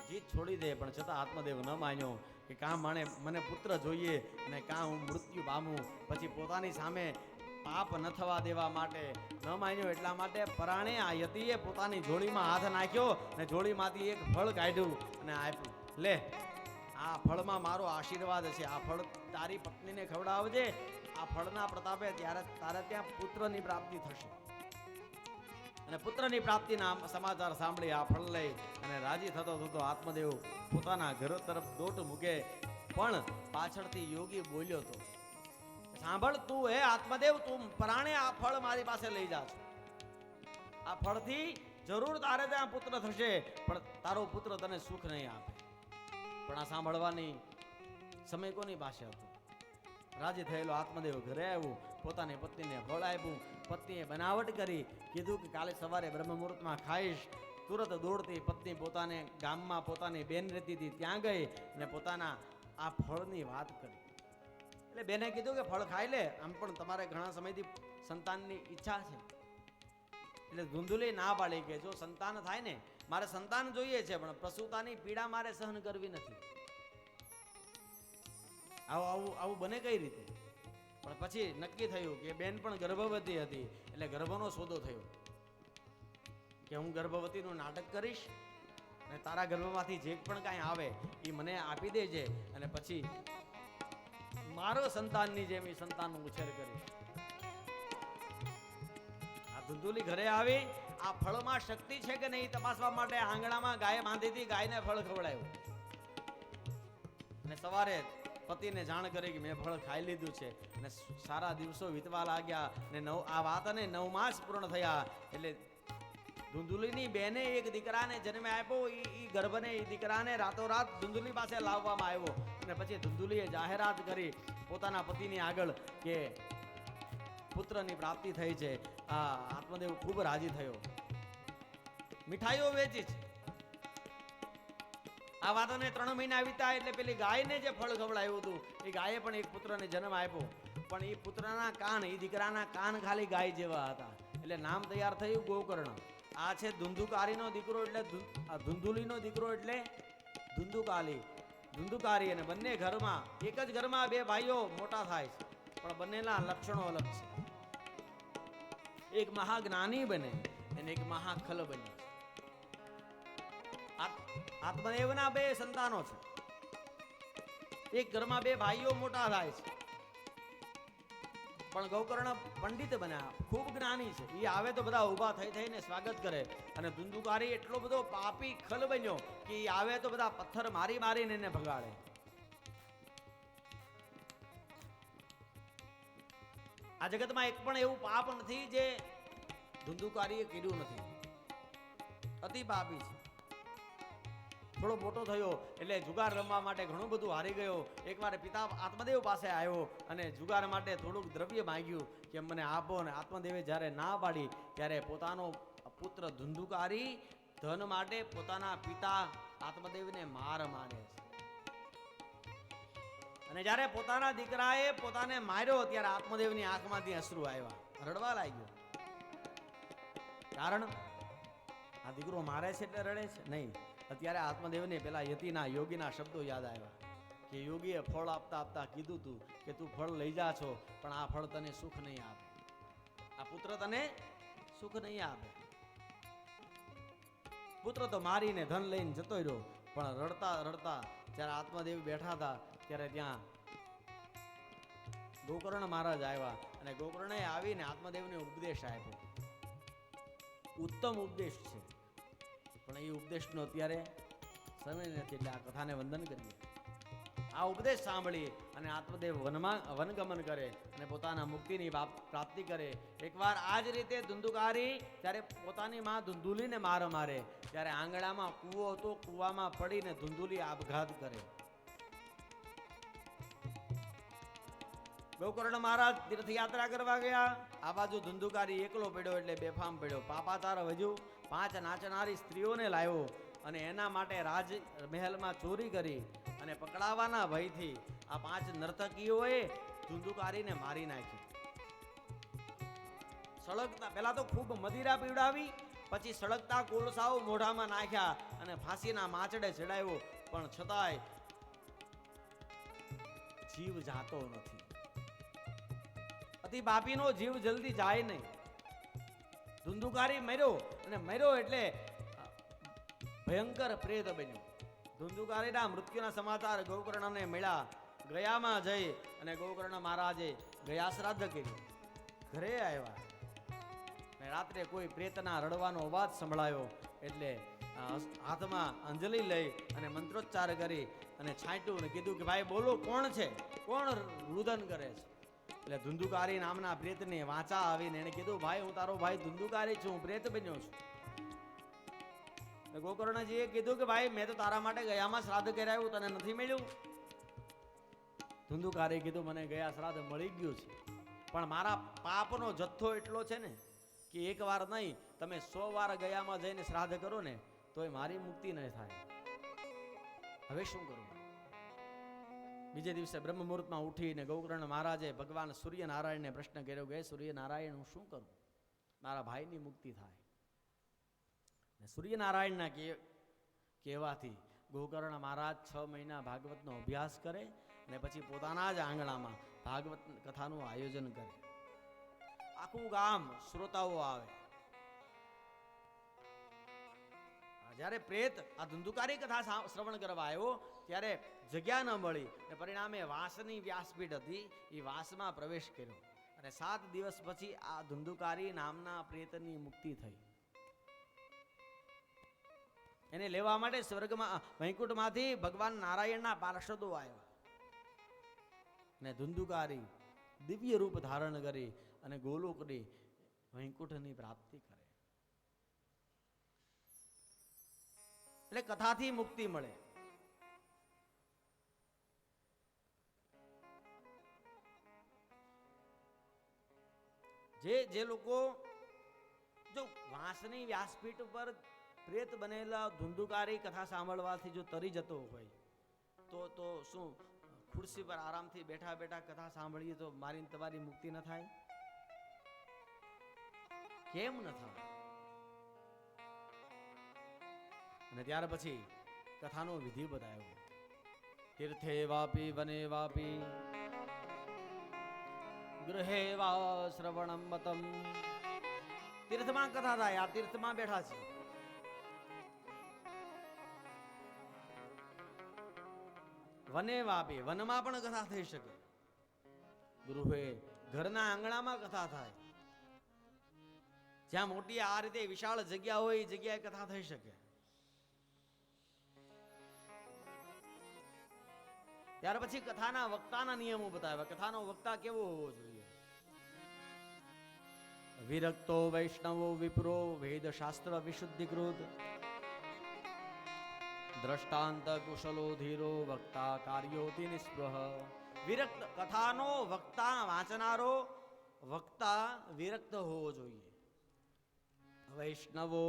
જીત છોડી દે પણ છતાં આત્મદેવ ન માન્યો કે કાં મને પુત્ર જોઈએ અને કાં હું મૃત્યુ પામું. પછી પોતાની સામે પાપ ન થવા દેવા માટે ન માન્યો. એટલા માટે પરાણે આ યતિએ પોતાની જોડીમાં હાથ નાખ્યો અને જોડીમાંથી એક ફળ કાઢ્યું અને આપ્યું. લે, આ ફળમાં મારો આશીર્વાદ છે. આ ફળ તારી પત્નીને ખવડાવજે. આ ફળના પ્રતાપે તારે ત્યાં પુત્રની પ્રાપ્તિ થશે. અને પુત્રની પ્રાપ્તિના સમાચાર સાંભળી આ ફળ લઈ અને રાજી થતો થતો આત્મદેવ પોતાના ઘર તરફ દોટ મૂકે પણ પાછળથી યોગી બોલ્યો તો, સાંભળ તું હે આત્મદેવ, તું પરાણે આ ફળ મારી પાસે લઈ જા છો. આ ફળથી જરૂર તારે ત્યાં પુત્ર થશે પણ તારો પુત્ર તને સુખ નહીં આપે. પણ આ સાંભળવાની સમય કોની પાસે હતો? રાજી થયેલો આત્મદેવ ઘરે આવ્યું, પોતાની પત્નીને ફળ આપ્યું. પત્નીએ બનાવટ કરી, કીધું કે કાલે સવારે બ્રહ્મ મુહૂર્તમાં ખાઈશ. તુરત દોડતી પત્ની પોતાને ગામમાં પોતાની બેન રહેતી હતી ત્યાં ગઈ અને પોતાના આ ફળની વાત કરી. એટલે બેને કીધું કે ફળ ખાઈ લે, આમ પણ તમારે ઘણા સમયથી સંતાનની ઈચ્છા છે. એટલે ધુંધુલી ના પાડી કે જો સંતાન થાય ને, મારે સંતાન જોઈએ છે પણ પ્રસૂતાની પીડા મારે સહન કરવી નથી. આવું બને કઈ રીતે? પણ પછી નક્કી થયું કે બેન પણ ગર્ભવતી હતી એટલે ગર્ભનો સોદો થયો કે હું ગર્ભવતીનું નાટક કરીશ અને તારા ગર્ભમાંથી જે પણ કાંઈ આવે એ મને આપી દેજે અને પછી મારો સંતાનની જેમ એ સંતાનનો ઉછેર કરીશ. આ ધુંધુલી ઘરે આવી આ ફળમાં શક્તિ છે કે નહીં તપાસવા માટે આંગણામાં ગાય બાંધી હતી, ગાયને ફળ ખવડાવ્યું અને સવારે પતિને જાણ કરી કે મેં ફળ ખાઈ લીધું છે. અને સારા દિવસો વીતવા લાગ્યા ને આ વાતને 9 માસ પૂર્ણ થયા એટલે ધુંધુલીની બેને એક દીકરાને જન્મ આપ્યો. એ ગર્ભને એ દીકરાને રાતોરાત ધુંધુલી પાસે લાવવામાં આવ્યો અને પછી ધુંધુલીએ જાહેરાત કરી પોતાના પતિની આગળ કે પુત્રની પ્રાપ્તિ થઈ છે. આ આત્મદેવ ખૂબ રાજી થયો, મીઠાઈઓ વેચી છે. આ વાતોને 3 મહિના વીતા એટલે પેલી ગાયને જે ફળ ખવડાવ્યું હતું એ ગાયે પણ એક પુત્રને જન્મ આપ્યો. પણ એ પુત્રના કાન, એ દીકરાના કાન ખાલી ગાય જેવા હતા એટલે નામ તૈયાર થયું ગોકર્ણ. આ છે ધુંધુકારીનો દીકરો એટલે ધુંધુલીનો દીકરો એટલે ધુંધુકારી. અને બંને ઘરમાં એક જ ઘરમાં 2 ભાઈઓ મોટા થાય છે પણ બંનેના લક્ષણો અલગ છે. એક મહાજ્ઞાની બને અને એક મહાખલ બને. આત્મદેવના 2 સંતાનો છે. એક ઘરમાં 2 ભાઈઓ મોટા થાય છે પણ ગોકર્ણ પંડિત બન્યા, ખૂબ જ્ઞાની છે. એ આવે તો બધા ઊભા થઈને સ્વાગત કરે. અને ધુંધુકારી એટલો બધો પાપી ખલ બન્યો કે એ આવે તો બધા પથ્થર મારીને એને ભગાડે. આ જગતમાં એક પણ એવું પાપ નથી જે ધુંધુકારીએ કર્યું નથી. અતિ પાપી છે. થોડો મોટો થયો એટલે જુગાર રમવા માટે ઘણું બધું હારી ગયો. એકવાર પિતા આત્મદેવ પાસે આવ્યો અને જુગાર માટે થોડુંક દ્રવ્ય માંગ્યું કે મને આપો. અને આત્મદેવે જ્યારે ના પાડી ત્યારે પોતાનો પુત્ર ધુંધુકારી ધન માટે પોતાના પિતા આત્મદેવને માર મારે છે. અને જ્યારે પોતાના દીકરાએ પોતાને માર્યો ત્યારે આત્મદેવની આંખમાંથી અશ્રુ આવ્યા, રડવા લાગ્યો. કારણ આ દીકરો મારે છે એટલે રડે છે નહીં. અત્યારે આત્મદેવને પેલા યતિના યોગીના શબ્દો યાદ આવ્યા કે યોગીએ ફળ આપતા આપતા કીધું તું કે તું ફળ લઈ જા છો પણ આ ફળ તને સુખ નહીં આપે, આ પુત્ર તને સુખ નહીં આપે. પુત્ર તો મારીને ધન લઈને જતો રહ્યો પણ રડતા રડતા જ્યારે આત્મદેવ બેઠા હતા ત્યારે ત્યાં ગોકર્ણ મહારાજ આવ્યા અને ગોકર્ણે આવીને આત્મદેવને ઉપદેશ આપ્યો. ઉત્તમ ઉપદેશ છે પણ એ ઉપદેશનો અત્યારે સમય નથી એટલે આ કથાને વંદન કરીએ. આ ઉપદેશ સાંભળી અને આત્મદેવ વનગમન કરે અને પોતાના મુક્તિની પ્રાપ્તિ કરે. એકવાર આ જ રીતે ધુંધુકારી ત્યારે પોતાની માં ધુંધુલીને માર મારે ત્યારે આંગણામાં કૂવો હતો, કૂવામાં પડીને ધુંધુલી આપઘાત કરે. ગોકર્ણ મહારાજ તીર્થયાત્રા કરવા ગયા. આ બાજુ ધુંધુકારી એકલો પડ્યો એટલે બેફામ પડ્યો. પાપાચાર વધ્યો. 5 નાચનારી સ્ત્રીઓને લાવ્યો અને એના માટે રાજ મહેલમાં ચોરી કરી અને પકડાવાના ભયથી આ 5 નર્તકીઓએ ધુંધુકારીને મારી નાખી. સળગતા પહેલા તો ખૂબ મદિરા પીવડાવી, પછી સળગતા કોલસાઓ મોઢામાં નાખ્યા અને ફાંસીના માચડે ચડાવ્યો, પણ છતાંય જીવ જાતો નથી. અતિ બાપીનો જીવ જલ્દી જાય નહીં. ધુંધુકારી મર્યો અને મર્યો એટલે ભયંકર પ્રેત બન્યો. ધુંધુકારીના મૃત્યુના સમાચાર ગોકર્ણને મળ્યા. ગયામાં જઈ અને ગોકર્ણ મહારાજે ગયા શ્રાદ્ધ કર્યું. ઘરે આવ્યા અને રાત્રે કોઈ પ્રેતના રડવાનો અવાજ સંભળાયો એટલે હાથમાં અંજલિ લઈ અને મંત્રોચ્ચાર કરી અને છાંટ્યું અને કીધું કે ભાઈ બોલો, કોણ છે, કોણ રુદન કરે છે? એટલે ધુંધુકારી નામના પ્રેતને વાંચા આવીને એને કીધું, ભાઈ હું તારો ભાઈ ધુંધુકારી છું, હું પ્રેત બન્યો છું. ગોકર્ણજીએ કીધું કે ભાઈ મેં તો તારા માટે ગયામાં શ્રાદ્ધ કરાવ્યું, તને નથી મળ્યું? ધુંધુકારી કીધું મને ગયા શ્રાદ્ધ મળી ગયું છે, પણ મારા પાપનો જથ્થો એટલો છે ને કે એક વાર નહીં તમે 100 વાર ગયામાં જઈને શ્રાદ્ધ કરો ને તોય મારી મુક્તિ ન થાય. હવે શું કરું? બીજે દિવસે બ્રહ્મ મુહૂર્તમાં ઉઠીને ગોકર્ણ મહારાજે ભગવાન સૂર્યનારાયણને પ્રશ્ન કર્યો કે સૂર્યનારાયણ હું શું કરું મારા ભાઈની મુક્તિ થાય? સૂર્યનારાયણના કહેવાથી ગોકર્ણ મહારાજ 6 મહિના ભાગવતનો અભ્યાસ કરે અને પછી પોતાના જ આંગણામાં ભાગવત કથાનું આયોજન કરે. આખું ગામ શ્રોતાઓ આવે. જ્યારે પ્રેત આ ધુંધુકારી કથા શ્રવણ કરવા આવ્યો ત્યારે જગ્યા ન મળી અને પરિણામે વાસની વ્યાસપીઠ હતી, એ વાસમાં પ્રવેશ કર્યો અને 7 દિવસ પછી આ ધુંધુકારી નામના પ્રેતની મુક્તિ થઈ. એને લેવા માટે સ્વર્ગમાં વૈકુંઠમાંથી ભગવાન નારાયણના પાર્ષદો આવ્યા અને ધુંધુકારી દિવ્ય રૂપ ધારણ કરી અને ગોલોકની વૈકુંઠની પ્રાપ્તિ કરે. એટલે કથાથી મુક્તિ મળે. જે લોકો જો વાંસની વ્યાસપીઠ ઉપર પ્રેત બનેલા ધુંધુકારી કથા સાંભળવાથી જો તરી જતો હોય તો શું ખુરશી પર આરામથી બેઠા બેઠા કથા સાંભળીએ તો મારી તમારી મુક્તિ ન થાય? કેમ ન થાય? અને ત્યાર પછી કથાનો વિધિ બતાવ્યો. તીર્થે વાપી વને વાપી ગૃહે વા શ્રવણમ મતમ. તીર્થમાં કથા થાય. આ તીર્થમાં બેઠા છે. વને વાપી, વનમાં પણ કથા થઈ શકે. ગૃહે, ઘરના આંગણામાં કથા થાય. જ્યાં મોટી આ રીતે વિશાળ જગ્યા હોય એ જગ્યાએ કથા થઈ શકે. ત્યાર પછી કથાના વક્તાના નિયમો બતાવ્યા. કથાનો વક્તા કેવો હોવો જોઈએ? વિરક્તો વૈષ્ણવો વિપ્રો વેદ શાસ્ત્ર વિશુદ્ધિકૃત દ્રષ્ટાંત કુશલો ધીરો વક્તા કાર્યોતિ નિસ્પૃહ. વિરક્ત કથાનો વક્તા વાંચનારો વક્તા વિરક્ત હોવો જોઈએ. વૈષ્ણવો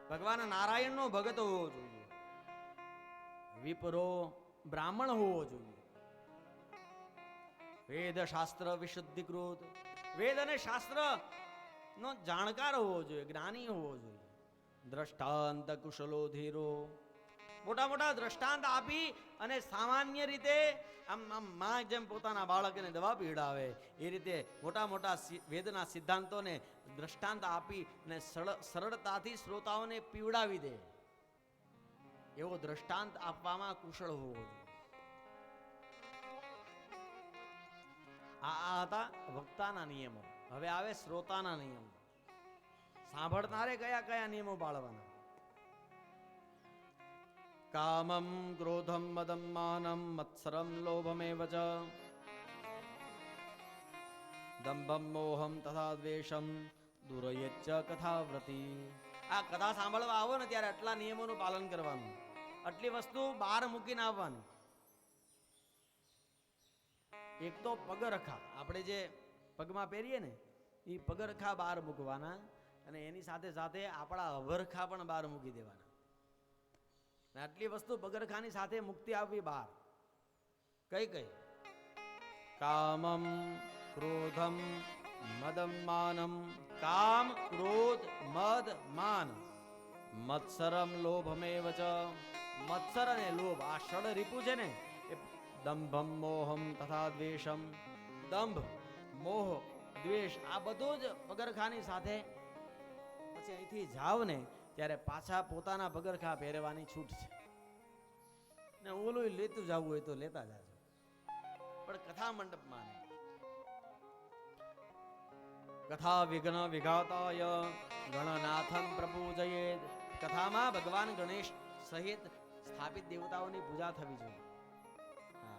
ભગવાન નારાયણનો ભગત હોવો જોઈએ. વિપ્રો બ્રાહ્મણ હોવો જોઈએ. વેદ શાસ્ત્ર વિશુદ્ધિકૃત, વેદ અને શાસ્ત્ર નો જાણકાર હોવો જોઈએ, જ્ઞાની હોવો જોઈએ. દ્રષ્ટાંત કુશલો ધીરો, મોટા મોટા દ્રષ્ટાંત આપી અને સામાન્ય રીતે આમ માં જેમ પોતાના બાળકને દવા પીવડાવે એ રીતે મોટા મોટા વેદના સિદ્ધાંતોને દ્રષ્ટાંત આપી અને સરળતાથી શ્રોતાઓને પીવડાવી દે એવો દ્રષ્ટાંત આપવામાં કુશળ હોવો જોઈએ. આ હતા વક્તાના નિયમો. હવે આવે શ્રોતાના નિયમો. સાંભળનારે કયા કયા નિયમો પાળવાના? કામમ ક્રોધમ મદમ માનમ મત્સરમ લોભમેવ ચ દંભમ મોહમ તથા દ્વેષમ દુરયચ્ચ કથાવ્રતિ. આ કથા સાંભળવા આવો ને ત્યારે આટલા નિયમોનું પાલન કરવાનું, આટલી વસ્તુ બહાર મૂકીને આવવાની. એક તો પગરખા, આપણે જે પગમાં પહેરીએ ને એ પગરખા બહાર મૂકવાના, અને એની સાથે સાથે આપણા અવરખા પણ બહાર મૂકી દેવાના. આટલી વસ્તુ પગરખાની સાથે મુક્તિ આવવી બહાર. કઈ કઈ? કામમ ક્રોધમ મદમ માનમ. કામ, ક્રોધ, મદ, માન. મત્સરમ લોભમેવ ચ. મત્સર અને લોભ, આ ષડ રીપુ છે ને એ દંભમ મોહમ તથા દ્વેષમ. દંભ, મોહ, દ્વેષ, આ બધું જ પગરખાની સાથે. પછી અહીંથી જાવ ને ત્યારે પાછા પોતાના પગરખા પહેરવાની છૂટ છે, ને ઓલું લેતું જવું હોય તો લેતા જાજો, પણ કથા મંડપમાં નહીં. કથા વિઘ્ન વિઘાતાય ગણનાથમ પ્રપૂજયેત. કથામાં ભગવાન ગણેશ સહિત સ્થાપિત દેવતાઓની પૂજા થવી જોઈએ.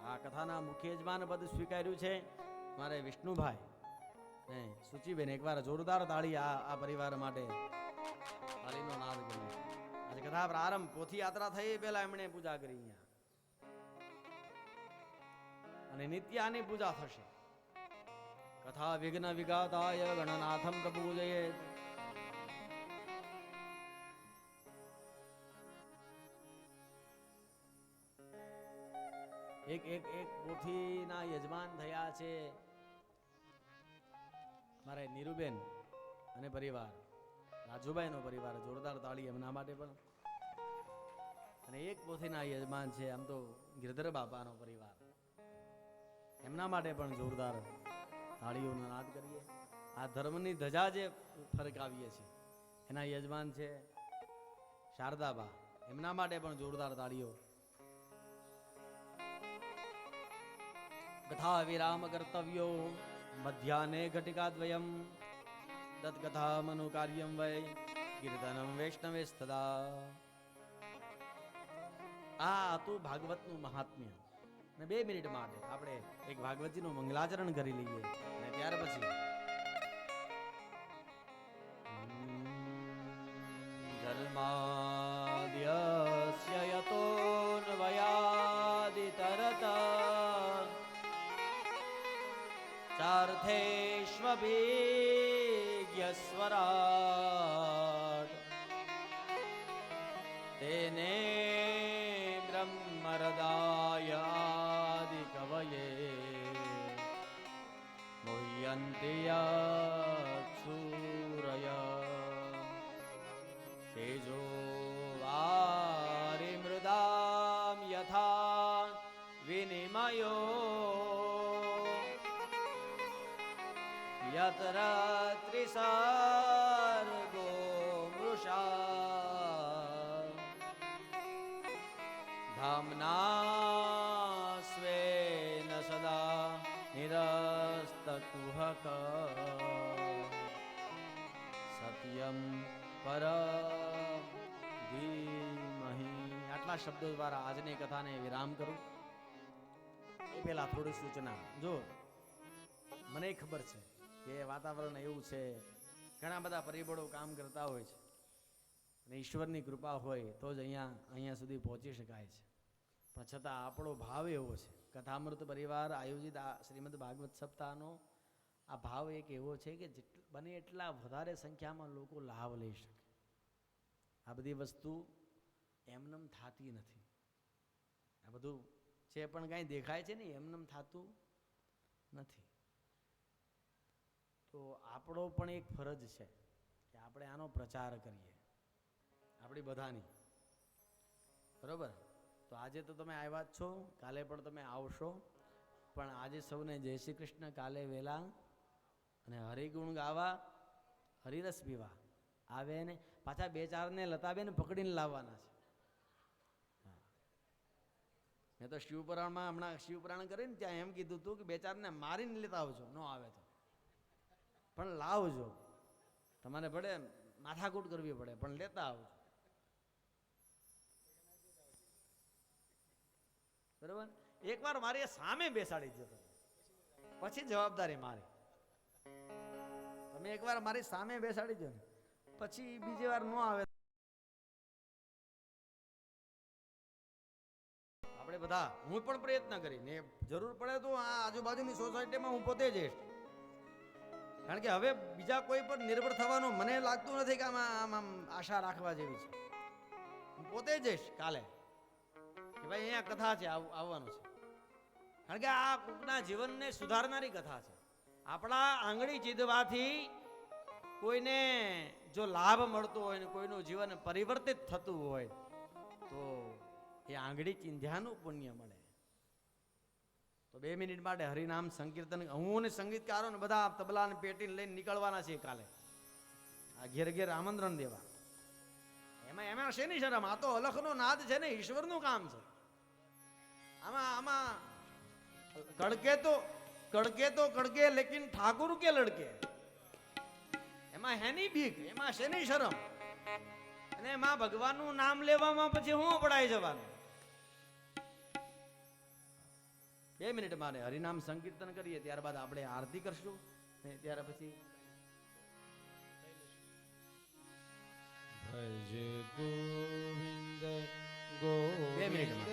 આ કથાના મુખ્ય યજમાન પદ સ્વીકાર્યું છે મારે વિષ્ણુભાઈ. સુચિબેન, એકવાર જોરદાર તાળી આ પરિવાર માટે. તાળીનો નાદ કર્યો. આજે કથા પ્રારંભ, પોથી યાત્રા થઈ પહેલા એમણે પૂજા કરી અહીંયા, અને નિત્ય આની પૂજા થશે. કથા વિઘ્ન વિઘાતાય ગણનાથમ પ્રપૂજયેત. એક એક એક પોથીના યજમાન થયા છે મારે નીરુબેન અને પરિવાર, રાજુભાઈનો પરિવાર. જોરદાર તાળી એમના માટે પણ. અને એક પોથીના યજમાન છે આમ તો ગિરધર બાપાનો પરિવાર, એમના માટે પણ જોરદાર તાળીઓનો નાદ કરીએ. આ ધર્મની ધજા જે ફરકાવીએ છીએ એના યજમાન છે શારદાબા, એમના માટે પણ જોરદાર તાળીઓ. કથા વિરામ કર્તવ્યો મધ્યાહ્ને ઘટિકાદ્વયમ તત્કથા મનુ કાર્યમ વૈ કીર્તનમ વૈષ્ણવે સદા. આ હતું ભાગવતનું મહાત્મ્ય. અને 2 મિનિટ માટે આપણે એક ભાગવતજીનું મંગલાચરણ કરી લઈએ, અને ત્યાર પછી જન્માદ્યસ્ય યતોન્વયાદિતરત ચાર્થેષ્વભીગ્યસ્વરાટ તેને બ્રહ્મરદાયાદિકવયે મુહ્યન્તિ યત્સૂરય તેજો વારિમૃદામ યથા વિનિમયો यत्र त्रिसर्गो मृषा धाम्ना स्वेन सदा निरस्तकुहक સત્યમ પરમ ધીમહિ. આટલા શબ્દો દ્વારા આજની કથાને વિરામ કરું. એ પહેલા થોડી સૂચના. જો મને ખબર છે કે વાતાવરણ એવું છે, ઘણા બધા પરિબળો કામ કરતા હોય છે, અને ઈશ્વરની કૃપા હોય તો જ અહીંયા સુધી પહોંચી શકાય છે. પણ છતાં આપણો ભાવ એવો છે, કથામૃત પરિવાર આયોજિત આ શ્રીમદ ભાગવત સપ્તાહનો આ ભાવ એક એવો છે કે બને એટલા વધારે સંખ્યામાં લોકો લાભ લઈ શકે. આ બધી વસ્તુ એમનેમ થતી નથી. આ બધું જે પણ કાંઈ દેખાય છે ને એમનેમ થતું નથી. તો આપણો પણ એક ફરજ છે કે આપણે આનો પ્રચાર કરીએ, આપણી બધાની. બરોબર? તો આજે તો તમે આવ્યા જ છો, કાલે પણ તમે આવશો. પણ આજે સૌને જય શ્રી કૃષ્ણ. કાલે વહેલા અને હરિગુણ ગાવા, હરિરસ પીવા આવે ને પાછા 2-4 ને લતાબેન પકડીને લાવવાના છે. મેં તો શિવપુરાણમાં હમણાં શિવપુરાણ કરીને ત્યાં એમ કીધું હતું કે 2-4 ને મારીને લેતા આવજો, ન આવે તો પણ લાવજો. તમારે ભલે માથાકૂટ કરવી પડે પણ લેતા આવજો. બરોબર. એકવાર મારી સામે બેસાડી દીધો, પછી જવાબદારી મારી. તમે એકવાર મારી સામે બેસાડી દો ને, પછી બીજી વાર ન આવે. આપણે બધા, હું પણ પ્રયત્ન કરીને જરૂર પડે તો આ આજુબાજુની સોસાયટીમાં હું પોતે જઈશ. કારણ કે હવે બીજા કોઈ પર નિર્ભર થવાનું મને લાગતું નથી કે આમ આશા રાખવા જેવી છે. હું પોતે જઈશ કાલે કે ભાઈ અહીંયા કથા છે, આવવાનું છે. કારણ કે આ કોકના જીવનને સુધારનારી કથા છે. આપણા આંગળી ચીંધવાથી કોઈને જો લાભ મળતો હોય ને કોઈનું જીવન પરિવર્તિત થતું હોય તો એ આંગળી ચીંધ્યાનું પુણ્ય મળે. તો 2 મિનિટ માટે હરિનામ સંકીર્તન, હું ને સંગીતકારો ને બધા તબલા ને પેટીને લઈને નીકળવાના છે કાલે આ ઘેર ઘેર આમંત્રણ દેવા. એમાં શેની શરમ? આ તો અલખનો નાદ છે ને, ઈશ્વરનું કામ છે. આમાં કડકે તો કડકે લેકિન ઠાકુર કે લડકે. એમાં હેની બીક, એમાં શેની શરમ? અને એમાં ભગવાનનું નામ લેવામાં પછી હું પડાઈ જવાનું. 2 મિનિટ મારે હરિનામ સંકીર્તન કરીએ, ત્યારબાદ આપણે આરતી કરશું ને ત્યાર પછી ભજ ગોવિંદ 2 મિનિટમાં.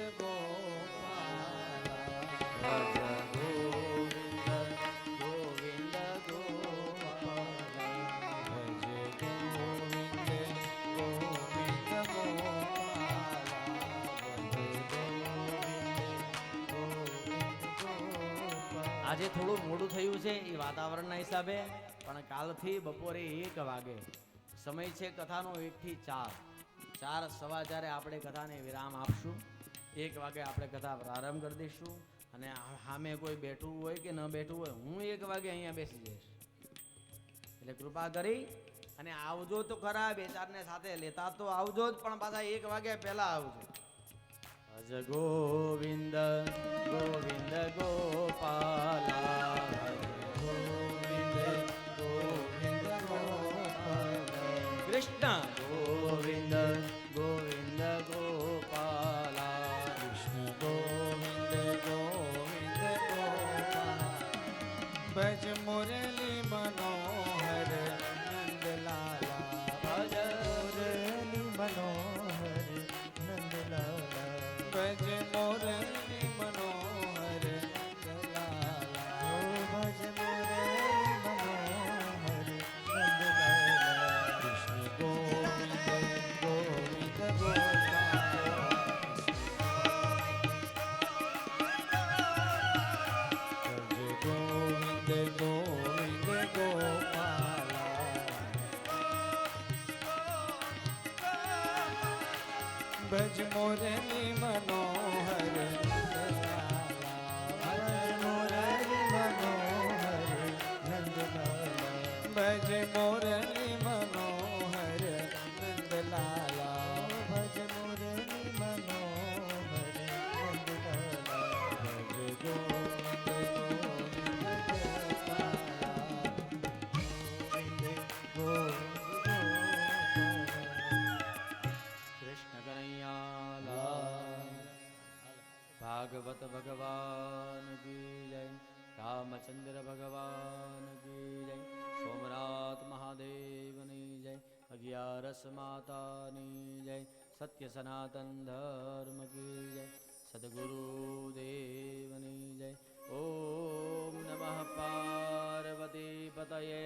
આજે થોડું મોડું થયું છે એ વાતાવરણના હિસાબે, પણ કાલથી બપોરે 1 વાગે સમય છે કથાનો, 1 થી 4, 4 સવા 4 આપણે કથાને વિરામ આપશું. 1 વાગે આપણે કથા પ્રારંભ કરી દઈશું. અને સામે કોઈ બેઠું હોય કે ન બેઠું હોય, હું 1 વાગે અહીંયા બેસી જઈશ. એટલે કૃપા કરી અને આવજો તો ખરા, 2-4 ને સાથે લેતા તો આવજો જ, પણ પાછા 1 વાગ્યા પહેલા આવજો. ભજ ગોવિંદ ગોવિંદ ગોપાલા, ગોવિંદ ગોવિંદ ગોપાલા, કૃષ્ણ ગોવિંદ ગોવિંદ ગોપાલા, કૃષ્ણ ગોવિંદ ગોવિંદ ગોપાલા. ભજ મુરલી મનોહર નંદલાલા, ભજ મુરલી મનોહર નંદલાલા, ભજ મુરલી મનોહર નંદલાલા, ભજ મુરલી મનોહર નંદલાલા. કૃષ્ણ ગોવિંદ ગોવિંદ ગોપાલા, ભજ ગોવિંદ ગોવિંદ ગોપાલા, ભજ મુરલી મનોહર નંદલાલા, ભજ મુરલી મનોહર નંદલાલા, ભજ મુરલી મનોહર નંદલાલા, ભજ મુરલી મનોહર નંદલાલા, ભજ ગોવિંદ ગોવિંદ ગોપાલા, ગોવિંદ ગોવિંદ ગોપાલા. કૃષ્ણ કનૈયા લાલ. ભાગવત ભગવાન કી જય, રામચંદ્ર ભગવાન કી જય, સોમનાથ મહાદેવની જય, 11 માતાની જય, સત્ય સનાતન ધર્મ કી જય, સદગુરુ દેવની જય. ઓમ નમઃ પાર્વતી પતયે